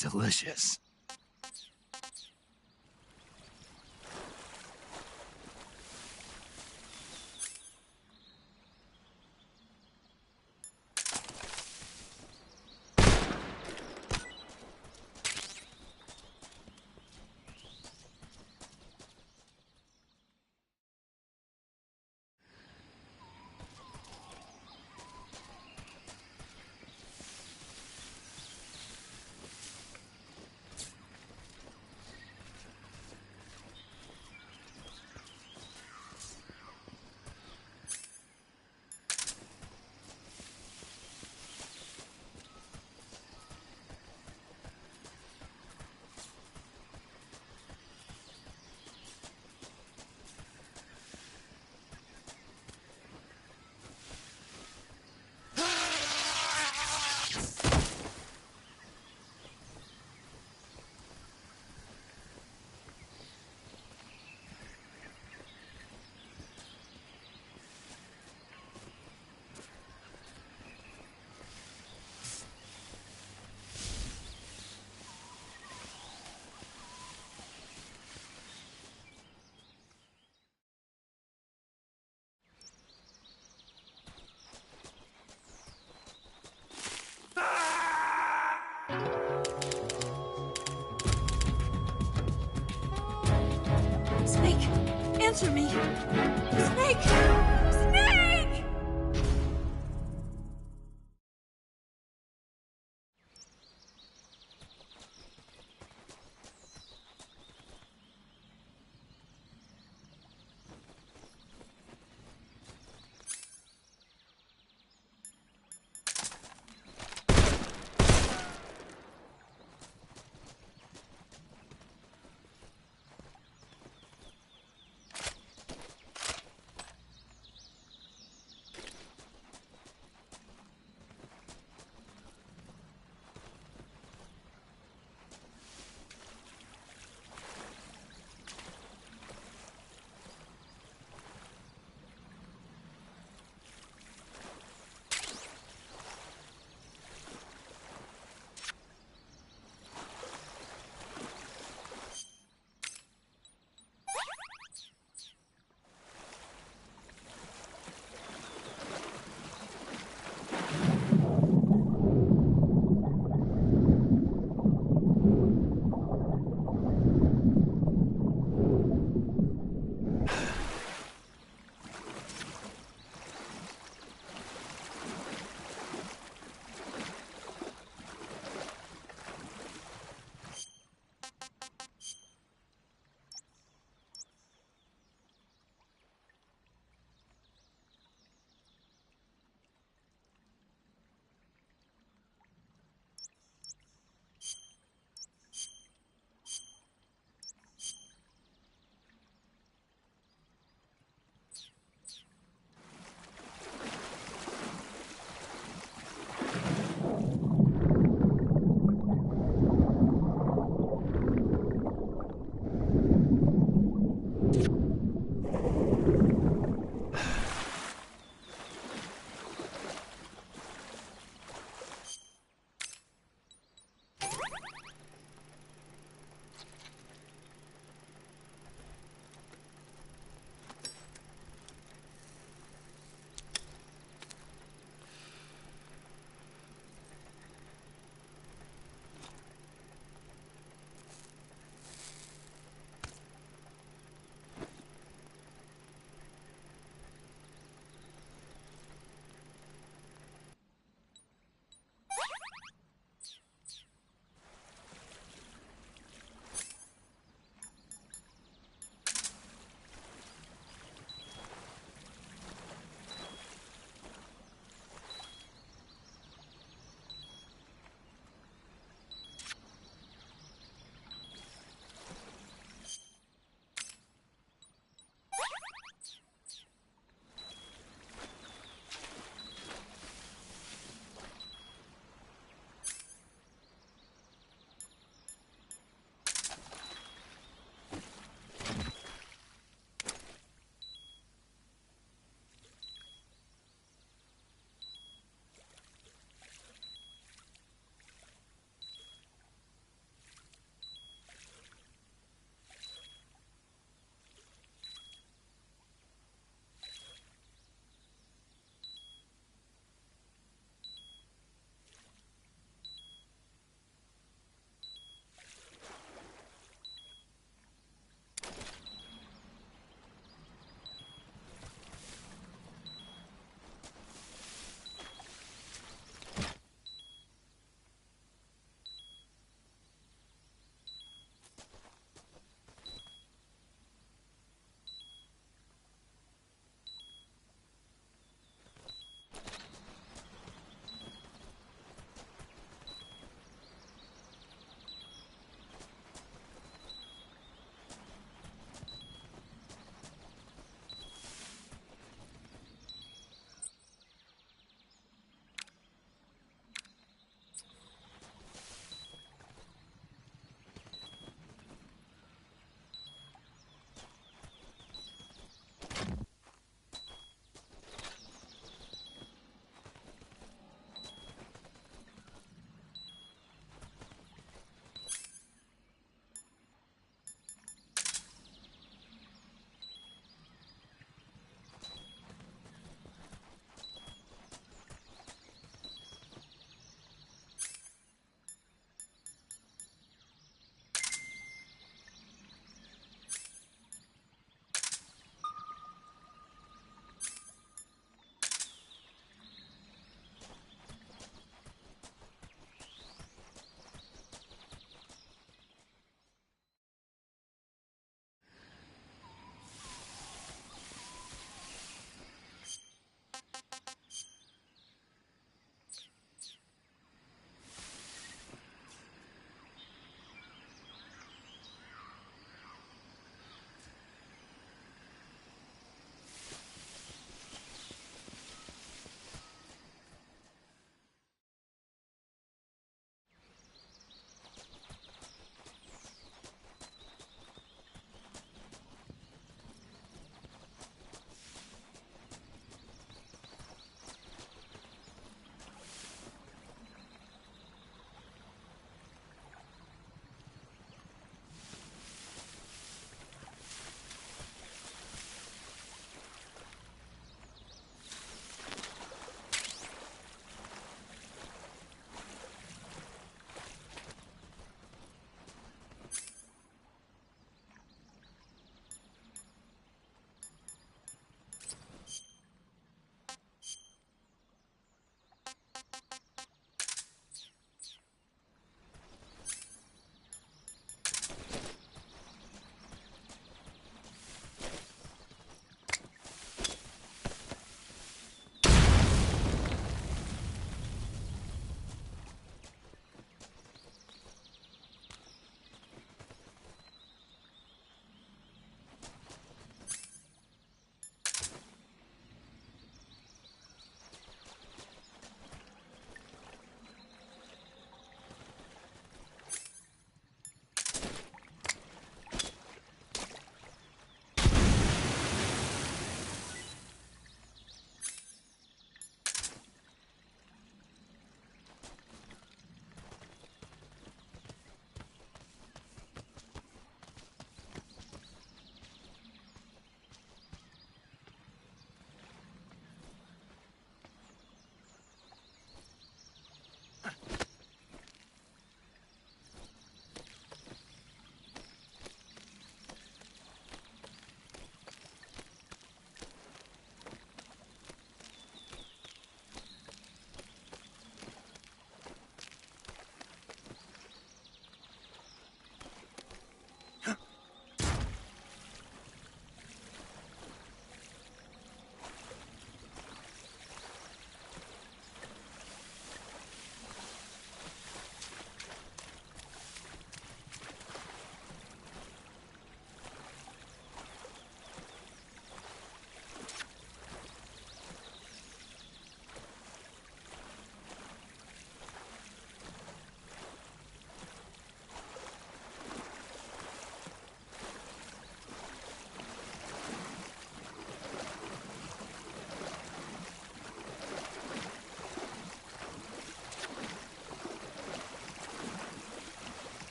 Delicious. Snake, answer me! Snake! Snake!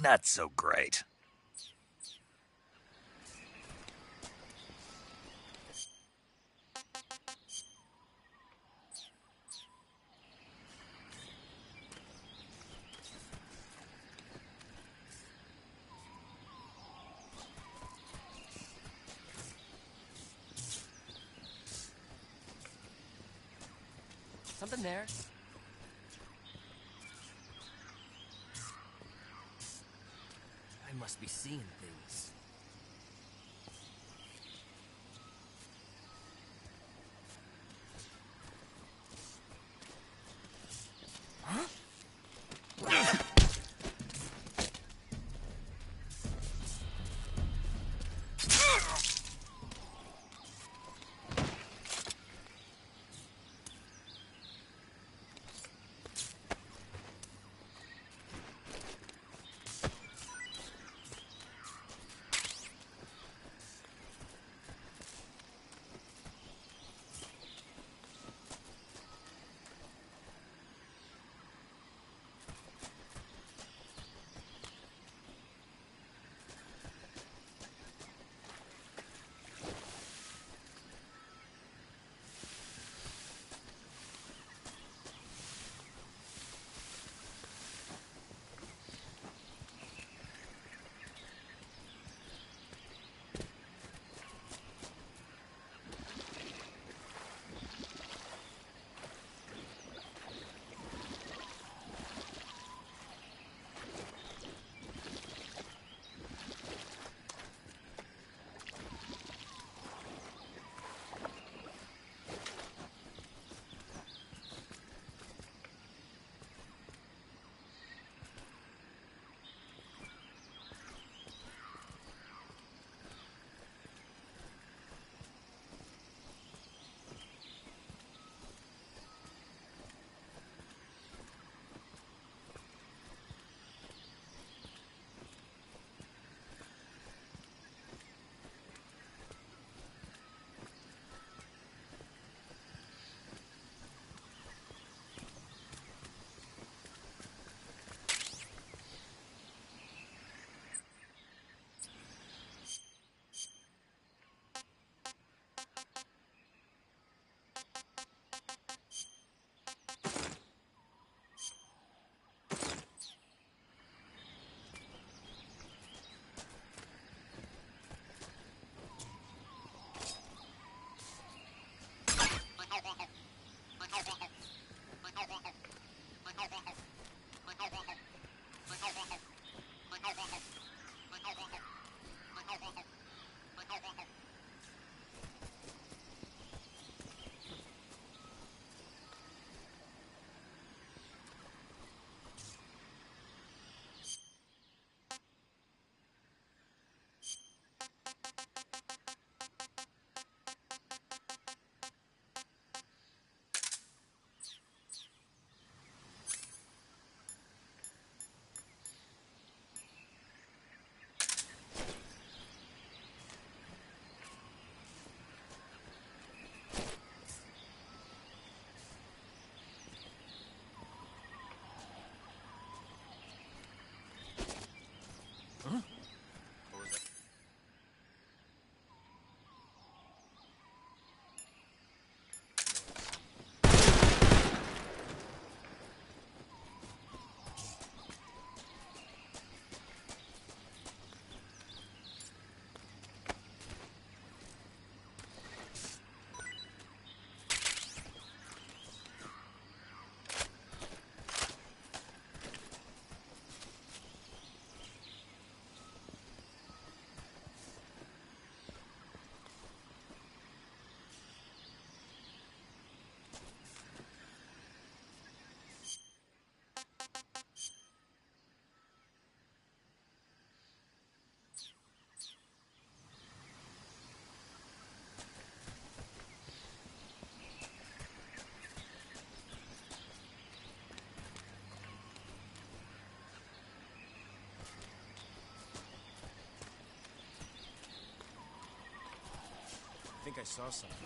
not so great. Something there. I must be seeing things. Huh? I think I saw something.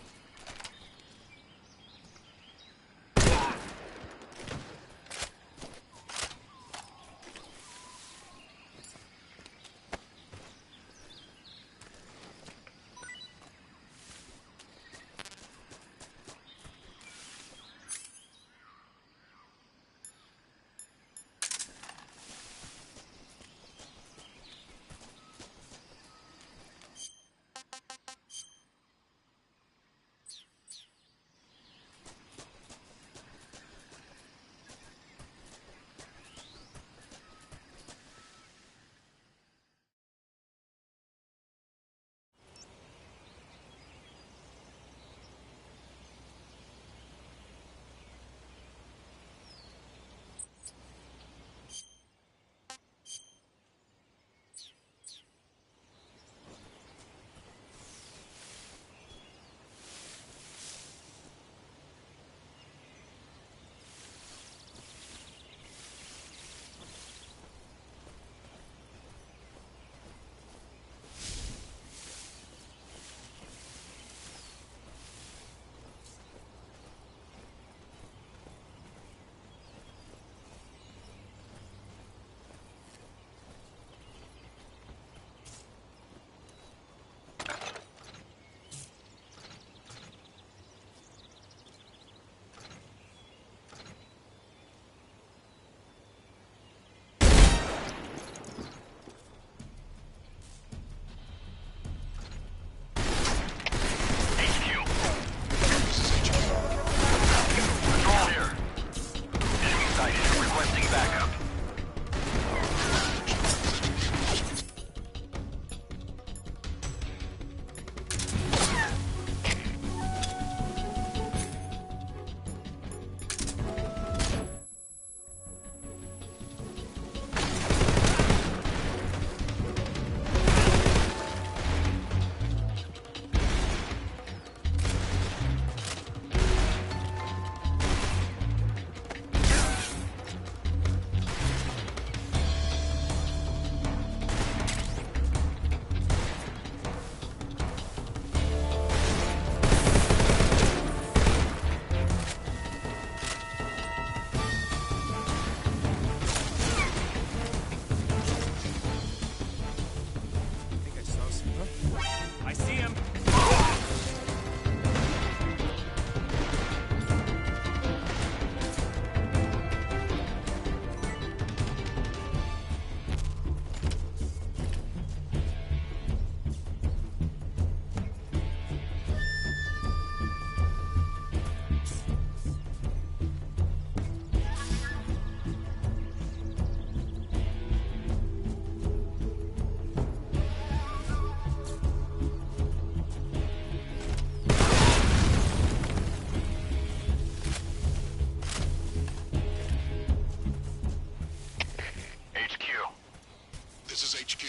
HQ.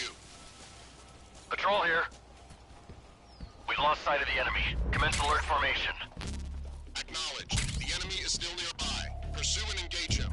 Patrol here. We've lost sight of the enemy. Commence alert formation. Acknowledged. The enemy is still nearby. Pursue and engage him.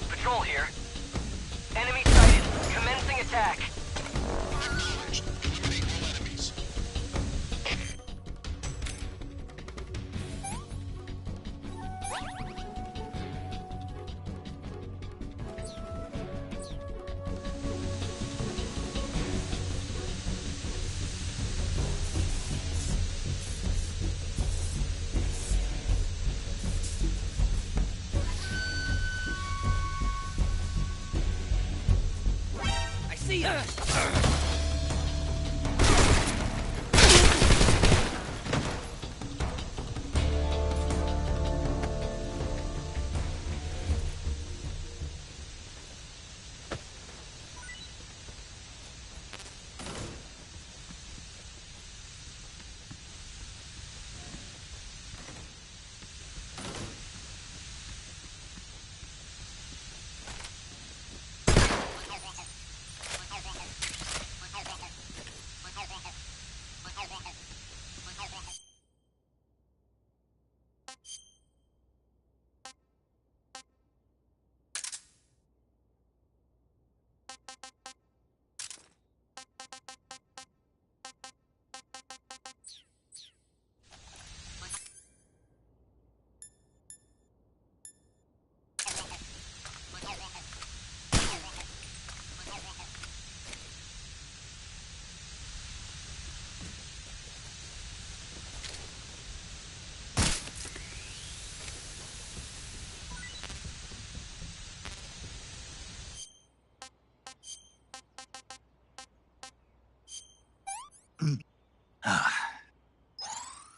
Patrol here. Enemy sighted. Commencing attack. Acknowledged. Eliminate all enemies. I see ya!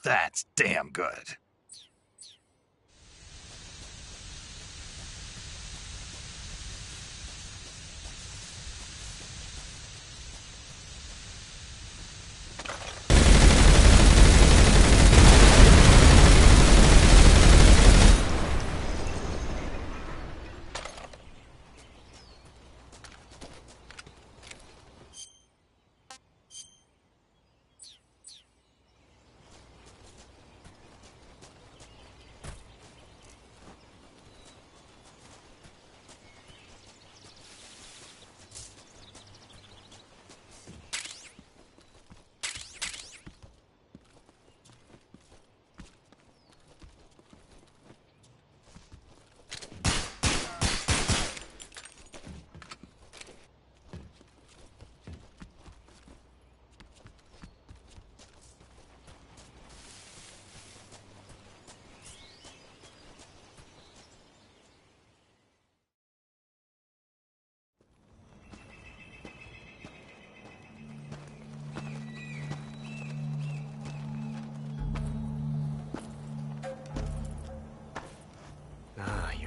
That's damn good.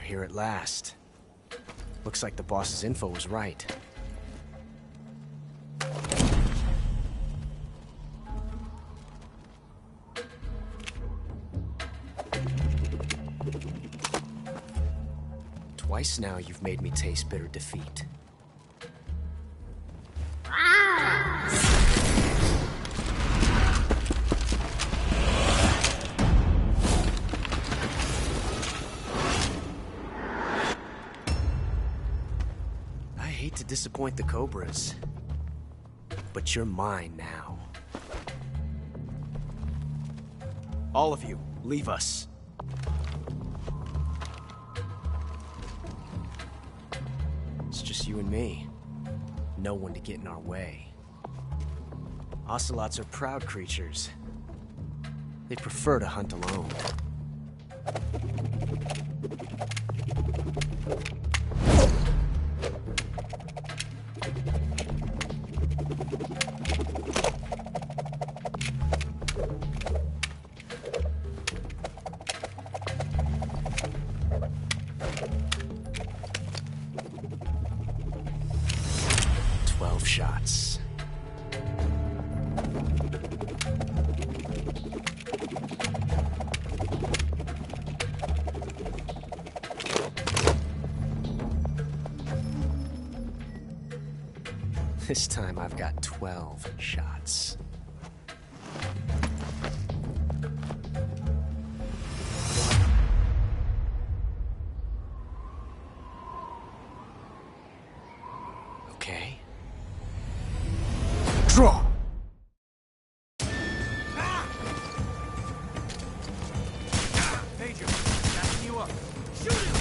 Here at last. Looks like the boss's info was right. Twice now you've made me taste bitter defeat. I hate to disappoint the Cobras, but you're mine now. All of you, leave us. It's just you and me. No one to get in our way. Ocelots are proud creatures. They prefer to hunt alone. 12 shots. This time I've got 12 shots. Okay. Draw! Major, backing you up. Shoot him!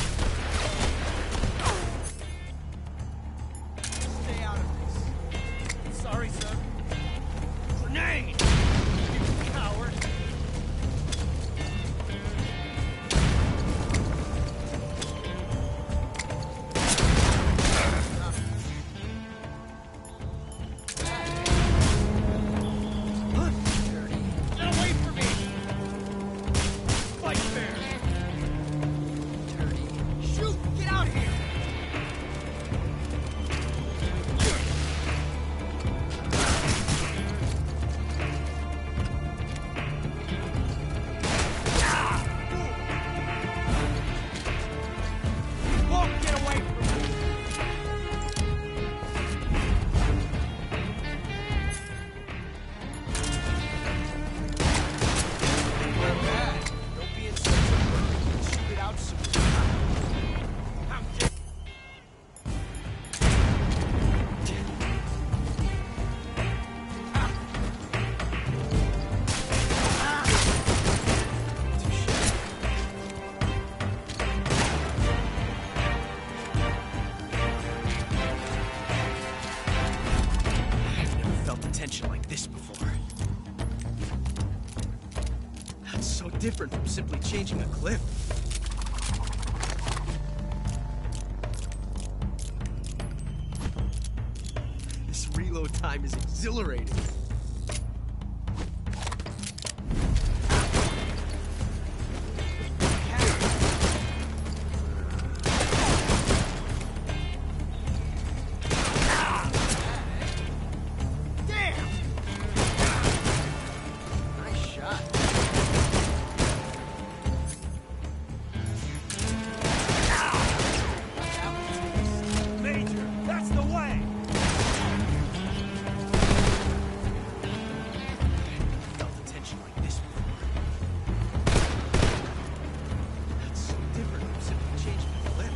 Stay out of this. Sorry, sir. Grenade! You coward! Get away from me! Fight fair! Dirty. Shoot! Get out of here! Won't get away from me! We're bad. Don't be in such a hurry. Shoot it out soon. How dare I've never felt the tension like this before. That's so different from simply changing a clip. This reload time is exhilarating. Damn! Nice shot. Major, that's the way! Felt the tension like this before. That's so different from simply changing a clip.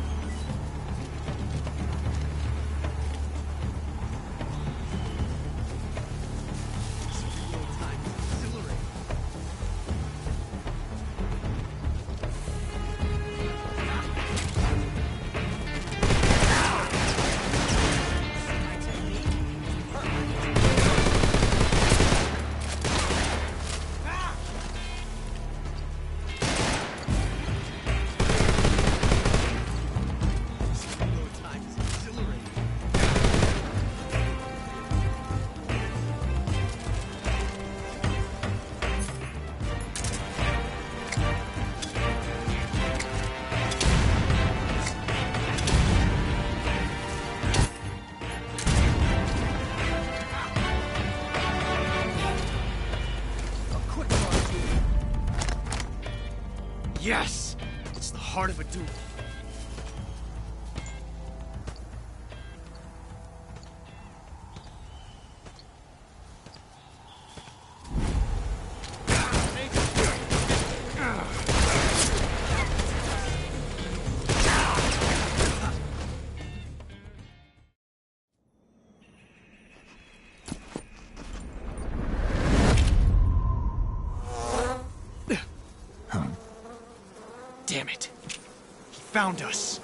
This reload time is exhilarating. This reload time is exhilarating. A quick one, dude. Yes! It's the heart of a duel. Damn it. He found us.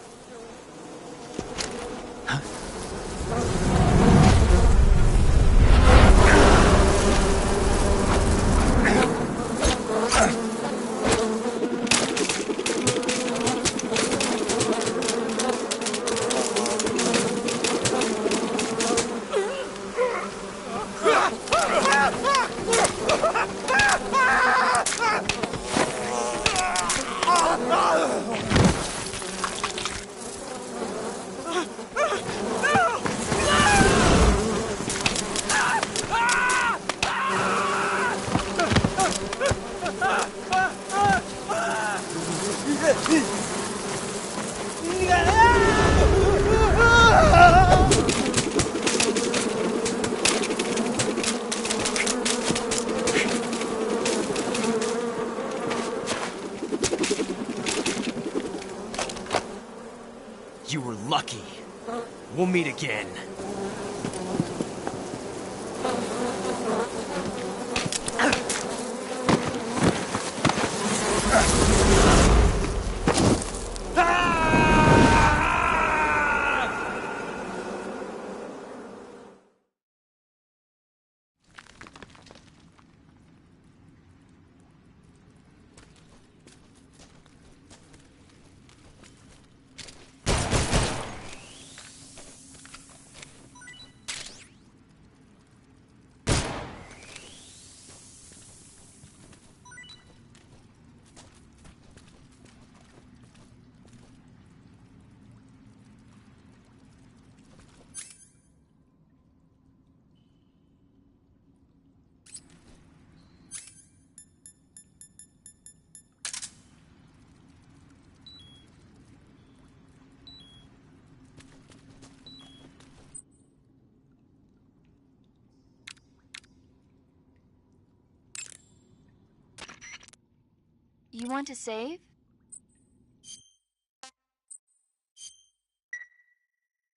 We'll meet again. You want to save?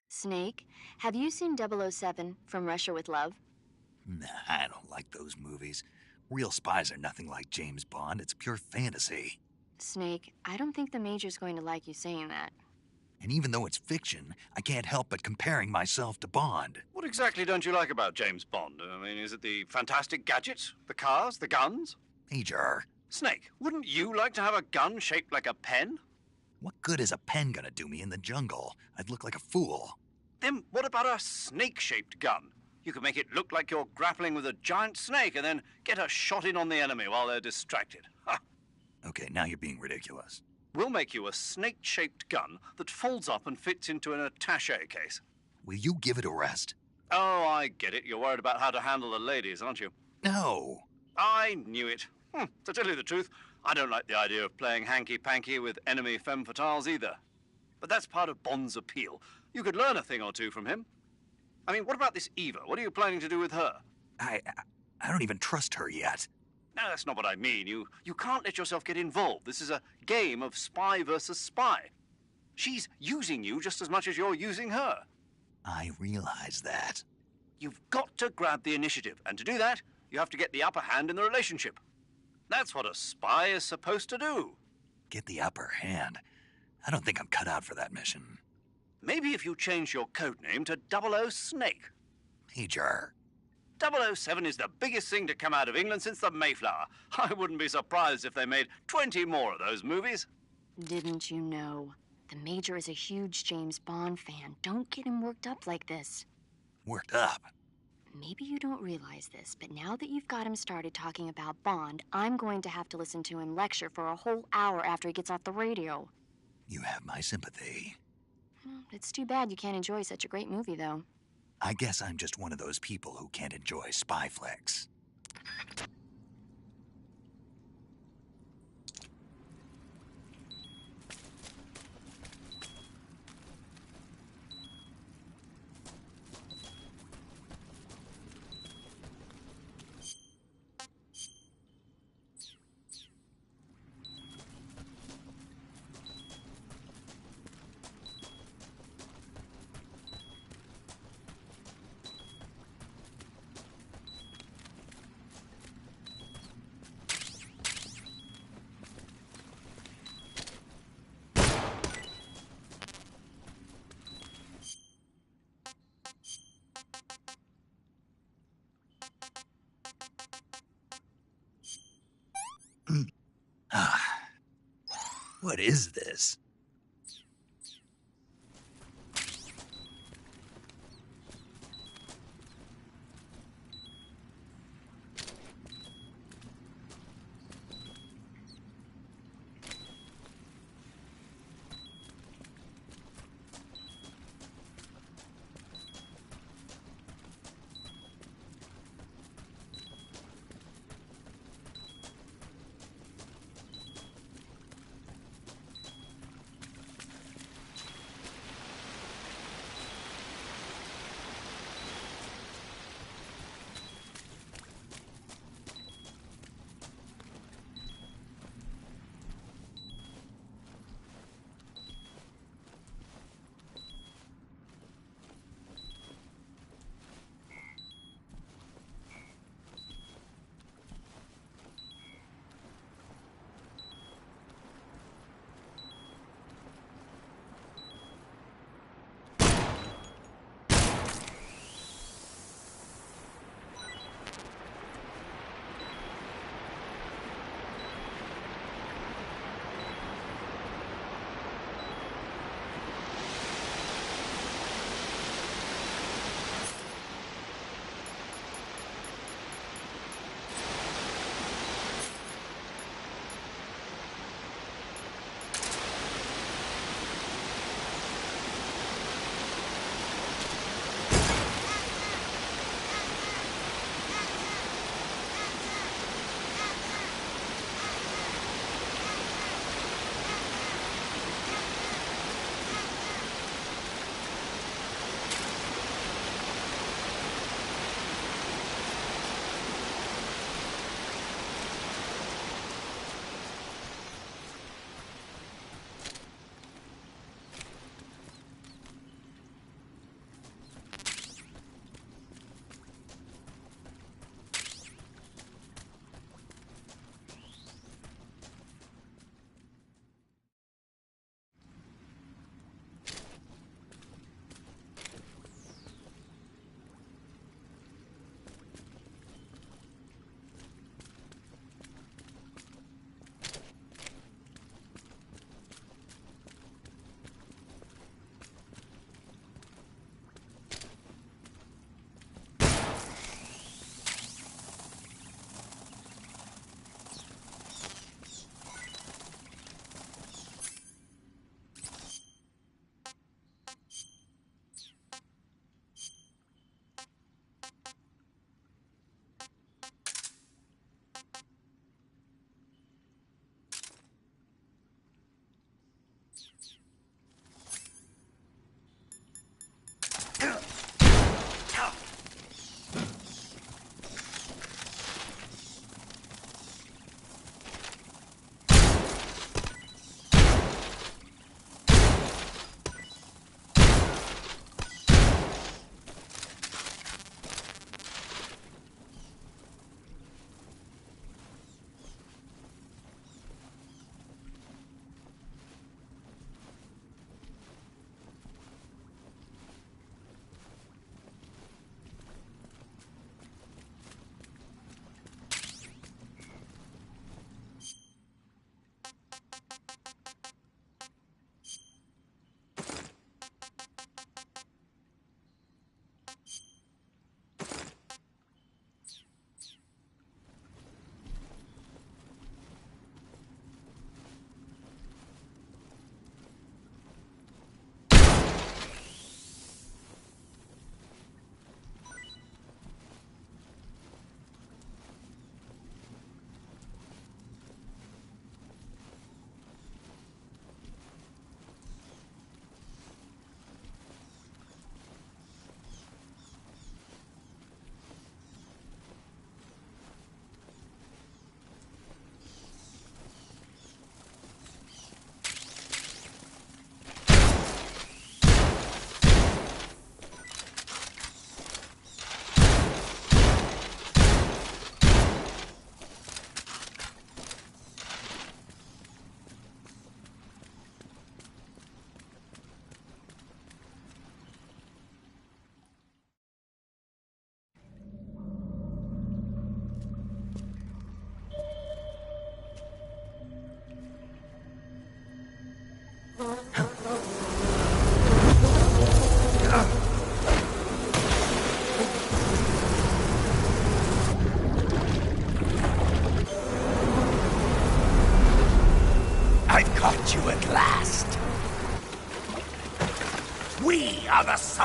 Snake, have you seen 007 From Russia with Love? Nah, I don't like those movies. Real spies are nothing like James Bond. It's pure fantasy. Snake, I don't think the Major's going to like you saying that. And even though it's fiction, I can't help but comparing myself to Bond. What exactly don't you like about James Bond? I mean, is it the fantastic gadgets, the cars, the guns? Major. Snake, wouldn't you like to have a gun shaped like a pen? What good is a pen gonna do me in the jungle? I'd look like a fool. Then what about a snake-shaped gun? You could make it look like you're grappling with a giant snake and then get a shot in on the enemy while they're distracted. Ha! Okay, now you're being ridiculous. We'll make you a snake-shaped gun that folds up and fits into an attaché case. Will you give it a rest? Oh, I get it. You're worried about how to handle the ladies, aren't you? No. I knew it. To tell you the truth, I don't like the idea of playing hanky-panky with enemy femme fatales either. But that's part of Bond's appeal. You could learn a thing or two from him. I mean, what about this Eva? What are you planning to do with her? I don't even trust her yet. No, that's not what I mean. You can't let yourself get involved. This is a game of spy versus spy. She's using you just as much as you're using her. I realize that. You've got to grab the initiative, and to do that, you have to get the upper hand in the relationship. That's what a spy is supposed to do. Get the upper hand? I don't think I'm cut out for that mission. Maybe if you change your codename to 00 Snake. Major. 007 is the biggest thing to come out of England since the Mayflower. I wouldn't be surprised if they made 20 more of those movies. Didn't you know? The Major is a huge James Bond fan. Don't get him worked up like this. Worked up? Maybe you don't realize this, but now that you've got him started talking about Bond, I'm going to have to listen to him lecture for a whole hour after he gets off the radio. You have my sympathy. It's too bad you can't enjoy such a great movie, though. I guess I'm just one of those people who can't enjoy spy flicks. What is this?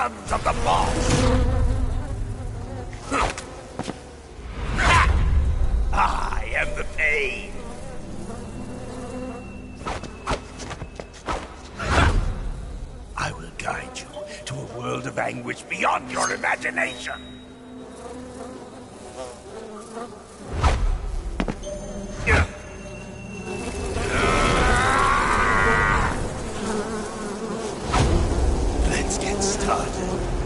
sons of the boss! I am the pain! I will guide you to a world of anguish beyond your imagination! Let's get started.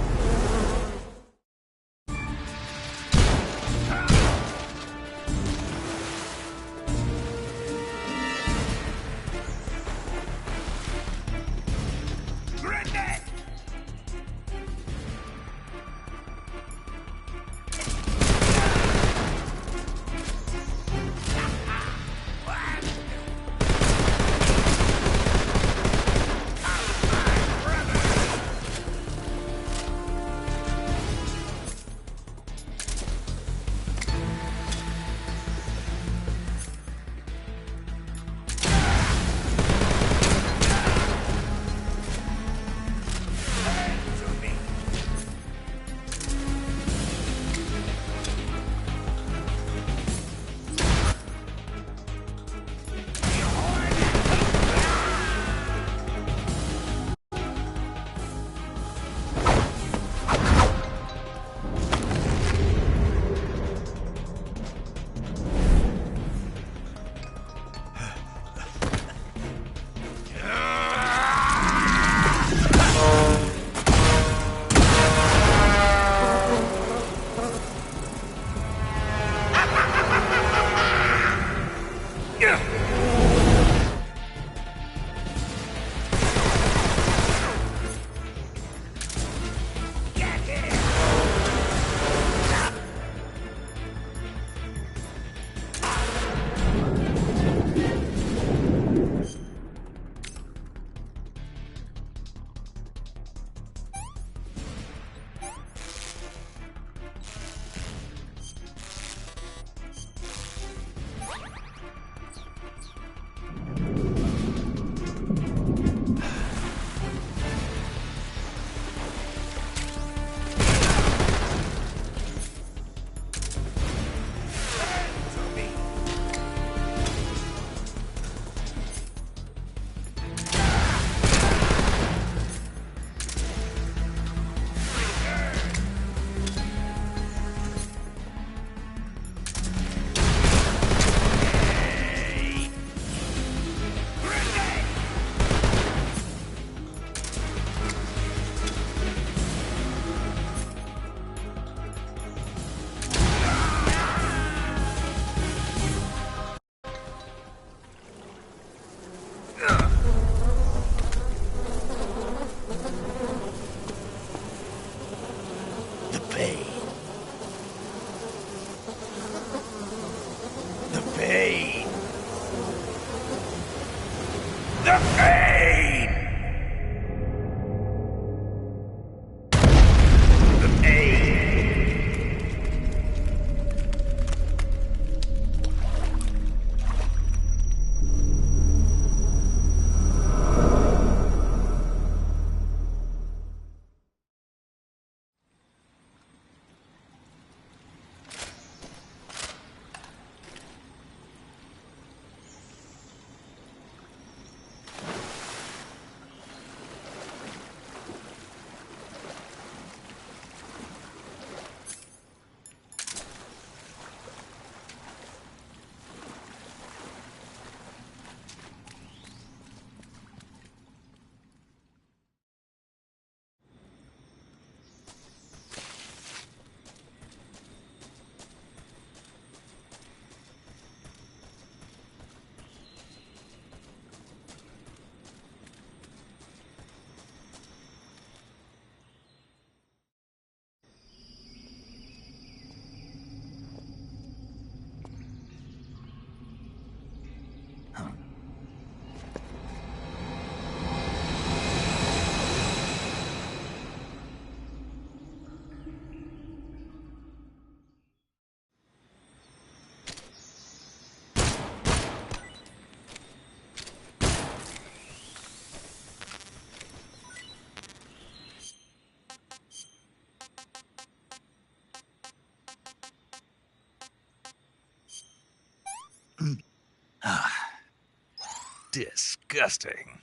Disgusting.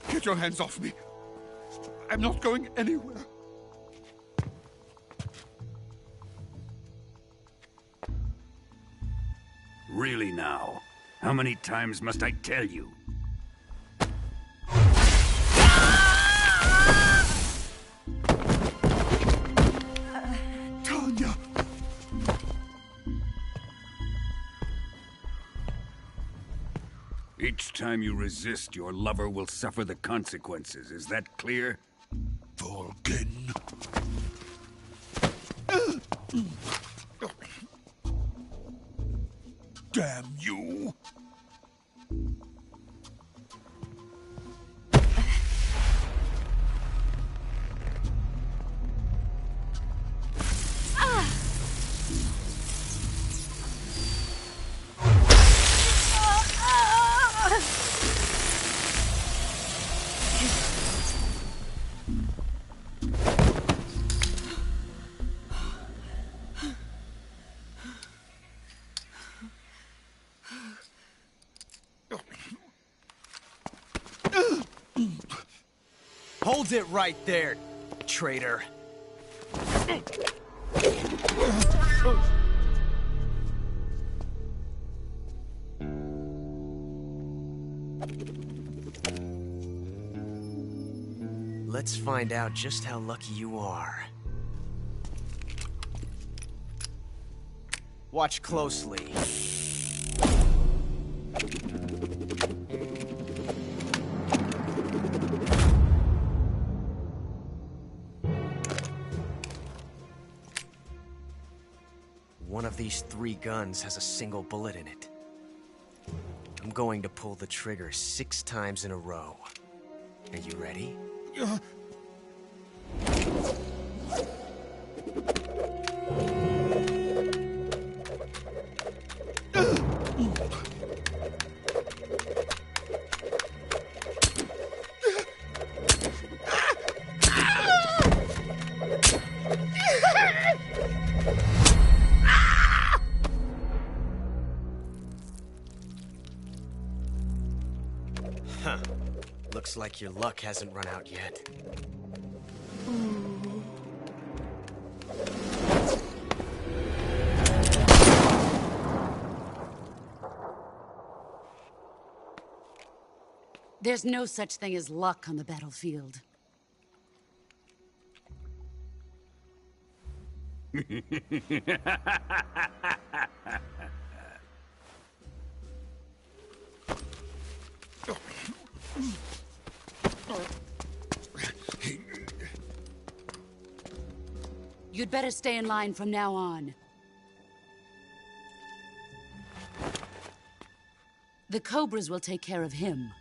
Get your hands off me. I'm not going anywhere. Really now? How many times must I tell you? Tanya! Each time you resist, your lover will suffer the consequences. Is that clear? Vulcan. Damn you! Hold it right there, traitor. Let's find out just how lucky you are. Watch closely. One of these 3 guns has a single bullet in it. I'm going to pull the trigger 6 times in a row. Are you ready? Huh. Looks like your luck hasn't run out yet. There's no such thing as luck on the battlefield. You'd better stay in line from now on. The Cobras will take care of him.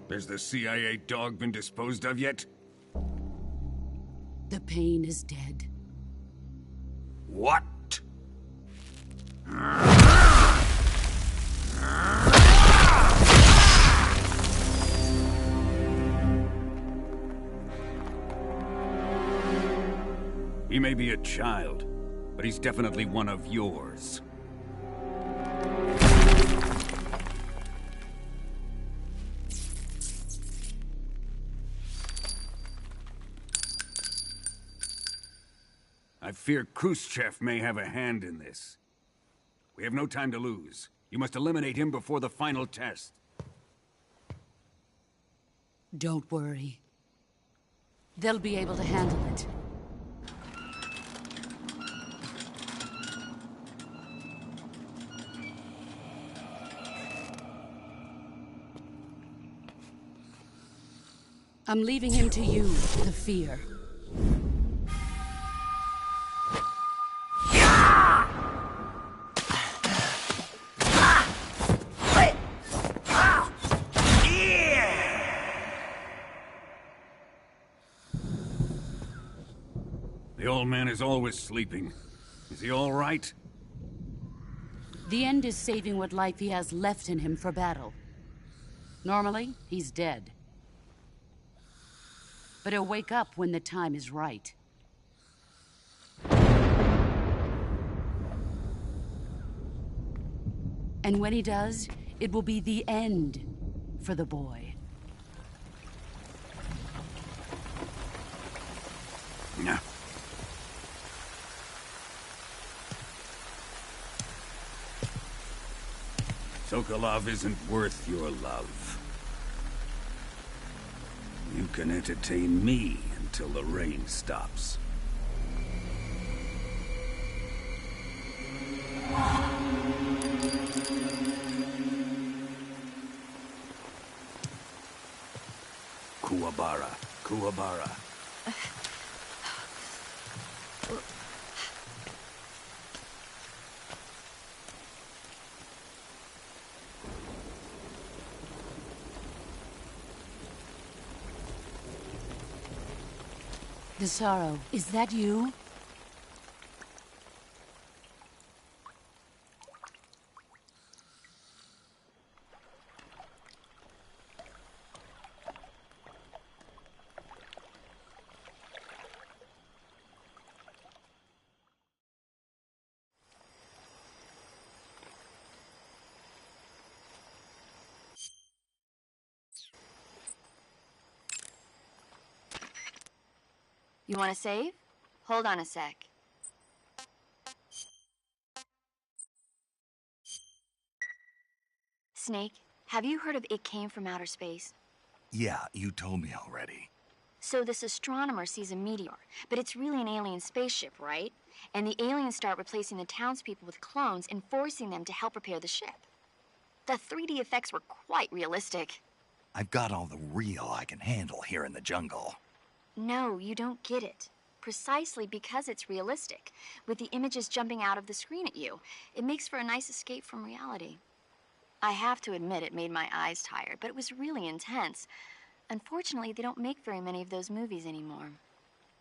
Has the CIA dog been disposed of yet? The pain is dead. What? He may be a child, but he's definitely one of yours. I fear Khrushchev may have a hand in this. We have no time to lose. You must eliminate him before the final test. Don't worry. They'll be able to handle it. I'm leaving him to you, the fear. The old man is always sleeping. Is he all right? The end is saving what life he has left in him for battle. Normally, he's dead. But he'll wake up when the time is right. And when he does, it will be the end for the boy. No. Sokolov isn't worth your love. You can entertain me until the rain stops. Kuwabara. Kuwabara. Desaro, is that you? You want to save? Hold on a sec. Snake, have you heard of It Came from Outer Space? Yeah, you told me already. So this astronomer sees a meteor, but it's really an alien spaceship, right? And the aliens start replacing the townspeople with clones and forcing them to help repair the ship. The 3D effects were quite realistic. I've got all the real I can handle here in the jungle. No, you don't get it. Precisely because it's realistic, with the images jumping out of the screen at you, it makes for a nice escape from reality. I have to admit it made my eyes tired, but it was really intense. Unfortunately, they don't make very many of those movies anymore.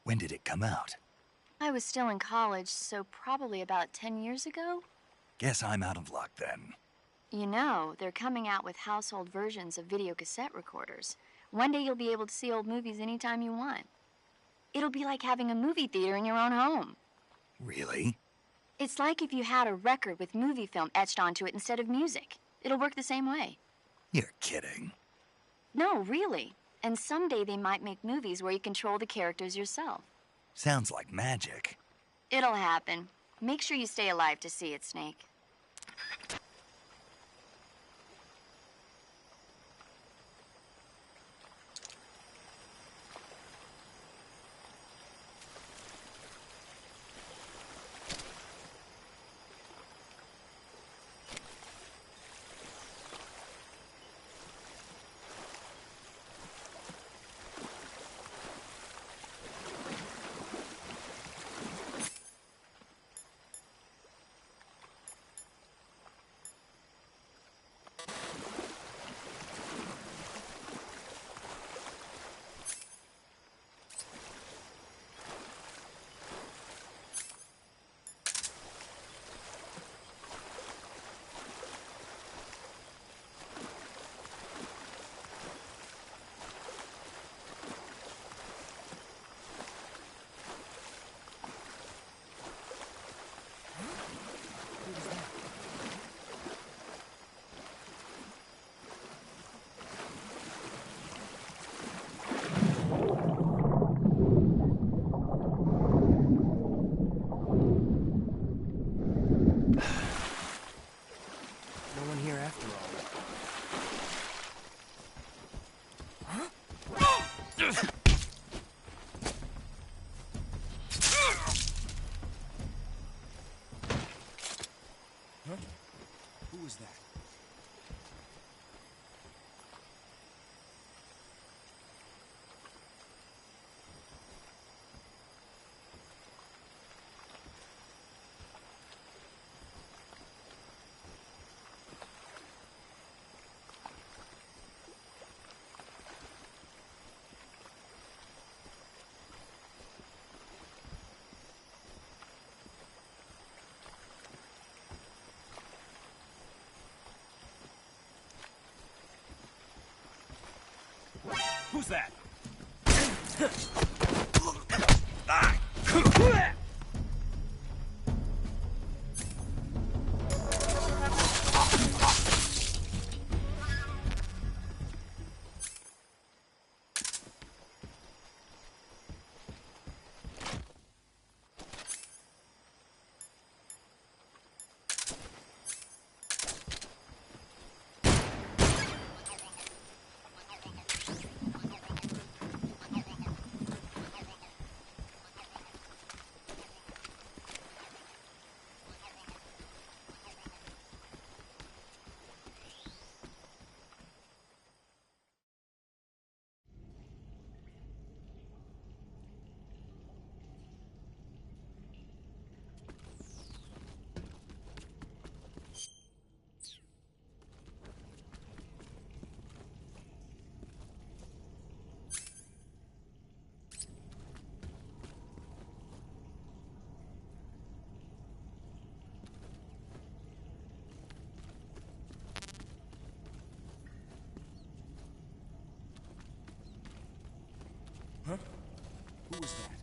When did it come out? I was still in college, so probably about 10 years ago. Guess I'm out of luck then. You know, they're coming out with household versions of video cassette recorders. One day you'll be able to see old movies anytime you want. It'll be like having a movie theater in your own home. Really? It's like if you had a record with movie film etched onto it instead of music. It'll work the same way. You're kidding. No, really. And someday they might make movies where you control the characters yourself. Sounds like magic. It'll happen. Make sure you stay alive to see it, Snake. Who's that? Huh? Who was that?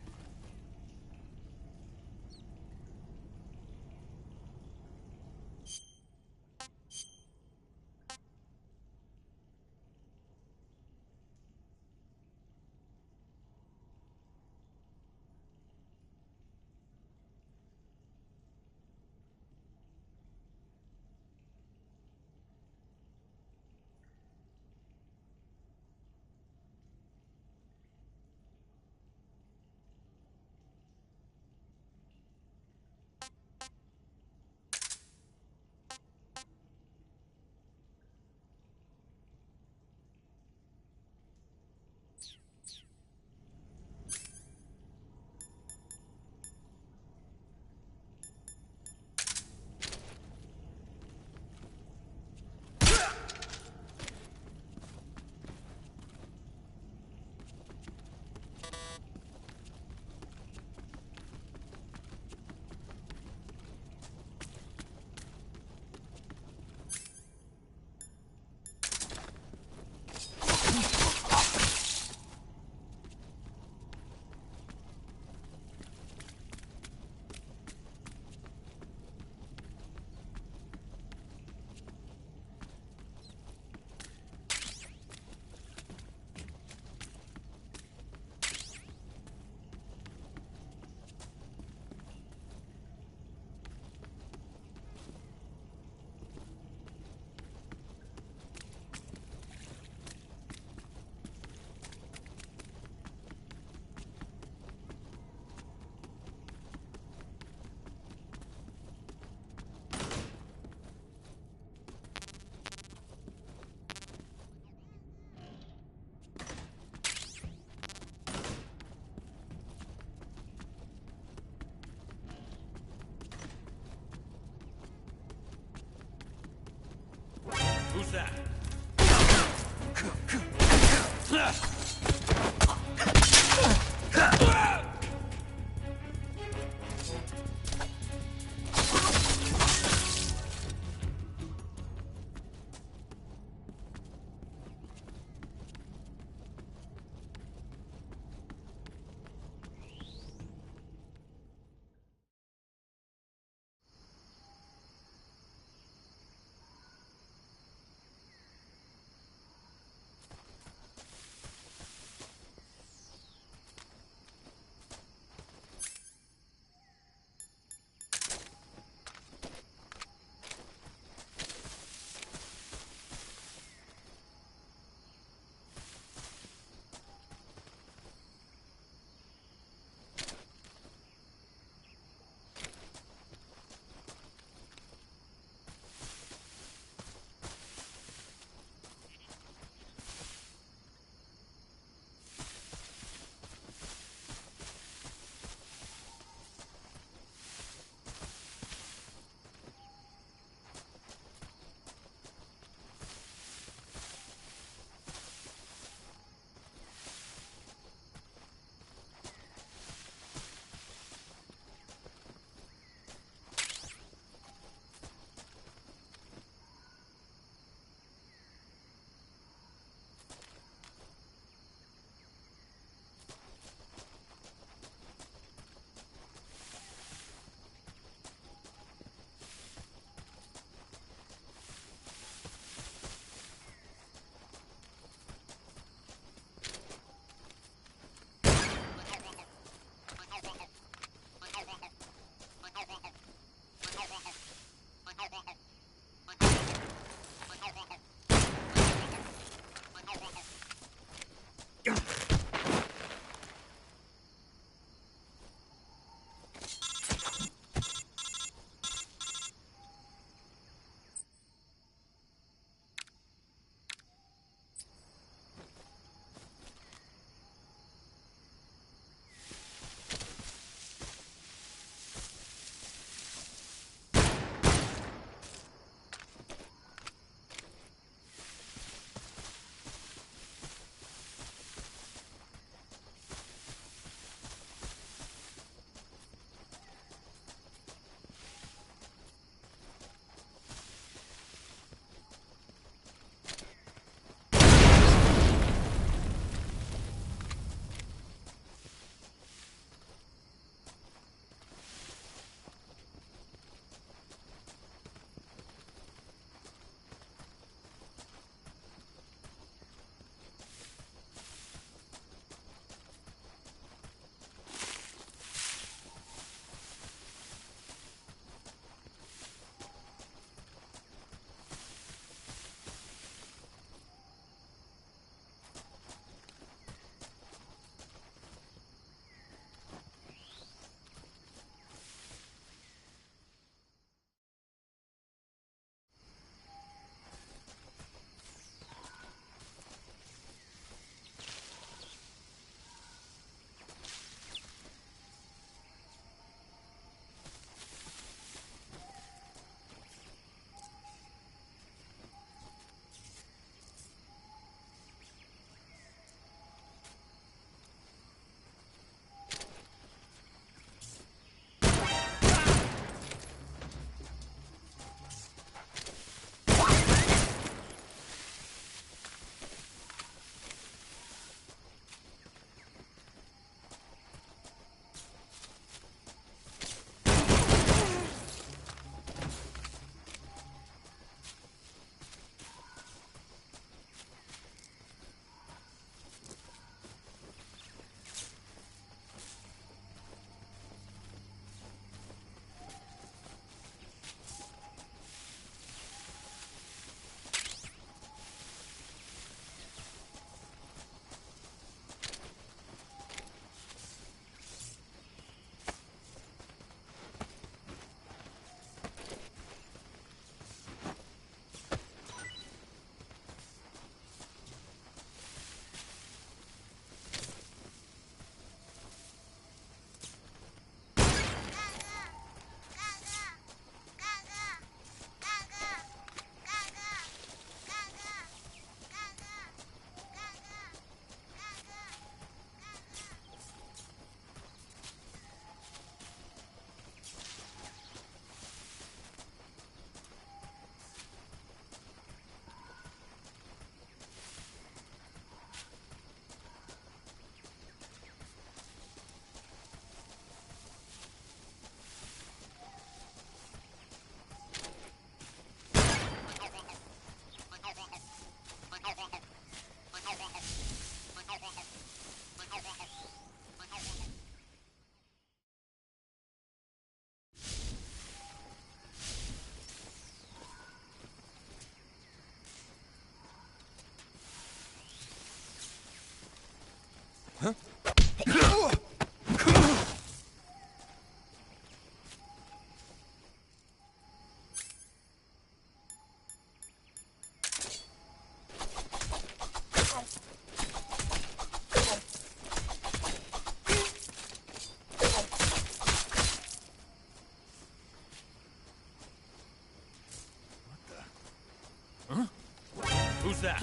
Who's that?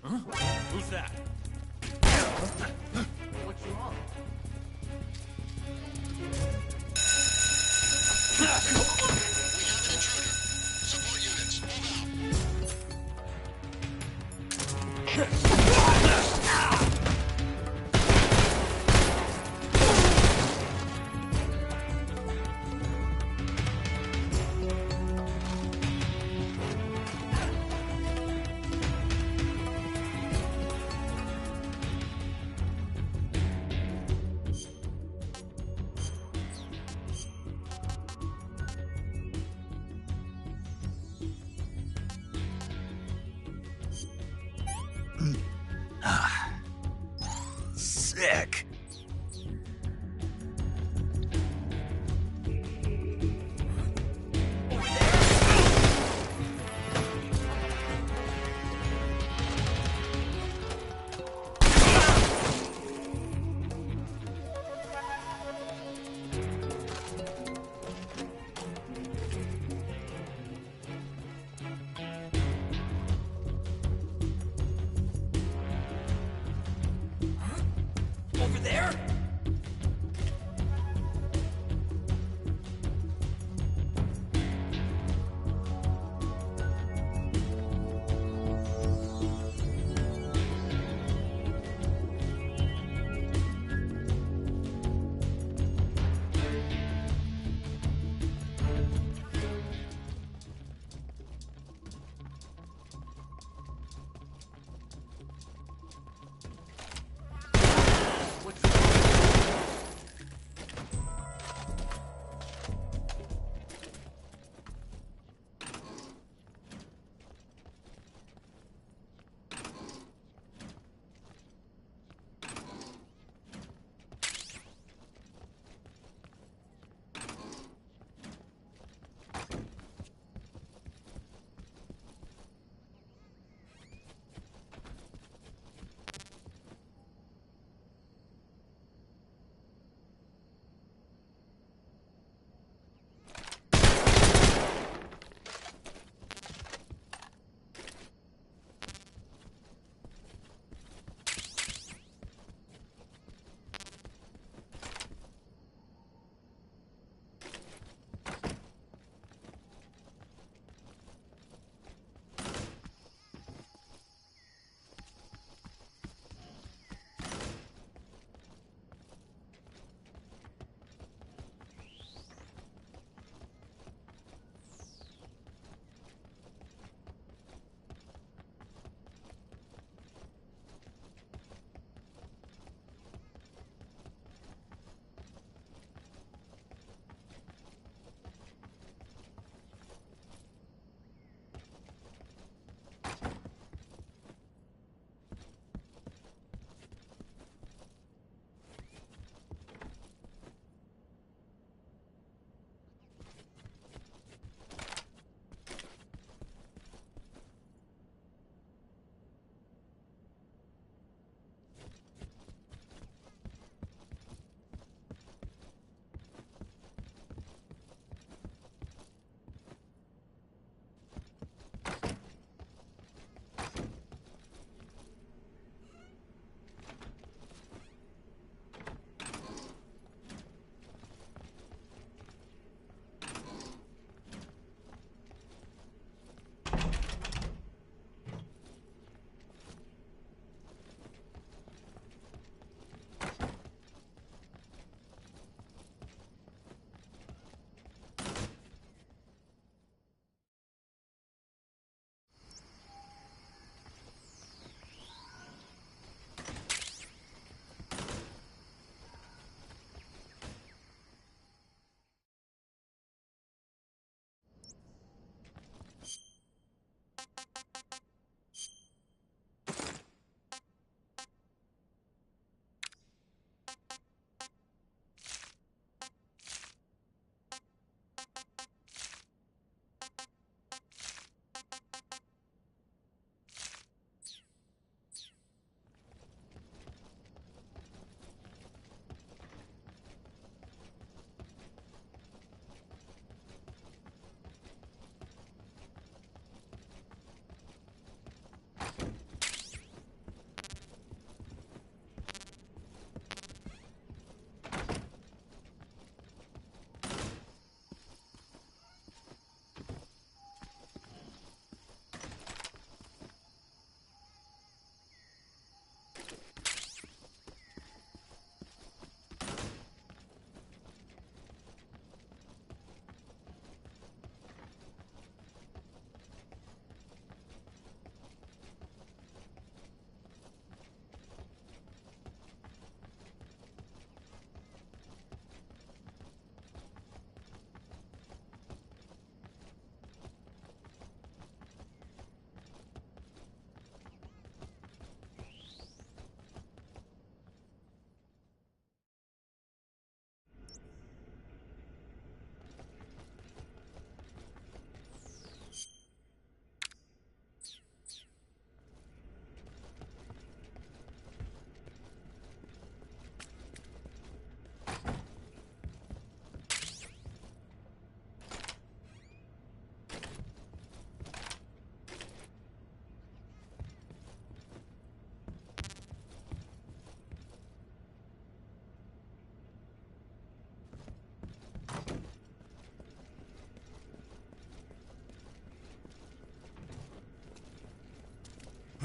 Huh? Who's that? What you want? We have an intruder. Support units, move out.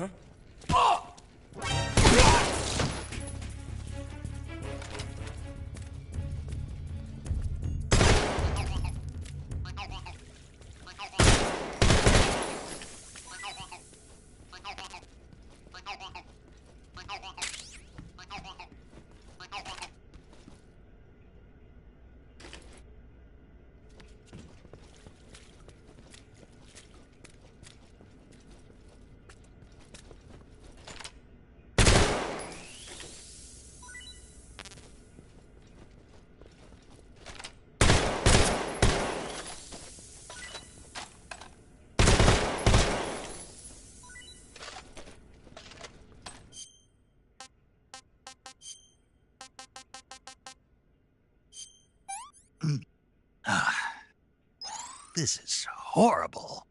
Huh? This is horrible.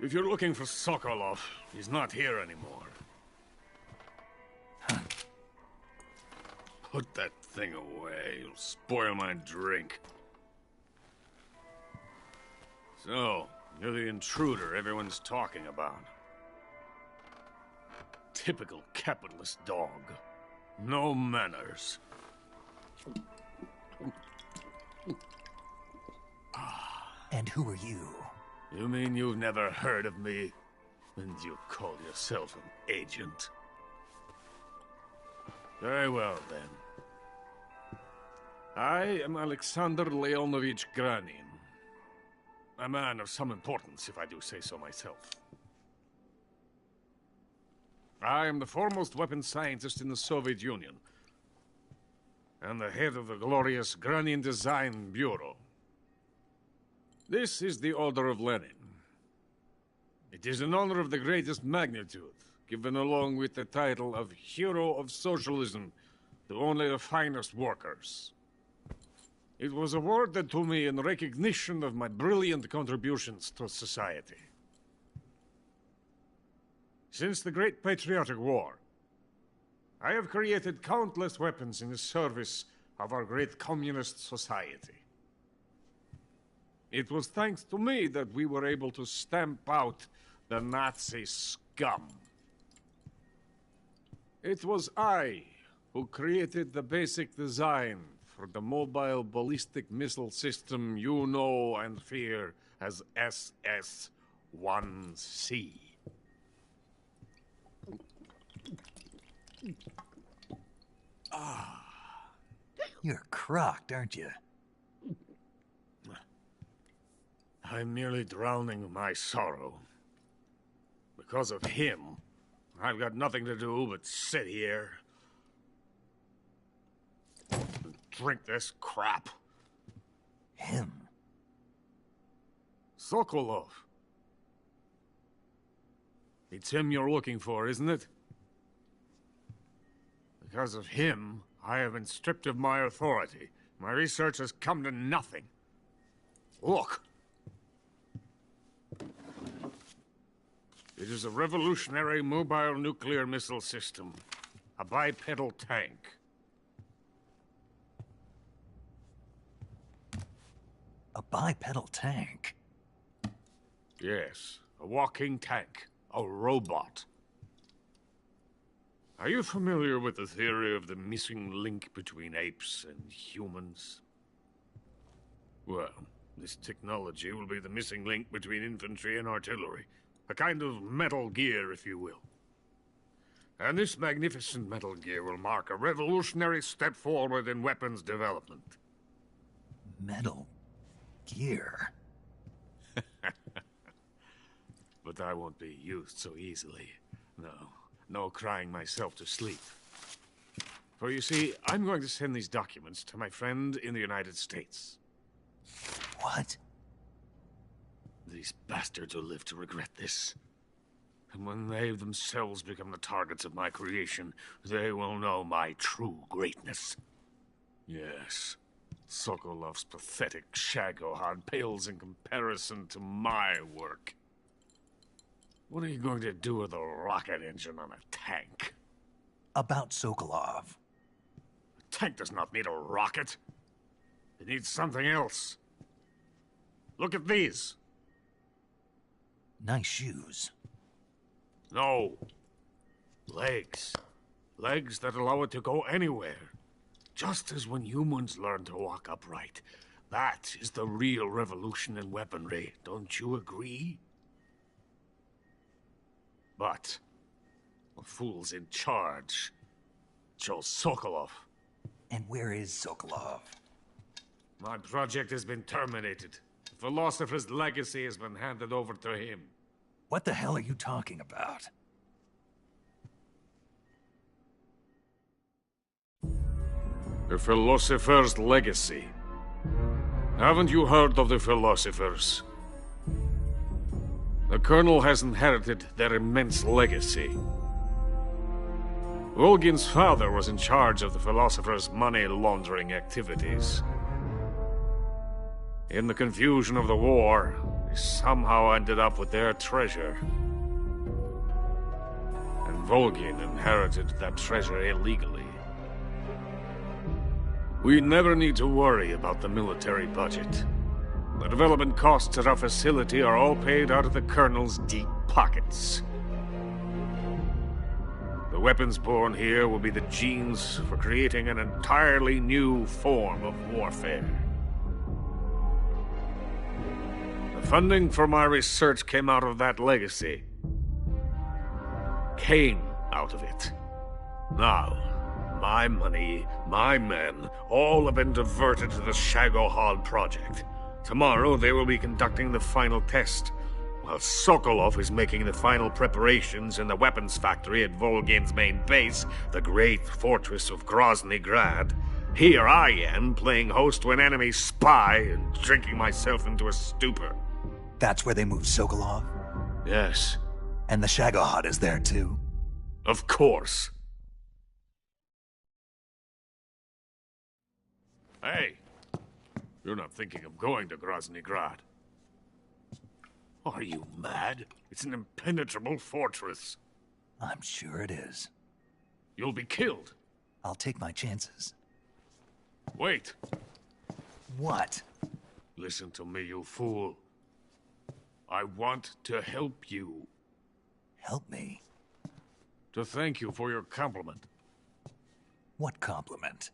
If you're looking for Sokolov, he's not here anymore. Put that thing away. It'll spoil my drink. So, you're the intruder everyone's talking about. Typical capitalist dog. No manners. And who are you? You mean you've never heard of me? And you call yourself an agent? Very well, then. I am Alexander Leonovich Granin. A man of some importance, if I do say so myself. I am the foremost weapons scientist in the Soviet Union, and the head of the glorious Granin Design Bureau. This is the Order of Lenin. It is an honor of the greatest magnitude, given along with the title of Hero of Socialism to only the finest workers. It was awarded to me in recognition of my brilliant contributions to society. Since the Great Patriotic War, I have created countless weapons in the service of our great communist society. It was thanks to me that we were able to stamp out the Nazi scum. It was I who created the basic design for the mobile ballistic missile system you know and fear as SS-1C. You're crocked, aren't you? I'm merely drowning my sorrow. Because of him, I've got nothing to do but sit here and drink this crap. Him? Sokolov. It's him you're looking for, isn't it? Because of him, I have been stripped of my authority. My research has come to nothing. Look. It is a revolutionary mobile nuclear missile system. A bipedal tank. A bipedal tank? Yes, a walking tank. A robot. Are you familiar with the theory of the missing link between apes and humans? Well, this technology will be the missing link between infantry and artillery. A kind of Metal Gear, if you will. And this magnificent Metal Gear will mark a revolutionary step forward in weapons development. Metal Gear? But I won't be used so easily. No crying myself to sleep. For you see, I'm going to send these documents to my friend in the United States. What? These bastards will live to regret this. And when they themselves become the targets of my creation, they will know my true greatness. Yes, Sokolov's pathetic shagohod pales in comparison to my work. What are you going to do with a rocket engine on a tank? About Sokolov. A tank does not need a rocket. It needs something else. Look at these. Nice shoes. No. Legs. Legs that allow it to go anywhere. Just as when humans learn to walk upright. That is the real revolution in weaponry. Don't you agree? But the fool's in charge. Joe Sokolov. And where is Sokolov? My project has been terminated. The philosopher's legacy has been handed over to him. What the hell are you talking about? The philosopher's legacy. Haven't you heard of the philosophers? The Colonel has inherited their immense legacy. Volgin's father was in charge of the philosopher's money laundering activities. In the confusion of the war, they somehow ended up with their treasure. And Volgin inherited that treasure illegally. We never need to worry about the military budget. The development costs at our facility are all paid out of the Colonel's deep pockets. The weapons born here will be the genes for creating an entirely new form of warfare. The funding for my research came out of that legacy. Came out of it. Now, my money, my men, all have been diverted to the Shagohod project. Tomorrow they will be conducting the final test, while Sokolov is making the final preparations in the weapons factory at Volgin's main base, the great fortress of Grozny Grad. Here I am, playing host to an enemy spy and drinking myself into a stupor. That's where they moved Sokolov? Yes. And the Shagohod is there too? Of course. Hey, you're not thinking of going to Grozny Grad. Are you mad? It's an impenetrable fortress. I'm sure it is. You'll be killed. I'll take my chances. Wait. What? Listen to me, you fool. I want to help you. Help me? To thank you for your compliment. What compliment?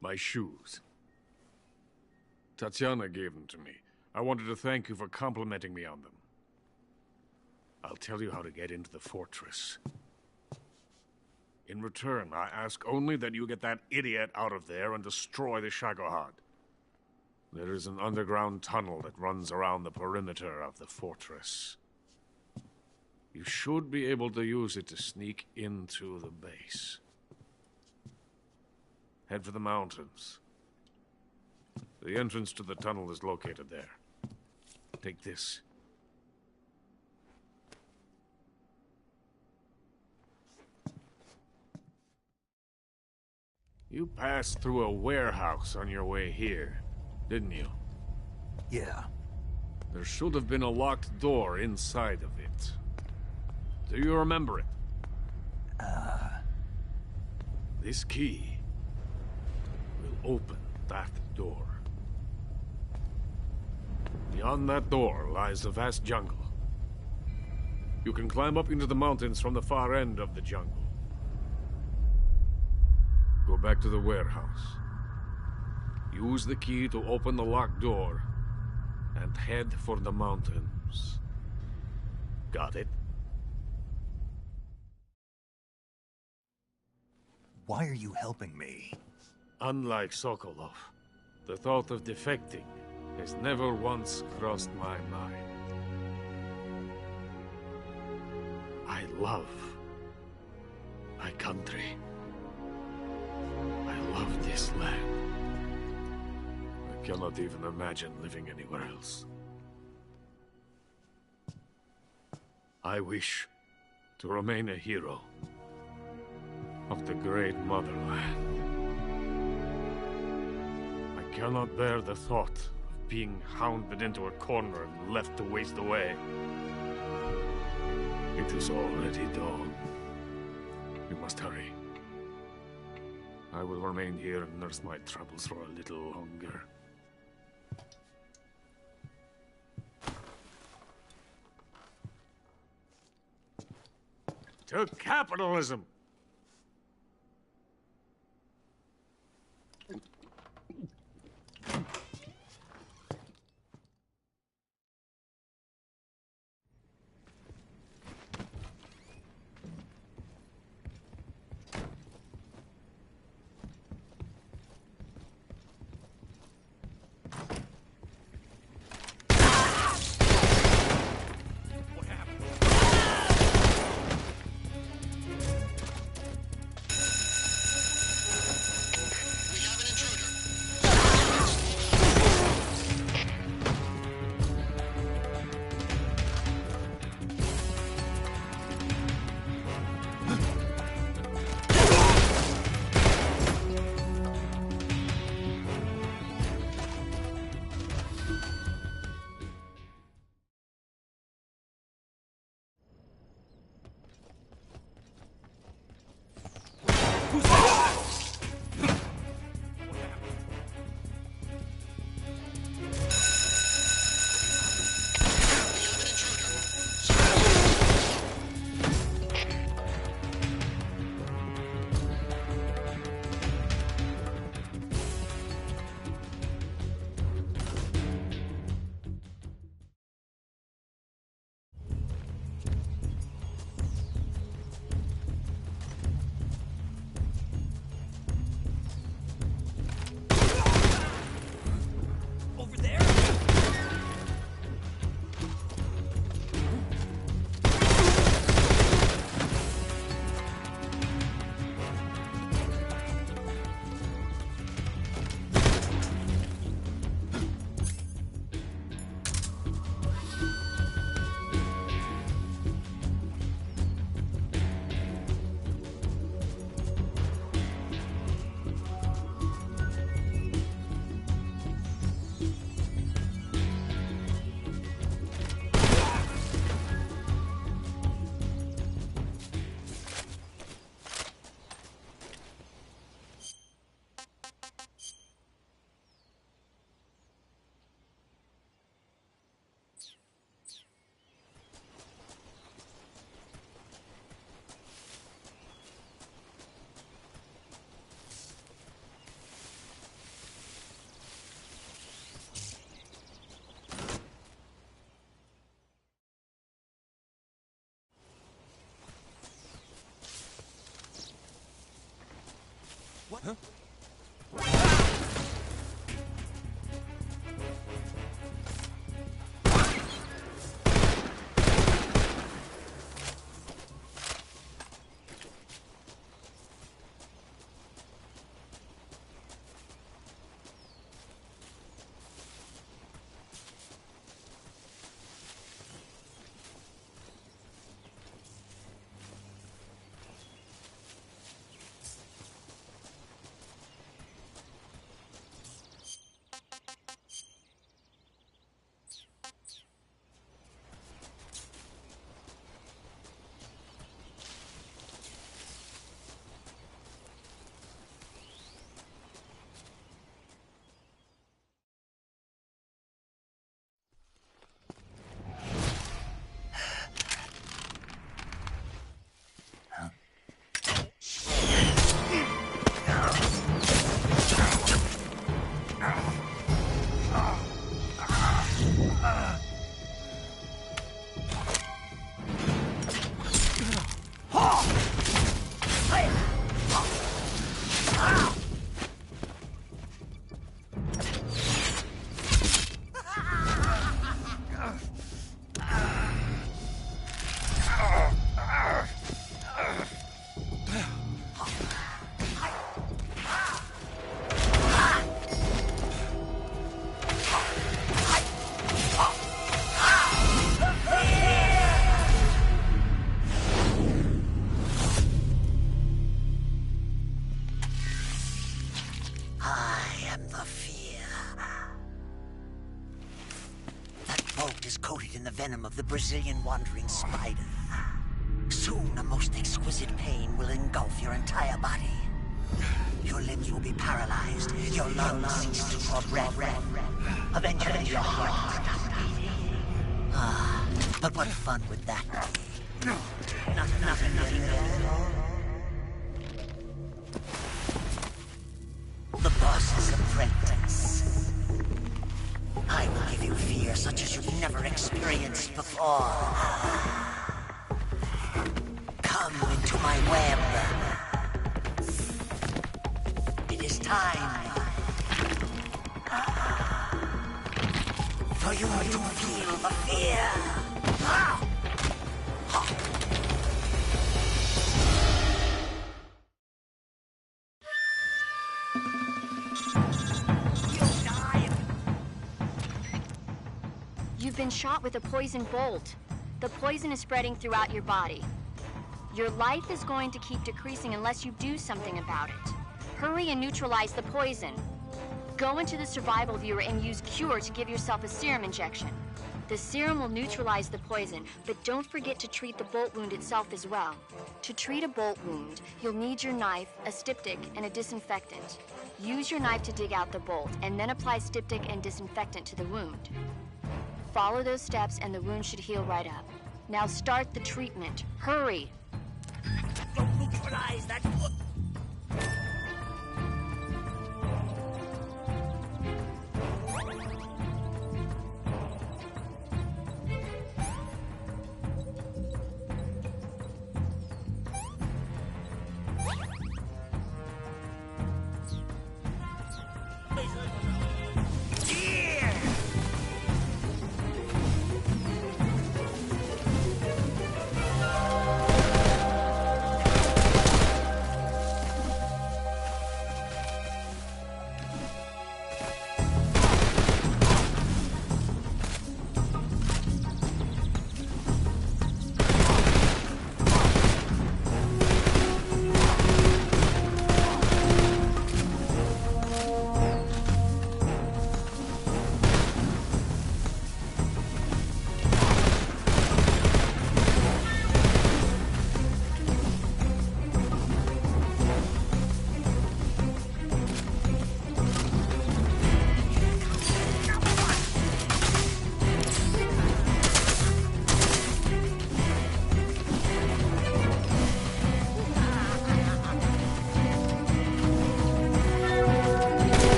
My shoes. Tatiana gave them to me. I wanted to thank you for complimenting me on them. I'll tell you how to get into the fortress. In return, I ask only that you get that idiot out of there and destroy the Shagohod. There is an underground tunnel that runs around the perimeter of the fortress. You should be able to use it to sneak into the base. Head for the mountains. The entrance to the tunnel is located there. Take this. You passed through a warehouse on your way here, didn't you? Yeah. There should have been a locked door inside of it. Do you remember it? This key will open that door. Beyond that door lies a vast jungle. You can climb up into the mountains from the far end of the jungle. Go back to the warehouse. Use the key to open the locked door and head for the mountains. Got it? Why are you helping me? Unlike Sokolov, the thought of defecting has never once crossed my mind. I love my country. I love this land. I cannot even imagine living anywhere else. I wish to remain a hero of the great motherland. I cannot bear the thought of being hounded into a corner and left to waste away. It is already dawn. We must hurry. I will remain here and nurse my troubles for a little longer. To capitalism! Venom of the Brazilian wandering spider. Soon a most exquisite pain will engulf your entire body. Your limbs will be paralyzed, your lungs cease to draw breath. Eventually your heart will stop beating. Ah, but what fun would that be? Nothing at all. The boss's apprentice. I will give you fear such as you've never experienced before. Come into my web. It is time for you to feel the fear. You've been shot with a poison bolt. The poison is spreading throughout your body. Your life is going to keep decreasing unless you do something about it. Hurry and neutralize the poison. Go into the survival viewer and use Cure to give yourself a serum injection. The serum will neutralize the poison, but don't forget to treat the bolt wound itself as well. To treat a bolt wound, you'll need your knife, a styptic, and a disinfectant. Use your knife to dig out the bolt, and then apply styptic and disinfectant to the wound. Follow those steps and the wound should heal right up. Now start the treatment. Hurry! Don't neutralize that foot!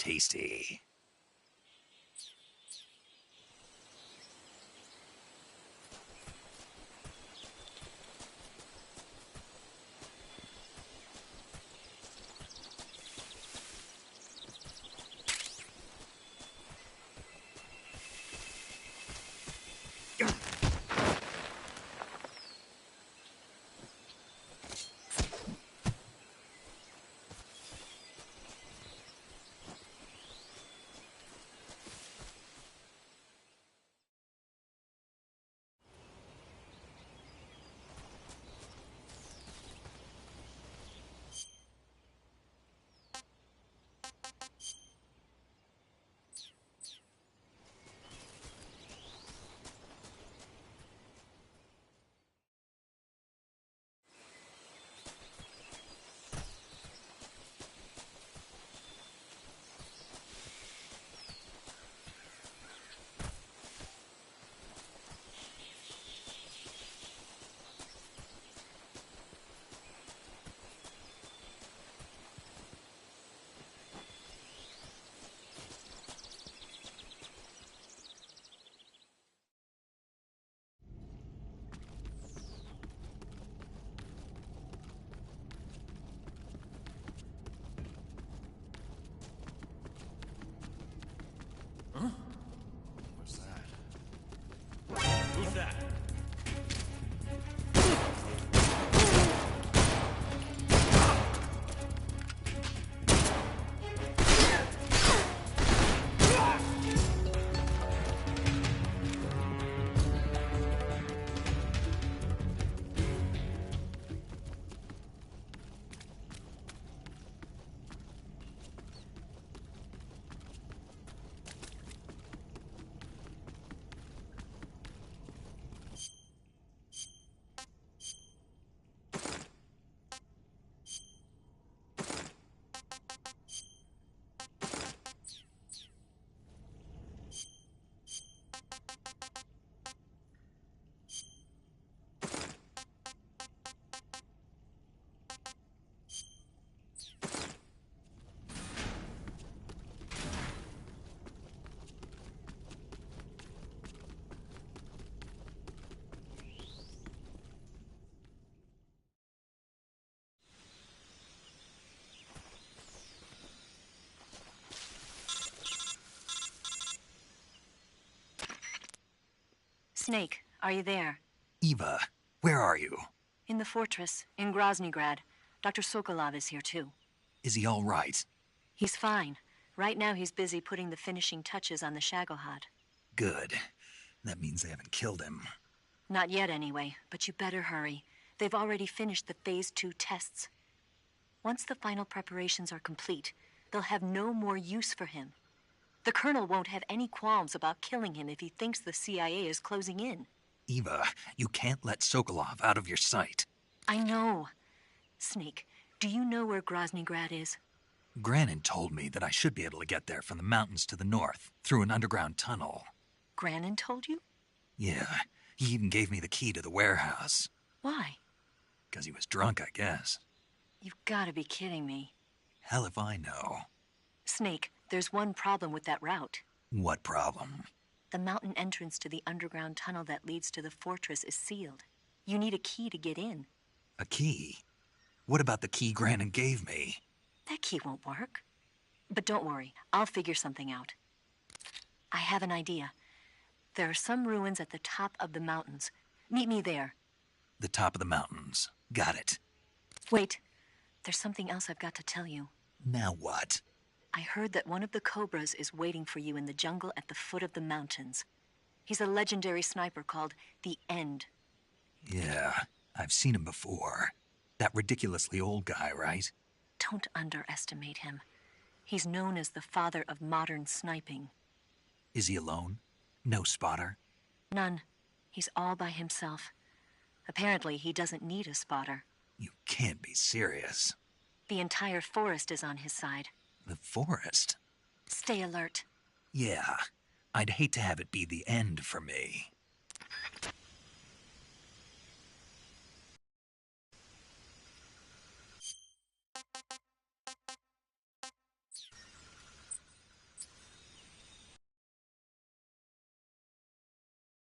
tasty. Huh? What's that? Who's that? Snake, are you there? Eva, where are you? In the fortress, in Groznygrad. Dr. Sokolov is here, too. Is he all right? He's fine. Right now he's busy putting the finishing touches on the Shagohod. Good. That means they haven't killed him. Not yet, anyway, but you better hurry. They've already finished the Phase 2 tests. Once the final preparations are complete, they'll have no more use for him. The Colonel won't have any qualms about killing him if he thinks the CIA is closing in. Eva, you can't let Sokolov out of your sight. I know. Snake, do you know where Groznygrad is? Granin told me that I should be able to get there from the mountains to the north, through an underground tunnel. Granin told you? Yeah, he even gave me the key to the warehouse. Why? Because he was drunk, I guess. You've got to be kidding me. Hell if I know. Snake, there's one problem with that route. What problem? The mountain entrance to the underground tunnel that leads to the fortress is sealed. You need a key to get in. A key? What about the key Granin gave me? That key won't work. But don't worry, I'll figure something out. I have an idea. There are some ruins at the top of the mountains. Meet me there. The top of the mountains. Got it. Wait, there's something else I've got to tell you. Now what? I heard that one of the Cobras is waiting for you in the jungle at the foot of the mountains. He's a legendary sniper called the End. Yeah, I've seen him before. That ridiculously old guy, right? Don't underestimate him. He's known as the father of modern sniping. Is he alone? No spotter? None. He's all by himself. Apparently, he doesn't need a spotter. You can't be serious. The entire forest is on his side. The forest? Stay alert. Yeah. I'd hate to have it be the end for me.